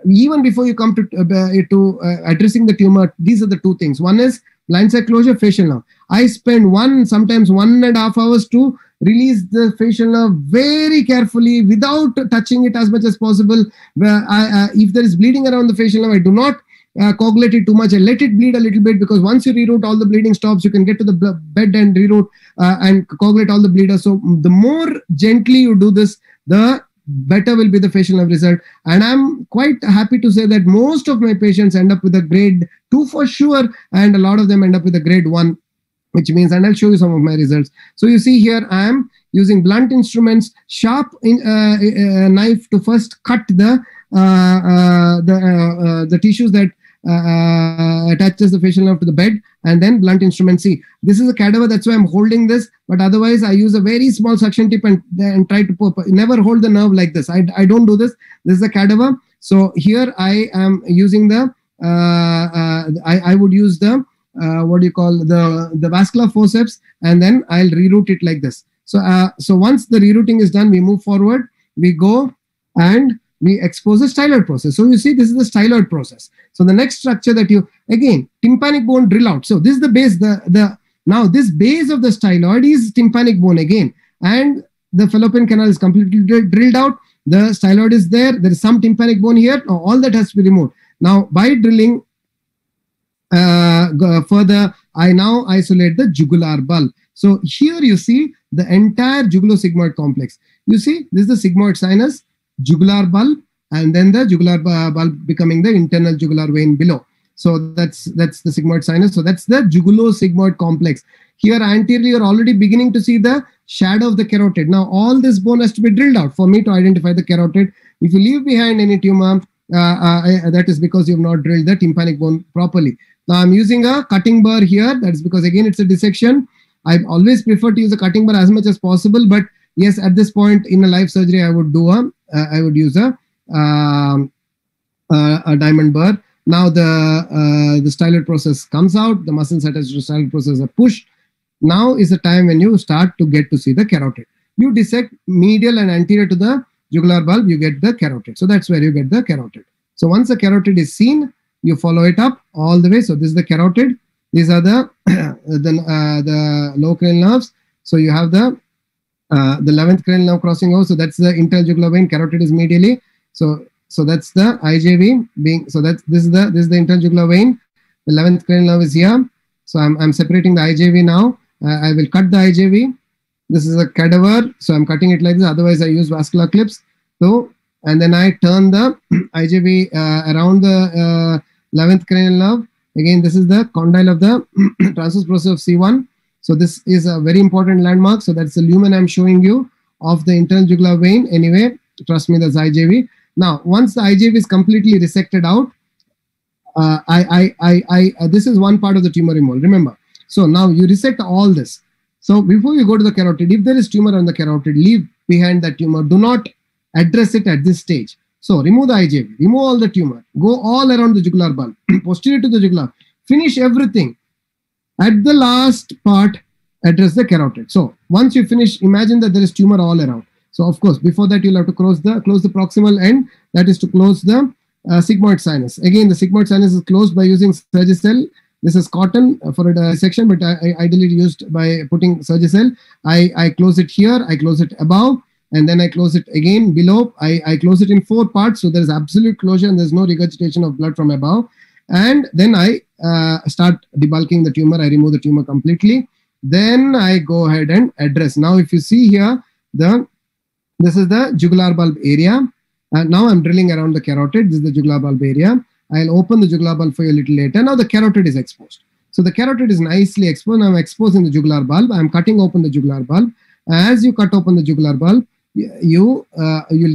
Even before you come to addressing the tumor, these are the two things. One is blind sack closure, facial nerve. I spend sometimes 1.5 hours to release the facial nerve very carefully without touching it as much as possible. If there is bleeding around the facial nerve, I do not coagulate it too much. I let it bleed a little bit, because once you reroute, all the bleeding stops. You can get to the bed and reroute and coagulate all the bleeders. So the more gently you do this, the better will be the facial nerve result. And I'm quite happy to say that most of my patients end up with a grade 2 for sure, and a lot of them end up with a grade 1, which means, and I'll show you some of my results. So you see here, I am using blunt instruments, sharp knife to first cut the tissues that attaches the facial nerve to the bed, and then blunt instrument. See, this is a cadaver, that's why I'm holding this, but otherwise I use a very small suction tip and try to never hold the nerve like this. I don't do this. This is a cadaver. So here I am using the I would use the the vascular forceps, and then I'll reroute it like this. So once the rerouting is done, we move forward, we go and we expose the styloid process. So you see, this is the styloid process. So the next structure that you, again, tympanic bone drill out. So this is the base, now this base of the styloid is tympanic bone again, and the fallopian canal is completely drilled out. The styloid is there. There is some tympanic bone here. Now all that has to be removed. Now by drilling further, I now isolate the jugular bulb. So here you see the entire jugulosigmoid complex. You see, this is the sigmoid sinus, jugular bulb, and then the jugular bulb becoming the internal jugular vein below. So that's the sigmoid sinus. So that's the jugulosigmoid complex. Here anteriorly, you're already beginning to see the shadow of the carotid. Now all this bone has to be drilled out for me to identify the carotid. If you leave behind any tumor, that is because you have not drilled the tympanic bone properly. Now I'm using a cutting burr here. That's because again it's a dissection. I always prefer to use a cutting burr as much as possible, but yes, at this point in a live surgery, I would use a diamond burr. Now the styloid process comes out. The muscles attached to the styloid process are pushed. Now is the time when you start to get to see the carotid. You dissect medial and anterior to the jugular bulb, you get the carotid. So that's where you get the carotid. So once the carotid is seen, you follow it up all the way. So this is the carotid. These are the lower cranial nerves. So you have the 11th cranial nerve crossing over. So that's the internal jugular vein. Carotid is medially. So that's the IJV being. So this is the internal jugular vein. The 11th cranial nerve is here. So I'm separating the IJV now. I will cut the IJV. This is a cadaver. So I'm cutting it like this. Otherwise, I use vascular clips to and then I turn the IJV around the 11th cranial nerve. Again, this is the condyle of the transverse process of C1. So this is a very important landmark. So that's the lumen I'm showing you of the internal jugular vein. Anyway, trust me, that's IJV. Now, once the IJV is completely resected out, this is one part of the tumor removal. Remember. So now you resect all this. So before you go to the carotid, if there is tumor on the carotid, leave behind that tumor. Do not address it at this stage. So remove the IJV, remove all the tumor, go all around the jugular bulb, posterior to the jugular, finish everything. At the last part, address the carotid. So once you finish, imagine that there is tumor all around. So of course, before that, you'll have to close the proximal end. That is to close the sigmoid sinus. Again, the sigmoid sinus is closed by using Surgicel. This is cotton for a dissection, but I ideally used by putting Surgicel. I close it here, I close it above, and then I close it again below. I close it in 4 parts, so there is absolute closure and there's no regurgitation of blood from above. And then I start debulking the tumor. I remove the tumor completely. Then I go ahead and address. Now, if you see here, this is the jugular bulb area. Now I'm drilling around the carotid. This is the jugular bulb area. I'll open the jugular bulb for you a little later. Now the carotid is exposed. So the carotid is nicely exposed. Now I'm exposing the jugular bulb. I'm cutting open the jugular bulb. As you cut open the jugular bulb, you'll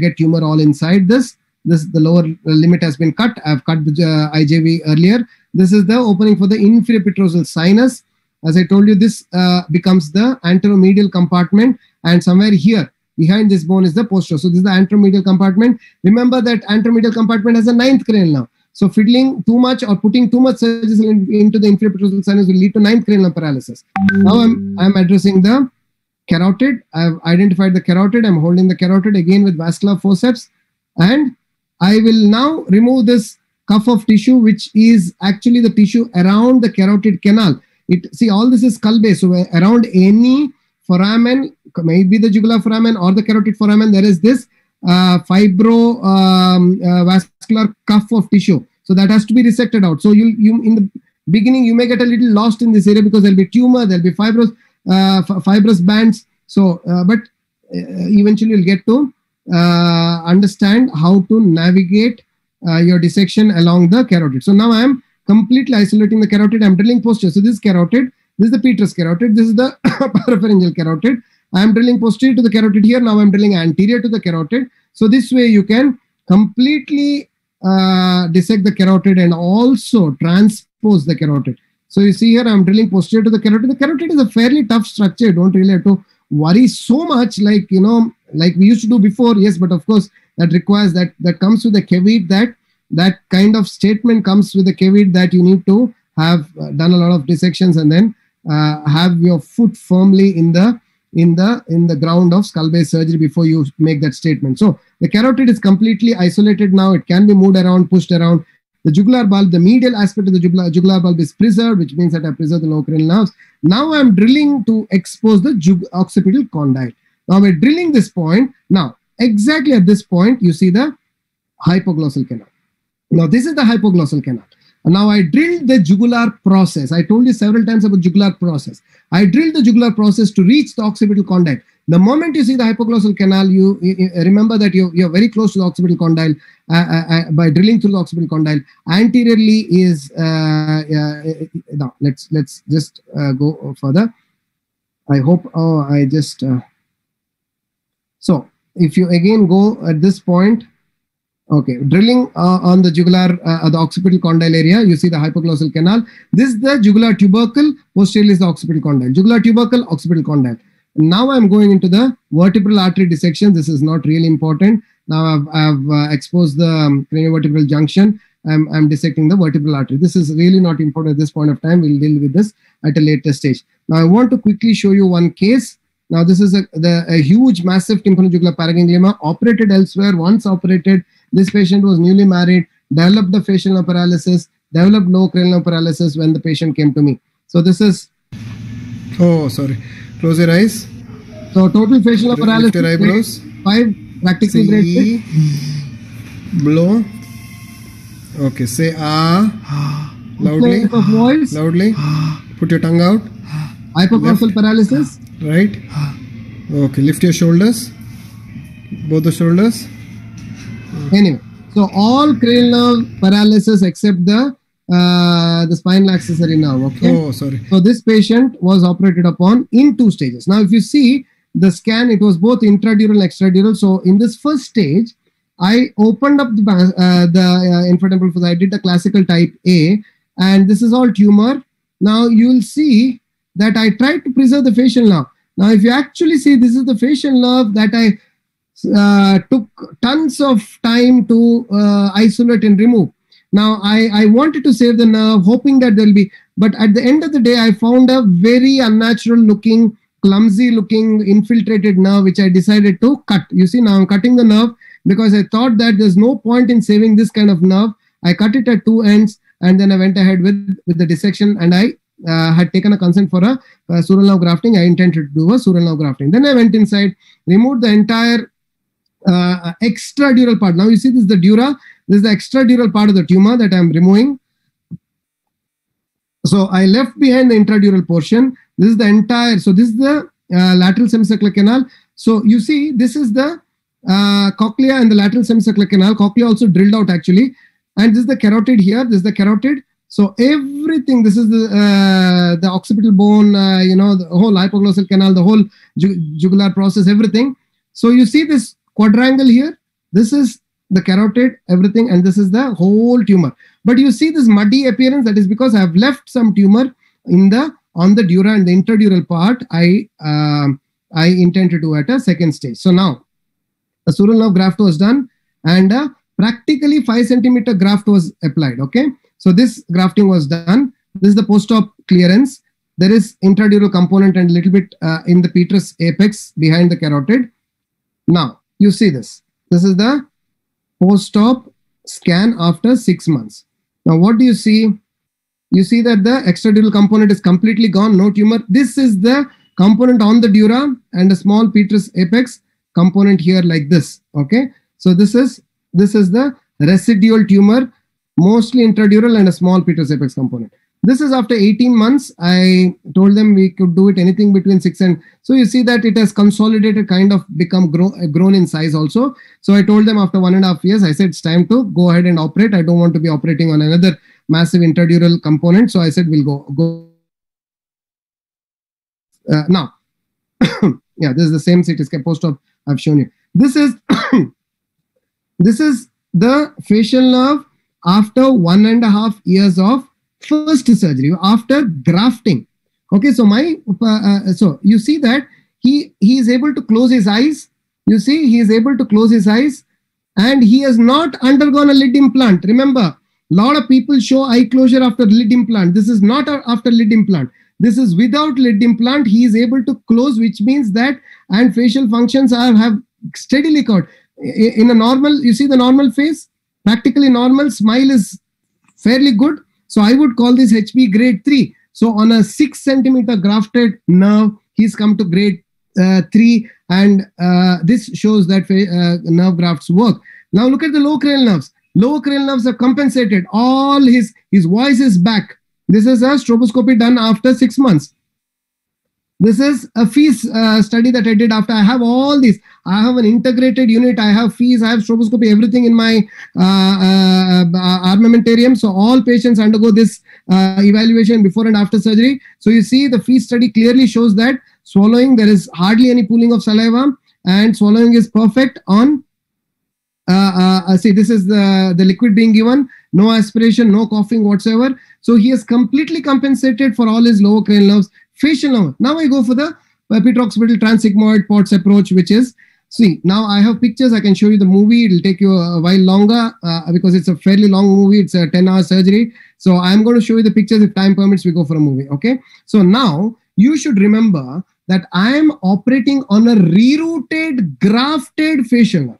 get tumor all inside this. The lower limit has been cut. I've cut the IJV earlier. This is the opening for the inferior petrosal sinus. As I told you, this becomes the anteromedial compartment, and somewhere here behind this bone is the posterior. So this is the anteromedial compartment. Remember that anteromedial compartment has a 9th cranial nerve. So fiddling too much or putting too much surgery into the inferior petrosal sinus will lead to 9th cranial nerve paralysis. Now I'm addressing the carotid. I've identified the carotid. I'm holding the carotid again with vascular forceps, and I will now remove this cuff of tissue, which is actually the tissue around the carotid canal. See, all this is skull base. So around any foramen, maybe the jugular foramen or the carotid foramen, there is this vascular cuff of tissue. So that has to be resected out. So you in the beginning, you may get a little lost in this area because there'll be tumor, there'll be fibrous bands. So, but eventually you'll get to understand how to navigate your dissection along the carotid. So now I am completely isolating the carotid. I'm drilling posterior. So this is carotid. This is the petrous carotid. This is the parapharyngeal carotid. I am drilling posterior to the carotid here. Now I'm drilling anterior to the carotid. So this way you can completely dissect the carotid and also transpose the carotid. So you see here I'm drilling posterior to the carotid. The carotid is a fairly tough structure. You don't really have to worry so much like we used to do before. Yes, but of course that requires that comes with a caveat that kind of statement comes with a caveat that you need to have done a lot of dissections and then have your foot firmly in the ground of skull base surgery before you make that statement. So the carotid is completely isolated now. It can be moved around, pushed around. The jugular bulb, the medial aspect of the jugular bulb is preserved, which means that I preserve the lower cranial nerves. Now I'm drilling to expose the occipital condyle. Now we're drilling this point. Now exactly at this point, you see the hypoglossal canal. Now this is the hypoglossal canal. Now I drilled the jugular process. I told you several times about jugular process. I drilled the jugular process to reach the occipital condyle. The moment you see the hypoglossal canal, you remember that you're very close to the occipital condyle by drilling through the occipital condyle. Anteriorly is now let's just go further. I hope. So if you again go at this point. Okay, drilling on the jugular, the occipital condyle area, you see the hypoglossal canal. This is the jugular tubercle, posteriorly is the occipital condyle. Jugular tubercle, occipital condyle. Now I'm going into the vertebral artery dissection. This is not really important. Now I've exposed the craniovertebral junction. I'm dissecting the vertebral artery. This is really not important at this point of time. We'll deal with this at a later stage. Now I want to quickly show you one case. Now this is a huge, massive tympanojugular paraganglioma operated elsewhere. Once operated, this patient was newly married, developed the facial nerve paralysis, developed low cranial nerve paralysis when the patient came to me. So this is... Oh, sorry. Close your eyes. So total facial nerve paralysis. Lift your eyebrows. 5 practically grade. Blow. Okay, say ah. Loudly. Of voice. Loudly. Put your tongue out. Hypoglossal paralysis. Right. Okay, lift your shoulders. Both the shoulders. Anyway, so all cranial nerve paralysis except the spinal accessory nerve. Okay. Oh, sorry. So this patient was operated upon in 2 stages. Now, if you see the scan, it was both intradural and extradural. So in this first stage, I opened up the infratemporal fossa. I did the classical type A, and this is all tumor. Now you will see that I tried to preserve the facial nerve. Now, if you actually see, this is the facial nerve that I took tons of time to isolate and remove. Now, I wanted to save the nerve, hoping that there will be, but at the end of the day, I found a very unnatural looking, clumsy looking infiltrated nerve, which I decided to cut. You see, now I'm cutting the nerve because I thought that there's no point in saving this kind of nerve. I cut it at 2 ends, and then I went ahead with the dissection, and I had taken a consent for a sural nerve grafting. I intended to do a sural nerve grafting. Then I went inside, removed the entire extradural part. Now you see, this is the dura. This is the extradural part of the tumor that I'm removing. So I left behind the intradural portion. This is the entire, so this is the lateral semicircular canal. So you see, this is the cochlea and the lateral semicircular canal. Cochlea also drilled out actually. And this is the carotid here. This is the carotid. So everything, this is the occipital bone, the whole hypoglossal canal, the whole jugular process, everything. So you see this quadrangle here. This is the carotid, everything, and this is the whole tumor. But you see this muddy appearance. That is because I have left some tumor on the dura and the intradural part. I intend to do at a second stage. So now a sural nerve graft was done, and practically 5 centimeter graft was applied. Okay, so this grafting was done. This is the post-op clearance. There is intradural component and a little bit in the petrous apex behind the carotid. Now you see this. This is the post-op scan after 6 months. Now what do you see? You see that the extradural component is completely gone, no tumor. This is the component on the dura and a small petrous apex component here like this. Okay, so this is the residual tumor, mostly intradural and a small petrous apex component. This is after 18 months. I told them we could do it anything between 6 and, so you see that it has consolidated, kind of become grown in size also. So I told them after 1.5 years, I said it's time to go ahead and operate. I don't want to be operating on another massive intradural component. So I said we'll go. Now, yeah, this is the same CT scan post-op I've shown you. This is this is the facial nerve after 1.5 years of first surgery, after grafting. Okay, so so you see that he is able to close his eyes. You see, he is able to close his eyes, and he has not undergone a lid implant. Remember, a lot of people show eye closure after lid implant. This is not after lid implant. This is without lid implant. He is able to close, which means that, and facial functions have steadily covered. In a normal, you see the normal face, practically normal, smile is fairly good. So I would call this HB grade 3. So on a 6 centimeter grafted nerve, he's come to grade 3, and this shows that nerve grafts work. Now look at the lower cranial nerves. Lower cranial nerves are compensated. All his voice is back. This is a stroboscopy done after 6 months. This is a fees study that I did after. I have all these. I have an integrated unit. I have fees. I have stroboscopy, everything in my armamentarium. So all patients undergo this evaluation before and after surgery. So you see the fees study clearly shows that swallowing, there is hardly any pooling of saliva, and swallowing is perfect on, see, this is the liquid being given, no aspiration, no coughing whatsoever. So he has completely compensated for all his lower cranial nerves. Facial nerve. Now I go for the petroccipital transsigmoid POTS approach, which is, see, now I have pictures. I can show you the movie. It will take you a while longer because it's a fairly long movie. It's a 10-hour surgery. So I'm going to show you the pictures. If time permits, we go for a movie. Okay. So now you should remember that I am operating on a rerouted, grafted facial nerve.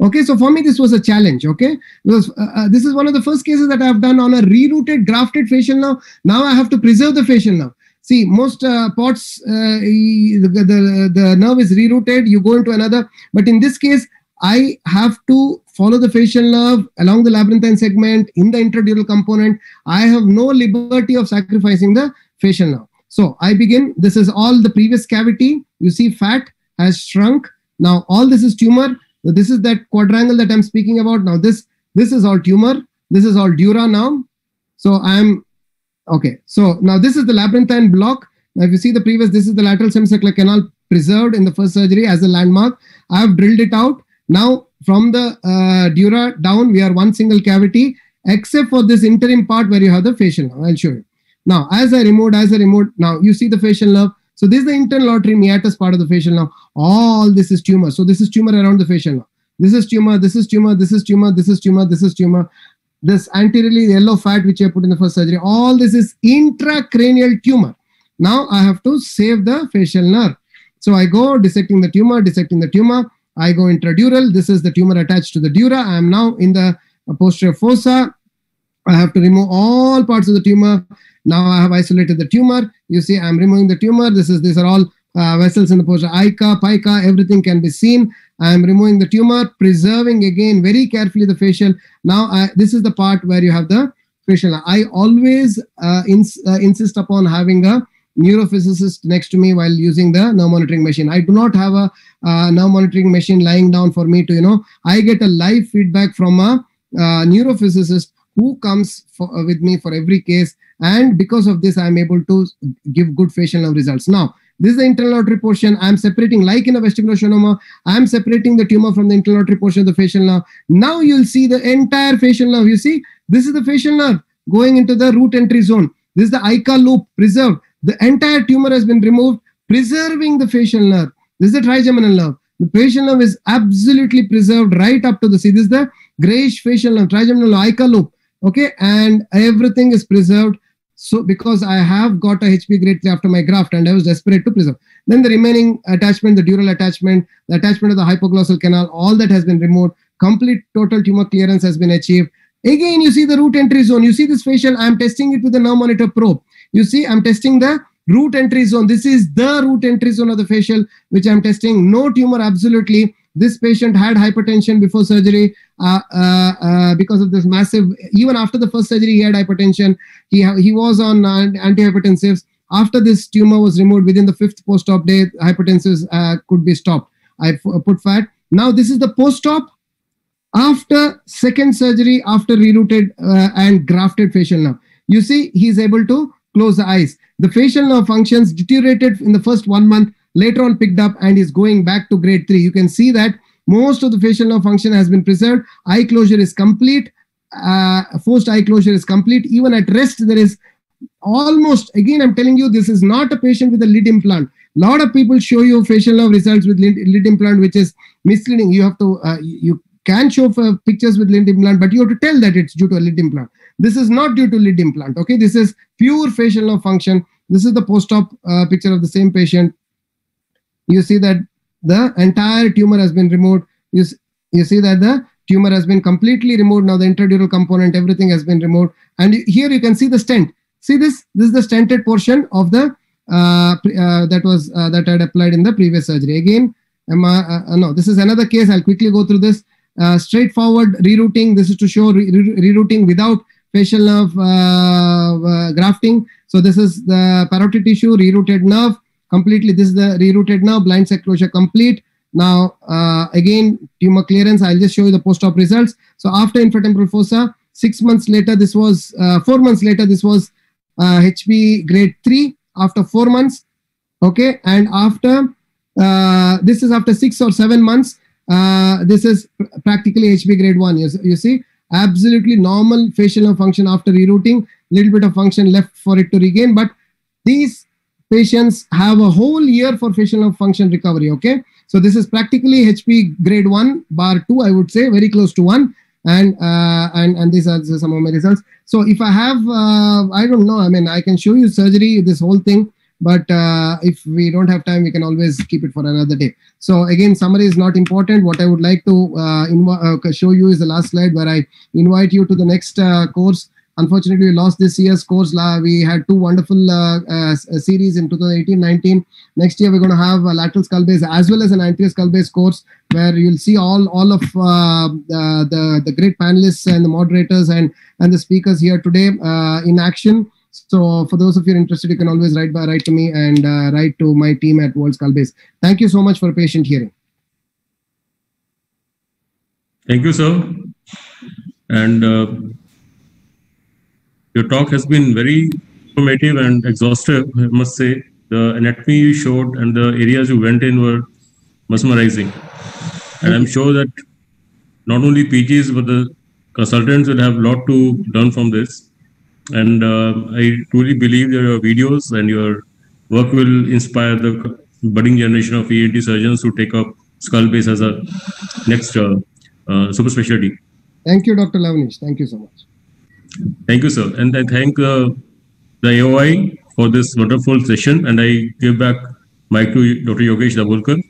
Okay, so for me, this was a challenge, okay? Because this is one of the first cases that I have done on a rerouted, grafted facial nerve. Now I have to preserve the facial nerve. See, most POTS, the nerve is rerouted, you go into another. But in this case, I have to follow the facial nerve along the labyrinthine segment in the intradural component. I have no liberty of sacrificing the facial nerve. So I begin. This is all the previous cavity. You see fat has shrunk. Now all this is tumor. So this is that quadrangle that I'm speaking about. Now this is all tumor. This is all dura now. So okay. So now this is the labyrinthine block. Now if you see the previous, this is the lateral semicircular canal preserved in the first surgery as a landmark. I have drilled it out. Now from the dura down, we are one single cavity, except for this interim part where you have the facial nerve. I'll show you. Now as I removed, now you see the facial nerve. So this is the internal artery meatus part of the facial nerve. All this is tumor. So this is tumor around the facial nerve. This is tumor, this is tumor, this is tumor, this is tumor, this is tumor. This anteriorly yellow fat which I put in the first surgery, all this is intracranial tumor. Now I have to save the facial nerve. So I go dissecting the tumor. I go intradural. This is the tumor attached to the dura. I am now in the posterior fossa. I have to remove all parts of the tumor. Now I have isolated the tumor. You see, I'm removing the tumor. These are all vessels in the posterior ica, pica, everything can be seen. I am removing the tumor, preserving again very carefully the facial. Now this is the part where you have the facial. I always insist upon having a neurophysicist next to me while using the nerve monitoring machine. I do not have a nerve monitoring machine lying down for me to, I get a live feedback from a neurophysicist who comes with me for every case. And because of this, I'm able to give good facial nerve results. Now, this is the internal artery portion. I'm separating, like in a vestibular schwannoma, I'm separating the tumor from the internal artery portion of the facial nerve. Now you'll see the entire facial nerve. You see, this is the facial nerve going into the root entry zone. This is the ica loop preserved. The entire tumor has been removed, preserving the facial nerve. This is the trigeminal nerve. The facial nerve is absolutely preserved right up to the, see, this is the grayish facial nerve, trigeminal ica loop. Okay, and everything is preserved. So because I have got a HP grade 3 after my graft and I was desperate to preserve. Then the remaining attachment, the dural attachment, the attachment of the hypoglossal canal, all that has been removed. Complete total tumor clearance has been achieved. Again, you see the root entry zone. You see this facial, I'm testing it with the nerve monitor probe. You see, I'm testing the root entry zone. This is the root entry zone of the facial, which I'm testing. No tumor, absolutely. This patient had hypertension before surgery because of this massive, even after the first surgery, he had hypertension. He was on antihypertensives. After this tumor was removed, within the 5th post-op day, hypertensives could be stopped. I put fat. Now this is the post-op after second surgery, after rerouted and grafted facial nerve. You see, he's able to close the eyes. The facial nerve functions deteriorated in the first 1 month, later on picked up and is going back to grade 3. You can see that most of the facial nerve function has been preserved. Eye closure is complete. Forced eye closure is complete. Even at rest, there is almost, again, I'm telling you, this is not a patient with a lid implant. A lot of people show you facial nerve results with lid implant, which is misleading. You have to, you can show for pictures with lid implant, but you have to tell that it's due to a lid implant. This is not due to lid implant. Okay, this is pure facial nerve function. This is the post-op picture of the same patient. You see that the entire tumor has been removed. You see that the tumor has been completely removed. Now the intradural component, everything has been removed. And here you can see the stent. See this? This is the stented portion of the that I had applied in the previous surgery. Again, no, this is another case. I'll quickly go through this. Straightforward rerouting. This is to show rerouting without facial nerve grafting. So this is the parotid tissue, rerouted nerve. Completely, this is the rerouted nerve, blindside closure complete. Now, again, tumor clearance. I'll just show you the post-op results. So after infratemporal fossa, 6 months later, this was 4 months later, this was HP grade 3 after 4 months. Okay, and after this is after 6 or 7 months. This is practically HP grade 1. You see, absolutely normal facial nerve function after rerouting. Little bit of function left for it to regain, but these patients have a whole year for facial nerve function recovery. Okay, so this is practically HP grade 1 bar 2, I would say, very close to 1. And these are some of my results. So if I have, I don't know, I mean, I can show you surgery, this whole thing, but if we don't have time, we can always keep it for another day. So again, summary is not important. What I would like to show you is the last slide where I invite you to the next course. Unfortunately, we lost this year's course. We had 2 wonderful series in 2018-19. Next year, we're going to have a lateral skull base as well as an anterior skull base course where you'll see all of the great panelists and the moderators and the speakers here today in action. So for those of you interested, you can always write to me and write to my team at World Skull Base. Thank you so much for patient hearing. Thank you, sir. And your talk has been very informative and exhaustive, I must say. The anatomy you showed and the areas you went in were mesmerizing. And I'm sure that not only PGs, but the consultants will have a lot to learn from this. And I truly believe that your videos and your work will inspire the budding generation of ENT surgeons to take up skull base as a next super specialty. Thank you, Dr. Lavnish. Thank you so much. Thank you, sir. And I thank the AOI for this wonderful session. And I give back mic to Dr. Yogesh Dabholkar.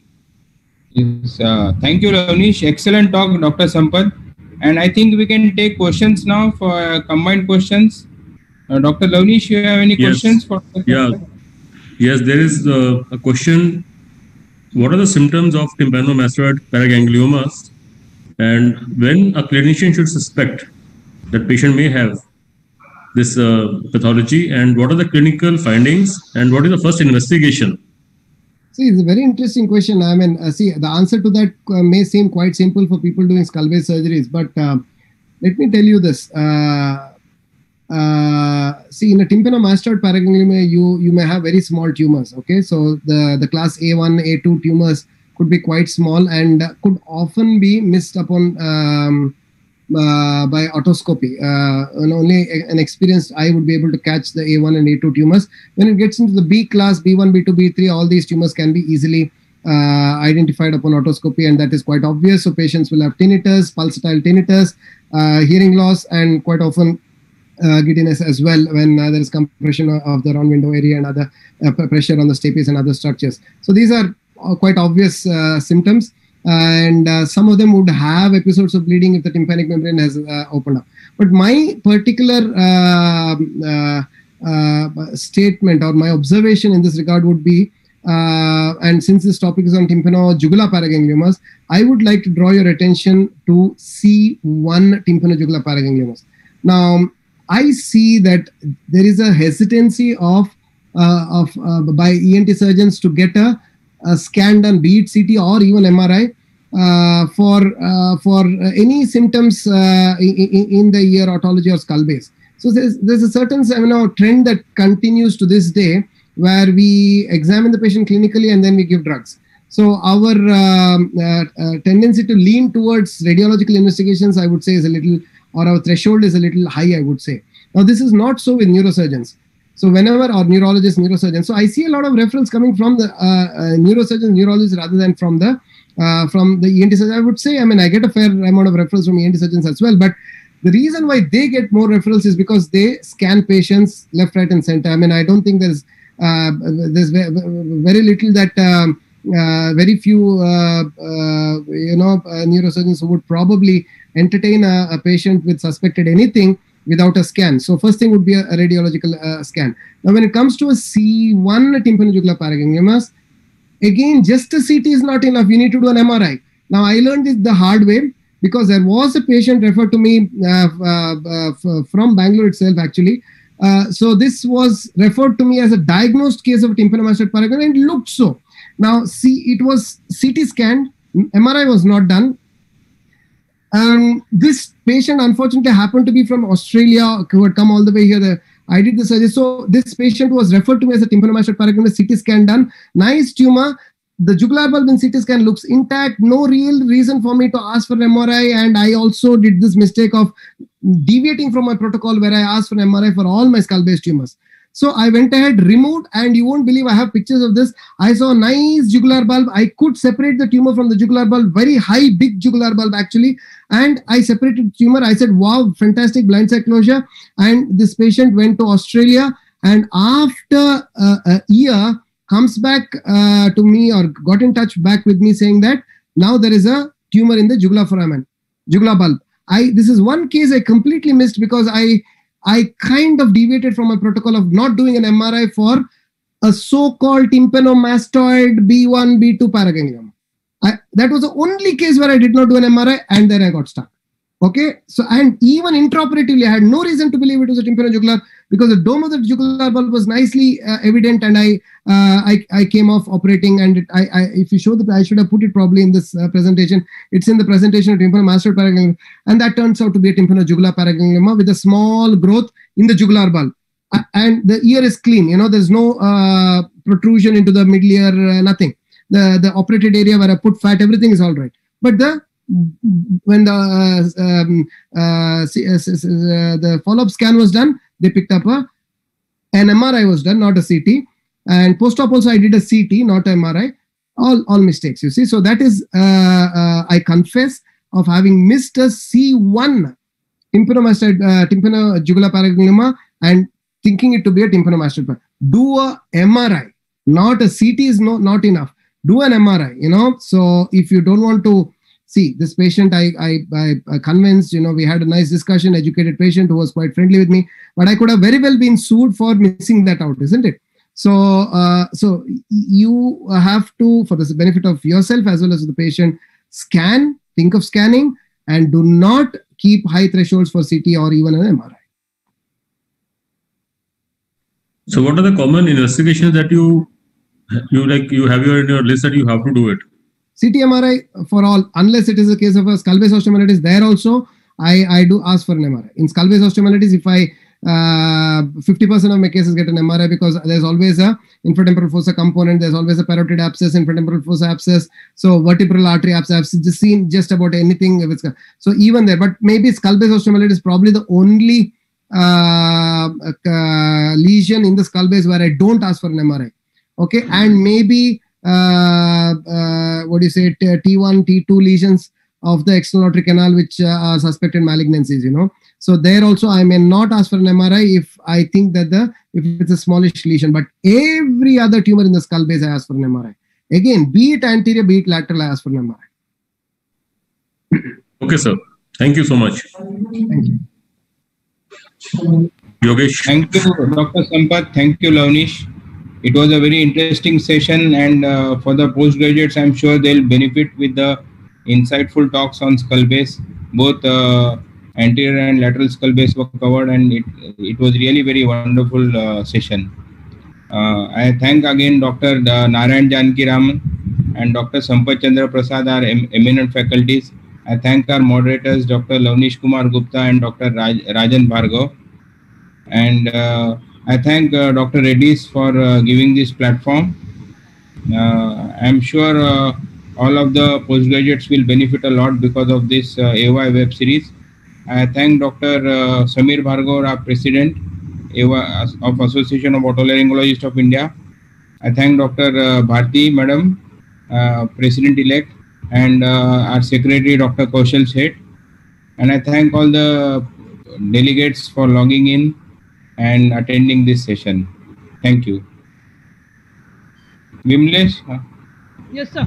Yes, thank you, Lavnish. Excellent talk, Dr. Sampath. And I think we can take questions now for combined questions. Dr. Lavnish, you have any questions for? Yes, there is a question. What are the symptoms of tympanomastoid paragangiomas? And when a clinician should suspect that patient may have this pathology, and what are the clinical findings, and what is the first investigation? See, it's a very interesting question. I mean, see, the answer to that may seem quite simple for people doing skull base surgeries, but let me tell you this. See, in a tympanomastoid paraganglioma, you may have very small tumors. Okay, so the class A1, A2 tumors could be quite small and could often be missed upon by otoscopy. And only an experienced eye would be able to catch the A1 and A2 tumors. When it gets into the B class, B1, B2, B3, all these tumors can be easily identified upon otoscopy, and that is quite obvious. So patients will have tinnitus, pulsatile tinnitus, hearing loss, and quite often giddiness as well when there is compression of the round window area and other pressure on the stapes and other structures. So these are quite obvious symptoms, and some of them would have episodes of bleeding if the tympanic membrane has opened up. But my particular statement or my observation in this regard would be, and since this topic is on tympanojugular paragangliomas, I would like to draw your attention to C1 tympanojugular paragangliomas. Now, I see that there is a hesitancy by ENT surgeons to get a scan done, be it CT or even MRI, for any symptoms in the ear, otology, or skull base. So there's a certain trend that continues to this day, where we examine the patient clinically and then we give drugs. So our tendency to lean towards radiological investigations, I would say, is a little, or our threshold is a little high, I would say. Now, this is not so with neurosurgeons. So whenever, or neurologists, neurosurgeons, so I see a lot of referrals coming from the neurosurgeons, neurologists, rather than from the ENT surgeons. I would say, I mean, I get a fair amount of referrals from ENT surgeons as well, but the reason why they get more referrals is because they scan patients left, right, and center. I mean, I don't think there's very little that very few neurosurgeons who would probably entertain a patient with suspected anything without a scan. So first thing would be a radiological scan. Now, when it comes to a C1 tympanojugular paragangliomas, again, just a CT is not enough. You need to do an MRI. Now, I learned this the hard way, because there was a patient referred to me from Bangalore itself, actually. So this was referred to me as a diagnosed case of tympanomastoid paraganglioma, and it looked so. Now, it was CT scanned, MRI was not done. This patient unfortunately happened to be from Australia, who had come all the way here. I did the surgery. So this patient was referred to me as a tympanomastoid paraganglioma, CT scan done. Nice tumor. The jugular bulb in CT scan looks intact. No real reason for me to ask for MRI. And I also did this mistake of deviating from my protocol, where I asked for MRI for all my skull-based tumors. So I went ahead, removed, and you won't believe, I have pictures of this. I saw a nice jugular bulb. I could separate the tumor from the jugular bulb, very high, big jugular bulb actually. And I separated the tumor. I said, wow, fantastic, blindside closure. And this patient went to Australia, and after a year, comes back to me, or got in touch back with me, saying that now there is a tumor in the jugular foramen, jugular bulb. This is one case I completely missed, because I kind of deviated from my protocol of not doing an MRI for a so-called tympanomastoid B1, B2 paraganglioma. That was the only case where I did not do an MRI, and then I got stuck. Okay, so and even intraoperatively, I had no reason to believe it was a tympanojugular because the dome of the jugular bulb was nicely evident, and I came off operating. And if you show that, I should have put it probably in this presentation. It's in the presentation of tympanomastoid paraganglioma, and that turns out to be a tympanojugular paraganglioma with a small growth in the jugular bulb, and the ear is clean. You know, there's no protrusion into the middle ear, nothing. The operated area where I put fat, everything is all right, but when the follow-up scan was done, they picked up an MRI was done, not a CT. And post-op also I did a CT, not MRI. All mistakes, you see. So that is, I confess, of having missed a C1 tympanojugular paraganglioma and thinking it to be a tympanomastoid. Do a MRI, not a CT is not enough. Do an MRI, you know. So if you don't want to see this patient, I convinced, you know, we had a nice discussion, educated patient who was quite friendly with me, but I could have very well been sued for missing that out, isn't it? So, so you have to, for the benefit of yourself as well as the patient, scan, think of scanning, and do not keep high thresholds for CT or even an MRI. So what are the common investigations that you have in your list that you have to do it? CT MRI for all, unless it is a case of a skull base osteomyelitis, there also I do ask for an MRI. In skull base osteomyelitis, if I 50% of my cases get an MRI because there's always a infratemporal fossa component, there's always a parotid abscess, infratemporal fossa abscess, so vertebral artery abscess. I've just seen just about anything. So even there, but maybe skull base osteomyelitis is probably the only lesion in the skull base where I don't ask for an MRI. Okay, and maybe what do you say, T1, T2 lesions of the external aortic canal, which are suspected malignancies, you know. So there also I may not ask for an MRI if I think that if it's a smallish lesion, but every other tumor in the skull base I ask for an MRI. Again, be it anterior, be it lateral, I ask for an MRI. Okay, sir. Thank you so much. Thank you. Yogesh. Thank you, Dr. Sampath. Thank you, Lavnish. It was a very interesting session, and for the postgraduates, I'm sure they'll benefit with the insightful talks on skull base. Both anterior and lateral skull base were covered, and it was really very wonderful session. I thank again Dr. Narayan Janki Raman and Dr. Sampath Chandra Prasad, our eminent faculties. I thank our moderators, Dr. Lavnish Kumar Gupta and Dr. Rajan Bhargav. And I thank Dr. Reddy's for giving this platform. I'm sure all of the postgraduates will benefit a lot because of this AOI web series. I thank Dr. Samir Bhargav, our President of Association of Otolaryngologists of India. I thank Dr. Bharti Madam, President-elect, and our Secretary, Dr. Kaushal Seth. And I thank all the delegates for logging in and attending this session. Thank you. Vimlesh? Yes, sir.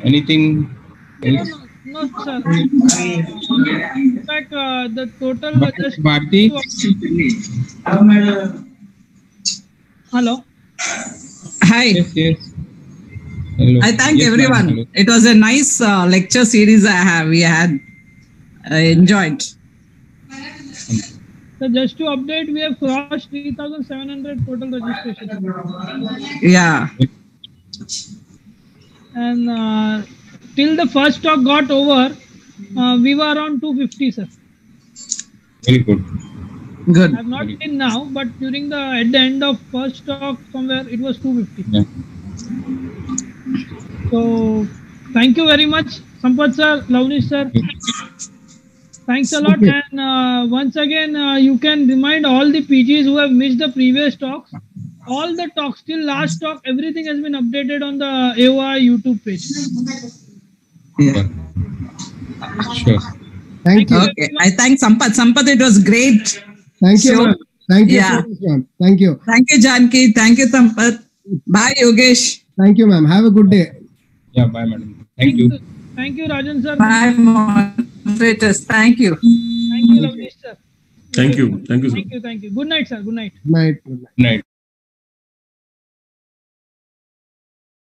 Anything else? No, sir. In fact, the total... Bharti? Hello. Hi. Yes, yes. Hello. I thank everyone. Hello. It was a nice lecture series we had. I enjoyed. So just to update, we have crossed 3,700 total registration. Yeah. And till the first talk got over, we were around 250, sir. Very good. Good. I've not seen now, but during at the end of first talk somewhere it was 250. Yeah. So thank you very much, Sampath sir, Lavnish sir. Thanks a lot. And once again, you can remind all the PGs who have missed the previous talks. All the talks till last talk, everything has been updated on the AOI YouTube page. Yeah. Sure. Thank you. Okay. I thank Sampath. Sampath, it was great. Thank you. Sure. Thank you. Yeah. So much, ma'am. Thank you. Thank you, Janki. Thank you, Sampath. Bye, Yogesh. Thank you, ma'am. Have a good day. Yeah, bye, madam. Thank you. Thank you, Rajan sir. Bye, moderators. Thank you. Thank you, Lavnish sir. Thank you. Thank you, sir. Thank you. Thank you. Good night, sir. Good night. Good night. Good night. Good night.